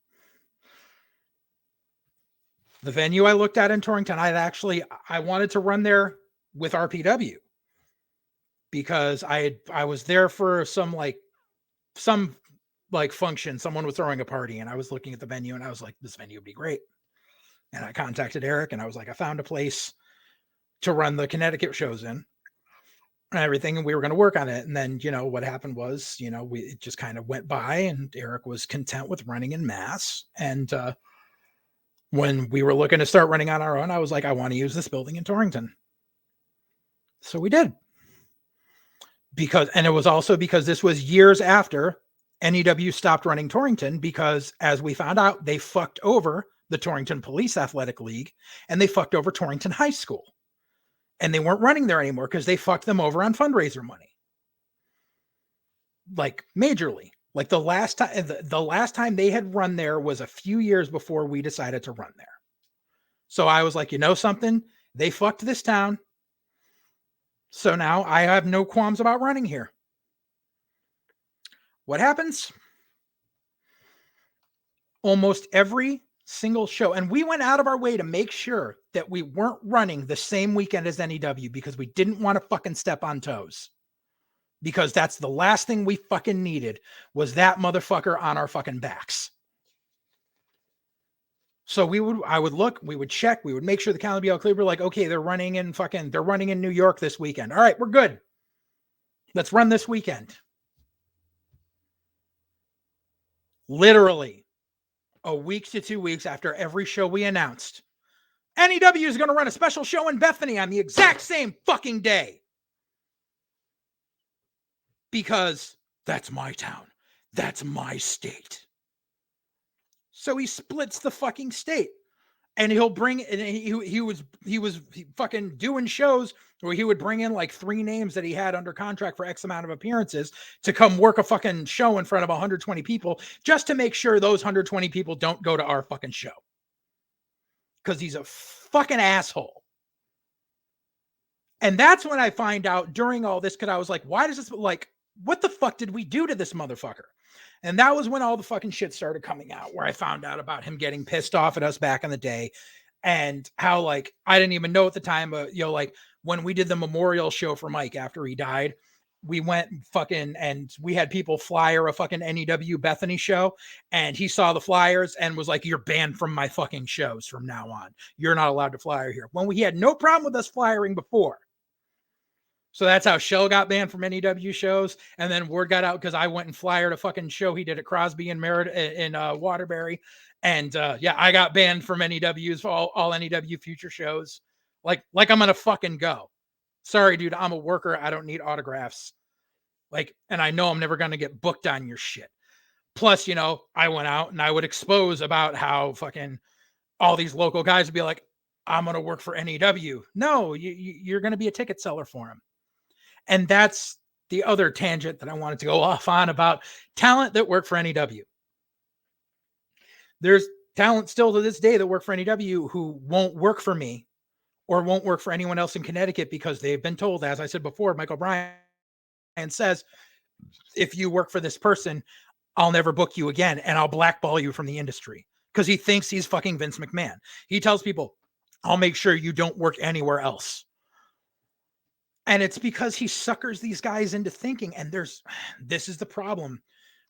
the venue I looked at in Torrington, I wanted to run there with RPW because I was there for some function. Someone was throwing a party and I was looking at the venue and I was like, this venue would be great. And I contacted Eric and I was like, I found a place to run the Connecticut shows in and everything. And we were going to work on it. And then, what happened was, it just kind of went by and Eric was content with running in Mass. And, when we were looking to start running on our own, I was like, I want to use this building in Torrington. So we did. And it was also because this was years after NEW stopped running Torrington, because as we found out, they fucked over the Torrington Police Athletic League and they fucked over Torrington High School. And they weren't running there anymore because they fucked them over on fundraiser money. Like majorly. Like the last time they had run there was a few years before we decided to run there. So I was like, something? They fucked this town. So now I have no qualms about running here. What happens? Almost every single show, and we went out of our way to make sure that we weren't running the same weekend as NEW because we didn't want to fucking step on toes. Because that's the last thing we fucking needed was that motherfucker on our fucking backs. So I would look, we would check, we would make sure the calendar be all clear. We're like, okay, they're running in New York this weekend. All right, we're good. Let's run this weekend. Literally a week to 2 weeks after every show we announced, NEW is going to run a special show in Bethany on the exact same fucking day. Because that's my town. That's my state. So he splits the fucking state. And he'll bring, and he was fucking doing shows where he would bring in like 3 names that he had under contract for X amount of appearances to come work a fucking show in front of 120 people just to make sure those 120 people don't go to our fucking show. Because he's a fucking asshole. And that's when I find out during all this, because I was like, why does this, like, what the fuck did we do to this motherfucker? And that was when all the fucking shit started coming out, where I found out about him getting pissed off at us back in the day and how, like, I didn't even know at the time, like when we did the memorial show for Mike after he died, we went fucking, and we had people flyer a fucking NEW Bethany show, and he saw the flyers and was like, you're banned from my fucking shows from now on. You're not allowed to flyer here. When we had no problem with us flyering before. So that's how Shell got banned from NEW shows. And then word got out because I went and flyered a fucking show he did at Crosby and Merritt in Waterbury. And I got banned from NEW's for all NEW future shows. Like I'm going to fucking go. Sorry, dude, I'm a worker. I don't need autographs. And I know I'm never going to get booked on your shit. Plus, I went out and I would expose about how fucking all these local guys would be like, I'm going to work for NEW. No, you're going to be a ticket seller for him. And that's the other tangent that I wanted to go off on about talent that work for NEW. There's talent still to this day that work for NEW who won't work for me or won't work for anyone else in Connecticut because they've been told, as I said before, Michael Bryan says, if you work for this person, I'll never book you again and I'll blackball you from the industry because he thinks he's fucking Vince McMahon. He tells people, I'll make sure you don't work anywhere else. And it's because he suckers these guys into thinking. And this is the problem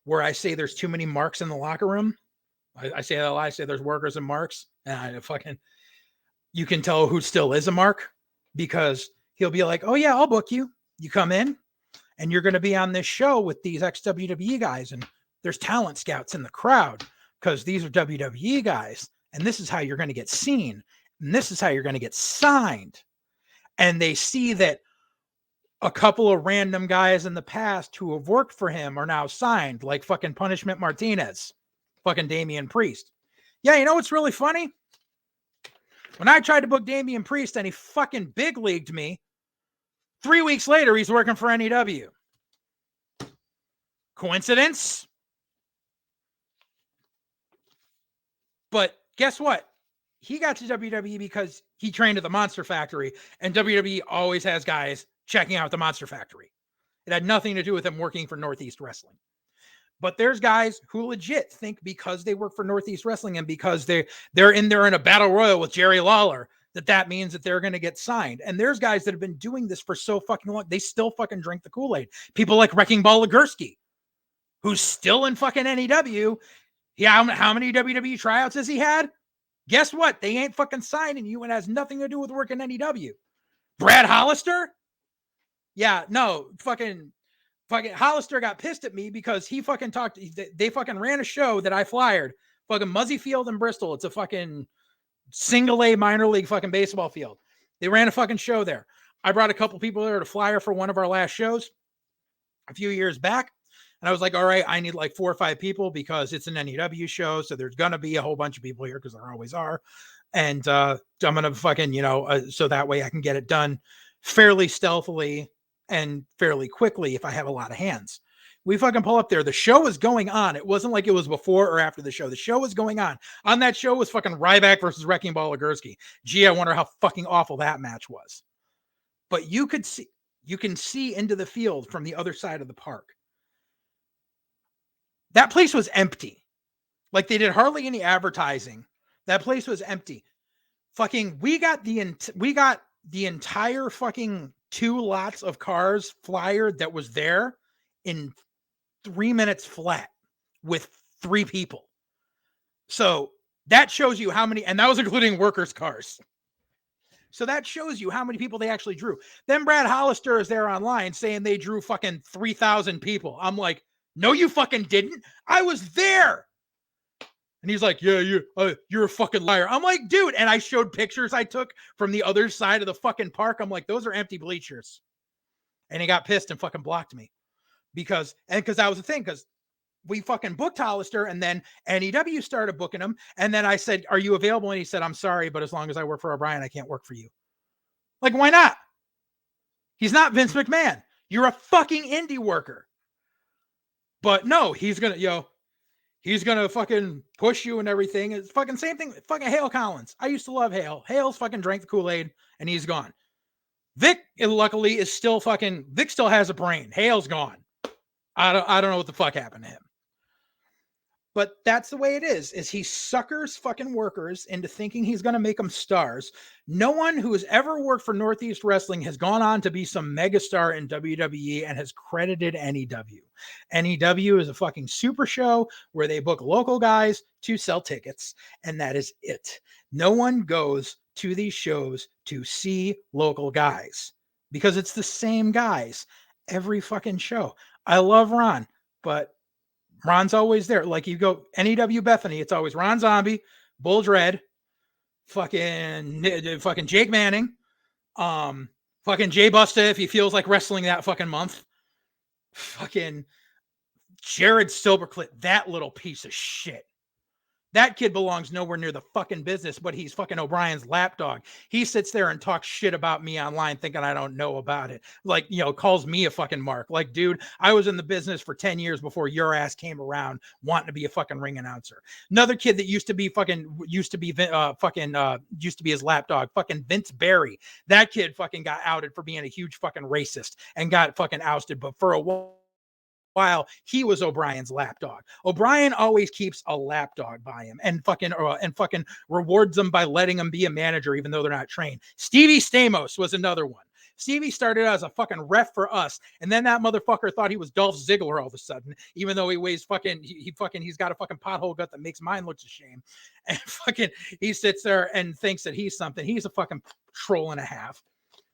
where I say there's too many marks in the locker room. I say that a lot. I say there's workers and marks. And you can tell who still is a mark because he'll be like, oh yeah, I'll book you. You come in and you're going to be on this show with these ex-WWE guys. And there's talent scouts in the crowd because these are WWE guys. And this is how you're going to get seen. And this is how you're going to get signed. And they see that a couple of random guys in the past who have worked for him are now signed, like fucking Punishment Martinez, fucking Damian Priest. Yeah, you know what's really funny? When I tried to book Damian Priest and he fucking big leagued me, 3 weeks later, he's working for NEW. Coincidence? But guess what? He got to WWE because he trained at the Monster Factory, and WWE always has guys checking out the Monster Factory. It had nothing to do with him working for Northeast Wrestling. But there's guys who legit think because they work for Northeast Wrestling and because they're in there in a battle royal with Jerry Lawler, that means that they're going to get signed. And there's guys that have been doing this for so fucking long. They still fucking drink the Kool-Aid. People like Wrecking Ball Legursky, who's still in fucking NEW. How many WWE tryouts has he had? Guess what? They ain't fucking signing you, and has nothing to do with working NEW. Brad Hollister? Yeah, no, fucking Hollister got pissed at me because he fucking talked. They fucking ran a show that I flyered. Fucking Muzzy Field in Bristol. It's a fucking single A minor league fucking baseball field. They ran a fucking show there. I brought a couple people there to flyer for one of our last shows a few years back. And I was like, all right, I need like 4 or 5 people because it's an NEW show. So there's going to be a whole bunch of people here because there always are. And I'm going to fucking, so that way I can get it done fairly stealthily and fairly quickly if I have a lot of hands. We fucking pull up there. The show is going on. It wasn't like it was before or after the show. The show was going on. On that show was fucking Ryback versus Wrecking Ball Legursky. Gee, I wonder how fucking awful that match was. But you can see into the field from the other side of the park. That place was empty. Like they did hardly any advertising. That place was empty. Fucking, we got the entire fucking 2 lots of cars flyer that was there in 3 minutes flat with 3 people. So that shows you how many, and that was including workers' cars. So that shows you how many people they actually drew. Then Brad Hollister is there online saying they drew fucking 3,000 people. I'm like, no, you fucking didn't. I was there. And he's like, yeah, you're a fucking liar. I'm like, dude. And I showed pictures I took from the other side of the fucking park. I'm like, those are empty bleachers. And he got pissed and fucking blocked me because that was the thing. Because we fucking booked Hollister and then NEW started booking him. And then I said, are you available? And he said, I'm sorry, but as long as I work for O'Brien, I can't work for you. Like, why not? He's not Vince McMahon. You're a fucking indie worker. But no, he's going to fucking push you and everything. It's fucking same thing. Fucking Hale Collins. I used to love Hale. Hale's fucking drank the Kool-Aid and he's gone. Vic, luckily, is still fucking, Vic still has a brain. Hale's gone. I don't know what the fuck happened to him. But that's the way it is he suckers fucking workers into thinking he's going to make them stars. No one who has ever worked for Northeast Wrestling has gone on to be some megastar in WWE and has credited NEW. NEW is a fucking super show where they book local guys to sell tickets, and that is it. No one goes to these shows to see local guys because it's the same guys every fucking show. I love Ron, but Ron's always there. Like you go NEW Bethany, it's always Ron Zombie, Bull Dread, fucking Jake Manning, fucking Jay Busta if he feels like wrestling that fucking month, fucking Jared Silvercliff, that little piece of shit. That kid belongs nowhere near the fucking business, but he's fucking O'Brien's lapdog. He sits there and talks shit about me online thinking I don't know about it. Like, calls me a fucking mark. Like, dude, I was in the business for 10 years before your ass came around wanting to be a fucking ring announcer. Another kid that used to be his lapdog, fucking Vince Barry. That kid fucking got outed for being a huge fucking racist and got fucking ousted. But for a while he was O'Brien's lapdog. O'Brien always keeps a lapdog by him and fucking rewards them by letting them be a manager even though they're not trained. Stevie Stamos was another one. Stevie started out as a fucking ref for us, and then that motherfucker thought he was Dolph Ziggler all of a sudden, even though he weighs he's got a fucking pothole gut that makes mine look a shame. And fucking he sits there and thinks that he's something. He's a fucking troll and a half.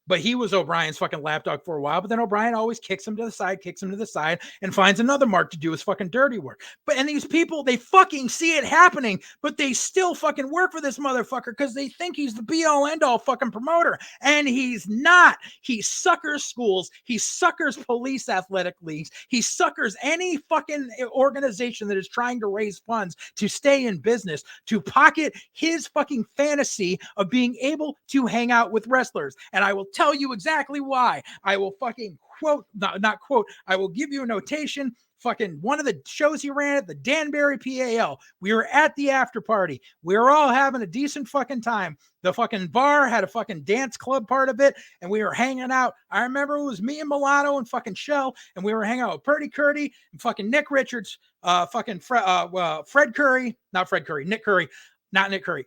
But he was O'Brien's fucking lapdog for a while. But then O'Brien always kicks him to the side, and finds another mark to do his fucking dirty work. And these people, they fucking see it happening, but they still fucking work for this motherfucker because they think he's the be all end all fucking promoter. And he's not. He suckers schools. He suckers police athletic leagues. He suckers any fucking organization that is trying to raise funds to stay in business, to pocket his fucking fantasy of being able to hang out with wrestlers. And I will tell you exactly why. I will fucking quote, not quote, I will give you a notation. Fucking one of the shows he ran at the Danbury PAL. We were at the after party. We were all having a decent fucking time. The fucking bar had a fucking dance club part of it, and we were hanging out. I remember it was me and Milano and fucking Shell, and we were hanging out with Purdy Curdy and fucking Nick Richards, Fred Curry, not Fred Curry, Nick Curry, not Nick Curry.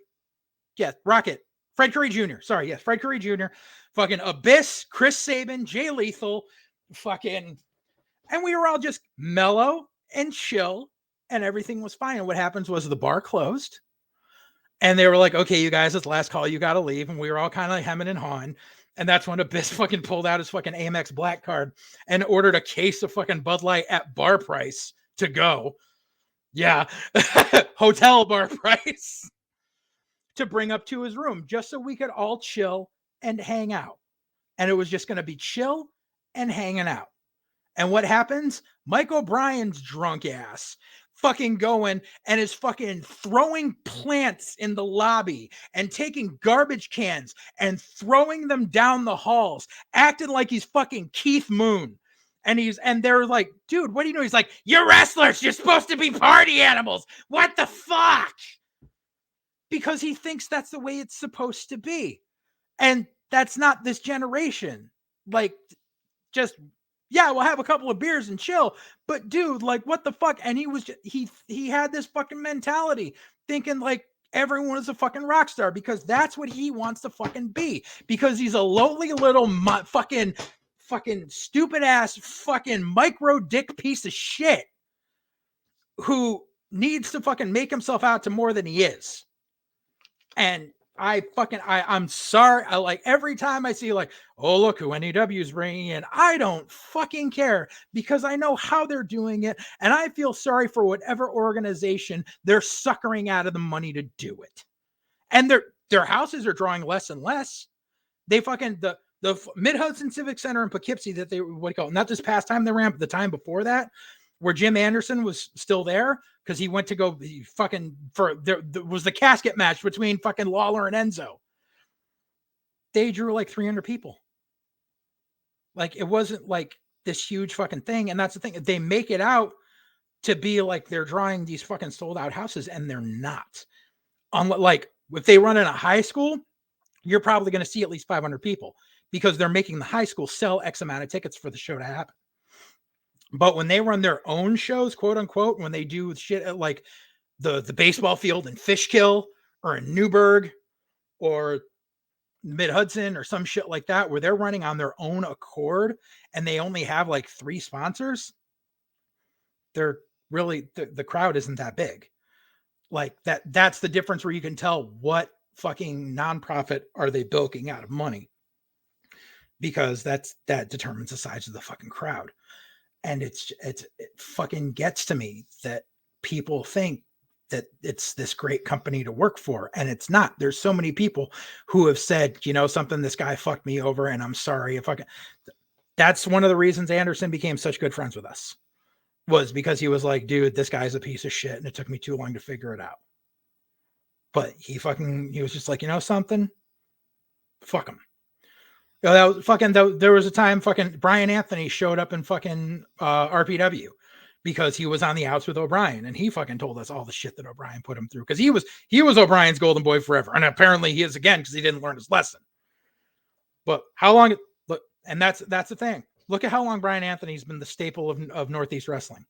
Yeah, Rocket. Fred Curry Jr. Sorry, yes, Fred Curry Jr. Fucking Abyss, Chris Sabin, Jay Lethal, fucking, and we were all just mellow and chill, and everything was fine. And what happens was the bar closed, and they were like, "Okay, you guys, it's last call. You got to leave." And we were all kind of like hemming and hawing. And that's when Abyss fucking pulled out his fucking Amex Black card and ordered a case of fucking Bud Light at bar price to go. Yeah, hotel bar price. To bring up to his room just so we could all chill and hang out. And it was just going to be chill and hanging out. And what happens? Mike O'Brien's drunk ass fucking going and is fucking throwing plants in the lobby and taking garbage cans and throwing them down the halls, acting like he's fucking Keith Moon. And they're like, dude, what do you know? He's like, you're wrestlers. You're supposed to be party animals. What the fuck? Because he thinks that's the way it's supposed to be. And that's not this generation. Like, just, yeah, we'll have a couple of beers and chill. But dude, like, what the fuck? And he had this fucking mentality, thinking like everyone is a fucking rock star because that's what he wants to fucking be. Because he's a lowly little fucking stupid ass fucking micro dick piece of shit who needs to fucking make himself out to more than he is. And I'm sorry. I like every time I see like, oh, look who NEW's bringing in. I don't fucking care because I know how they're doing it. And I feel sorry for whatever organization they're suckering out of the money to do it. And their houses are drawing less and less. They fucking, the Mid-Hudson Civic Center in Poughkeepsie that they, what do you call it? Not this past time they ran, but the time before that, where Jim Anderson was still there because he went to go fucking for there was the casket match between fucking Lawler and Enzo. They drew like 300 people. Like it wasn't like this huge fucking thing. And that's the thing. They make it out to be like they're drawing these fucking sold out houses and they're not. Like if they run in a high school, you're probably going to see at least 500 people because they're making the high school sell X amount of tickets for the show to happen. But when they run their own shows, quote unquote, when they do shit at like the baseball field in Fishkill or in Newburgh or Mid-Hudson or some shit like that, where they're running on their own accord and they only have like 3 sponsors, they're really, the crowd isn't that big. Like that's the difference where you can tell what fucking nonprofit are they bilking out of money, because that determines the size of the fucking crowd. And it fucking gets to me that people think that it's this great company to work for, and it's not. There's so many people who have said, you know something, this guy fucked me over and I'm sorry if that's one of the reasons Anderson became such good friends with us, was because he was like, dude, this guy's a piece of shit and it took me too long to figure it out. But he was just like, you know something, fuck him. You know, that was fucking, there was a time fucking Brian Anthony showed up in fucking RPW because he was on the outs with O'Brien, and he fucking told us all the shit that O'Brien put him through, because he was O'Brien's golden boy forever, and apparently he is again because he didn't learn his lesson. But how long? Look, and that's the thing. Look at how long Brian Anthony's been the staple of Northeast wrestling,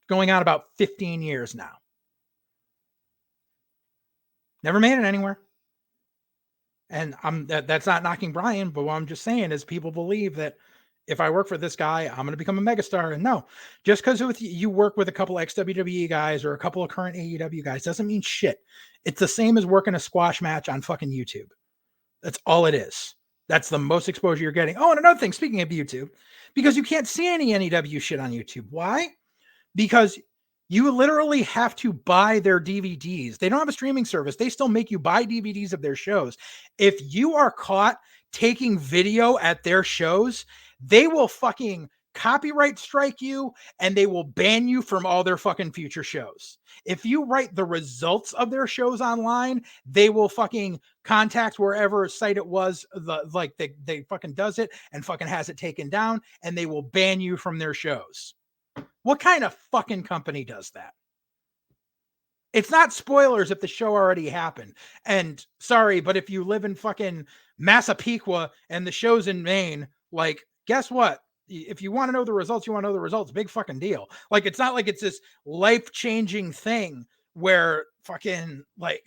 going on about 15 years now. Never made it anywhere. And that's not knocking Brian, but what I'm just saying is people believe that if I work for this guy, I'm going to become a megastar. And no, just because you work with a couple of ex-WWE guys or a couple of current AEW guys doesn't mean shit. It's the same as working a squash match on fucking YouTube. That's all it is. That's the most exposure you're getting. Oh, and another thing, speaking of YouTube, because you can't see any NEW shit on YouTube. Why? Because you literally have to buy their DVDs. They don't have a streaming service. They still make you buy DVDs of their shows. If you are caught taking video at their shows, they will fucking copyright strike you and they will ban you from all their fucking future shows. If you write the results of their shows online, they will fucking contact wherever site it was, they fucking does it and fucking has it taken down, and they will ban you from their shows. What kind of fucking company does that? It's not spoilers if the show already happened. And sorry, but if you live in fucking Massapequa and the show's in Maine, like, guess what? If you want to know the results, you want to know the results. Big fucking deal. Like, it's not like it's this life-changing thing where fucking, like,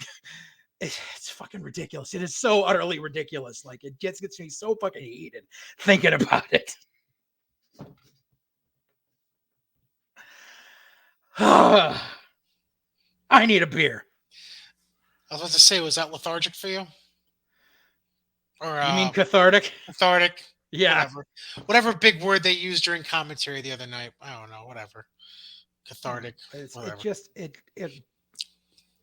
it's fucking ridiculous. It is so utterly ridiculous. Like, it gets me so fucking heated thinking about it. I need a beer. I was about to say, was that lethargic for you? Or You mean cathartic? cathartic? Yeah. Whatever big word they used during commentary the other night. I don't know. Whatever. Cathartic.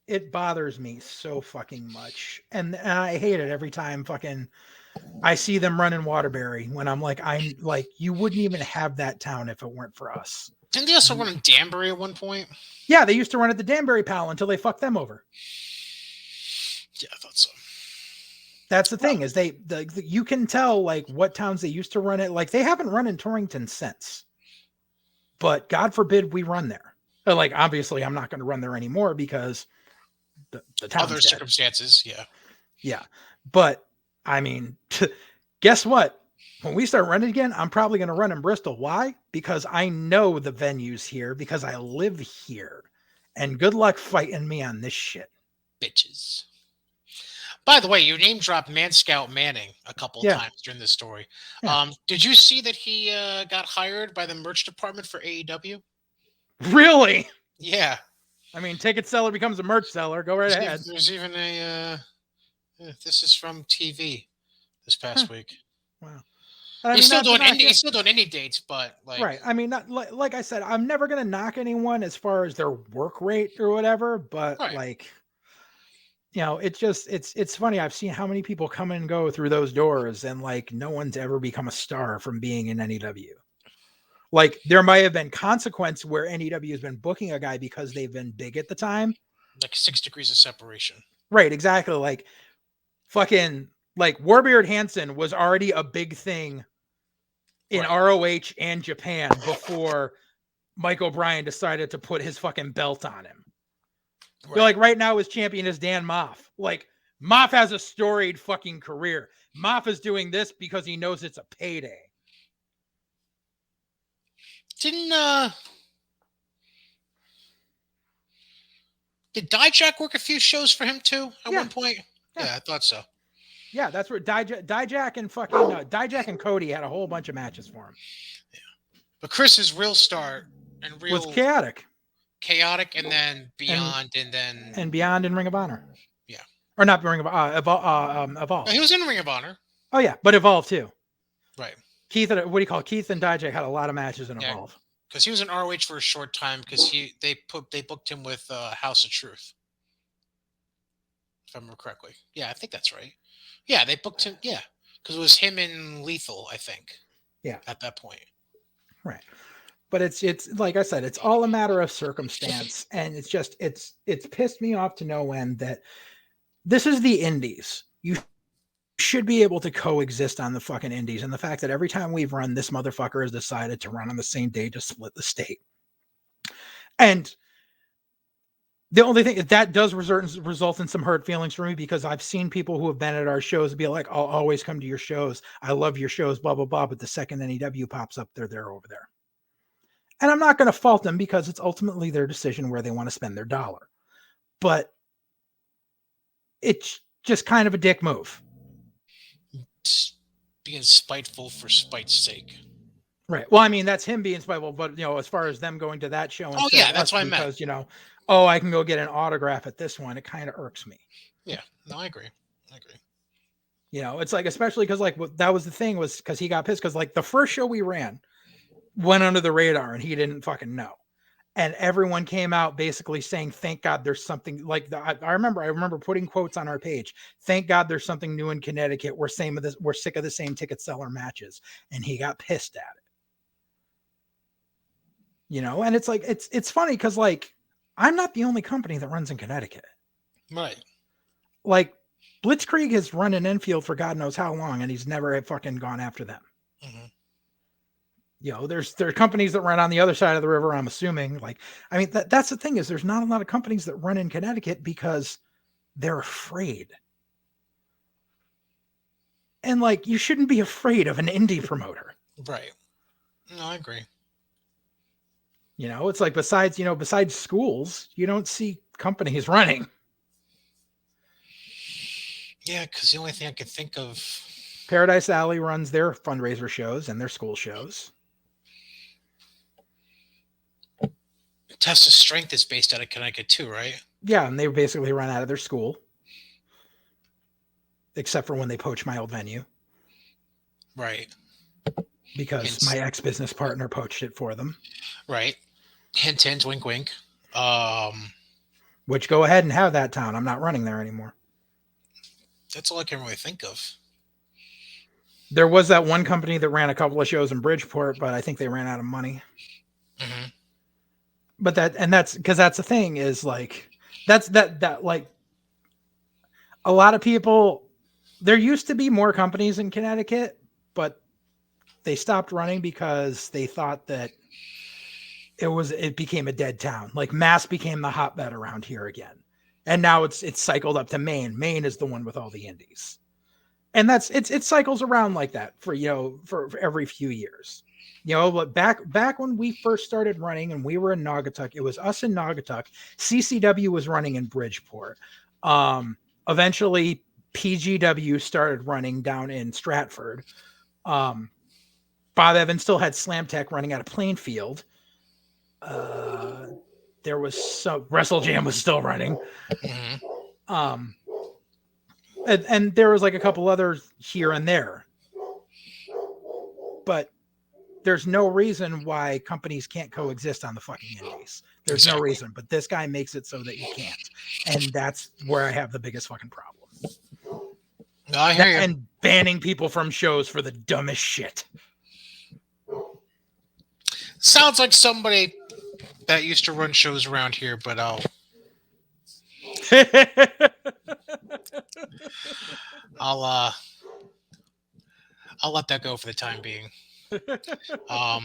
It bothers me so fucking much, and I hate it every time fucking I see them running Waterbury when I'm like, you wouldn't even have that town if it weren't for us. Didn't they also run in Danbury at one point? Yeah, they used to run at the Danbury Pal until they fucked them over. Yeah, I thought so. That's the thing, is you can tell like what towns they used to run it. Like, they haven't run in Torrington since, but God forbid we run there. Like, obviously I'm not going to run there anymore because the town's other dead. circumstances. Yeah. But I mean, guess what? When we start running again, I'm probably going to run in Bristol. Why? Because I know the venues here, because I live here. And good luck fighting me on this shit. Bitches. By the way, you name dropped Man Scout Manning a couple of times during this story. Yeah. Did you see that he got hired by the merch department for AEW? Really? Yeah. I mean, ticket seller becomes a merch seller. Go right ahead. There's even a... this is from TV this past week. Wow. He's still doing indie dates, but like... Right. I mean, not like I said, I'm never going to knock anyone as far as their work rate or whatever, but like... You know, it's funny. I've seen how many people come and go through those doors, and like no one's ever become a star from being in NEW. Like, there might have been consequence where NEW has been booking a guy because they've been big at the time. Like 6 degrees of separation. Right, exactly. Like fucking like Warbeard Hansen was already a big thing in ROH and Japan before Mike O'Brien decided to put his fucking belt on him. Right. Like, right now his champion is Dan Moff. Like, Moff has a storied fucking career. Moff is doing this because he knows it's a payday. Did Dijak work a few shows for him too at one point? Yeah, I thought so. Yeah, that's where Dijak and fucking Dijak and Cody had a whole bunch of matches for him. Yeah, but Chris's real start and was chaotic, and then Beyond, and Beyond in Ring of Honor. Yeah, or not Ring of Evolve. He was in Ring of Honor. Oh yeah, but Evolve too. Right. Keith and Dijak had a lot of matches in Evolve. Because he was in ROH for a short time because they booked him with House of Truth. If I remember correctly. Yeah, I think that's right. Yeah, they booked him. Yeah, because it was him and Lethal, I think. Yeah. At that point. Right. But it's like I said, it's all a matter of circumstance, and it's pissed me off to no end that this is the Indies. You should be able to coexist on the fucking Indies, and the fact that every time we've run, this motherfucker has decided to run on the same day to split the state. And the only thing that does result in some hurt feelings for me, because I've seen people who have been at our shows be like, I'll always come to your shows. I love your shows, blah, blah, blah. But the second NEW pops up, they're over there. And I'm not going to fault them because it's ultimately their decision where they want to spend their dollar. But it's just kind of a dick move. Being spiteful for spite's sake. Right. Well, I mean, that's him being spiteful, but as far as them going to that show, that's what I meant. Because I can go get an autograph at this one. It kind of irks me. Yeah. No, I agree. It's like, especially because like that was the thing, was because he got pissed because like the first show we ran went under the radar and he didn't fucking know. And everyone came out basically saying, "Thank God there's something like that." I remember putting quotes on our page. "Thank God there's something new in Connecticut. We're same of this. We're sick of the same ticket seller matches." And he got pissed at it. And it's like it's funny because like I'm not the only company that runs in Connecticut. Right. Like Blitzkrieg has run in Enfield for God knows how long, and he's never fucking gone after them. Mm-hmm. There are companies that run on the other side of the river. I'm assuming, like, I mean, that's the thing, is there's not a lot of companies that run in Connecticut because they're afraid. And like, you shouldn't be afraid of an indie promoter. Right. No, I agree. It's like besides schools, you don't see companies running. Yeah, because the only thing I could think of. Paradise Alley runs their fundraiser shows and their school shows. Test of Strength is based out of Connecticut too, right? Yeah, and they basically run out of their school. Except for when they poach my old venue. Right. Because my ex-business partner poached it for them. Right. Hint, hint, wink, wink. Which, go ahead and have that town. I'm not running there anymore. That's all I can really think of. There was that one company that ran a couple of shows in Bridgeport, but I think they ran out of money. Mm-hmm. But that's because that's the thing, is like, that like, a lot of people, there used to be more companies in Connecticut, but they stopped running because they thought that it became a dead town. Like Mass became the hotbed around here again. And now it's cycled up to Maine. Maine is the one with all the indies. And it cycles around like that for every few years. But back when we first started running and we were in Naugatuck, it was us in Naugatuck. CCW was running in Bridgeport. Eventually PGW started running down in Stratford. Bob Evans still had Slam Tech running out of Plainfield. There was Wrestle Jam was still running. Mm-hmm. And there was like a couple others here and there. But there's no reason why companies can't coexist on the fucking indies. There's no reason. But this guy makes it so that you can't. And that's where I have the biggest fucking problem. No, I hear you. And banning people from shows for the dumbest shit. Sounds like somebody that used to run shows around here, but I'll let that go for the time being. I'll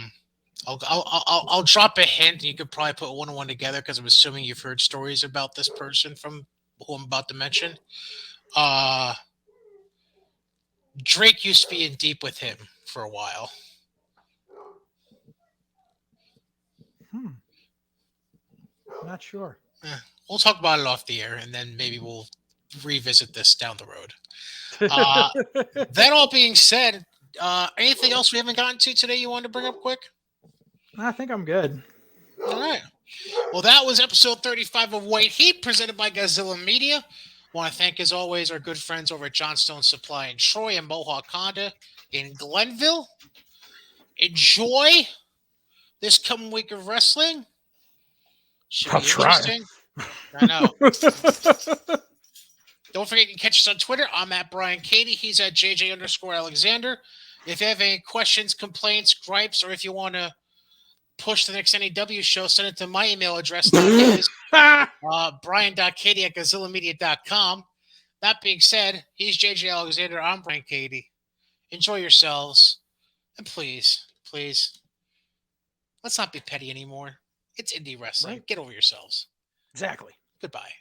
drop a hint. You could probably put one and one together because I'm assuming you've heard stories about this person from who I'm about to mention. Drake used to be in deep with him for a while. Not sure. We'll talk about it off the air, and then maybe we'll revisit this down the road. That all being said, anything else we haven't gotten to today you wanted to bring up quick? I think I'm good. All right. Well, that was episode 35 of White Heat, presented by Godzilla Media. Want to thank, as always, our good friends over at Johnstone Supply in Troy and Mohawk Honda in Glenville. Enjoy this coming week of wrestling. Should be interesting. I know. Don't forget, you can catch us on Twitter. I'm at Brian Cady. He's at JJ_Alexander. If you have any questions, complaints, gripes, or if you want to push the next NEW show, send it to my email address. That is brian.cady@GodzillaMedia.com. That being said, he's JJ Alexander. I'm Brian Cady. Enjoy yourselves. And please, let's not be petty anymore. It's indie wrestling. Right. Get over yourselves. Exactly. Goodbye.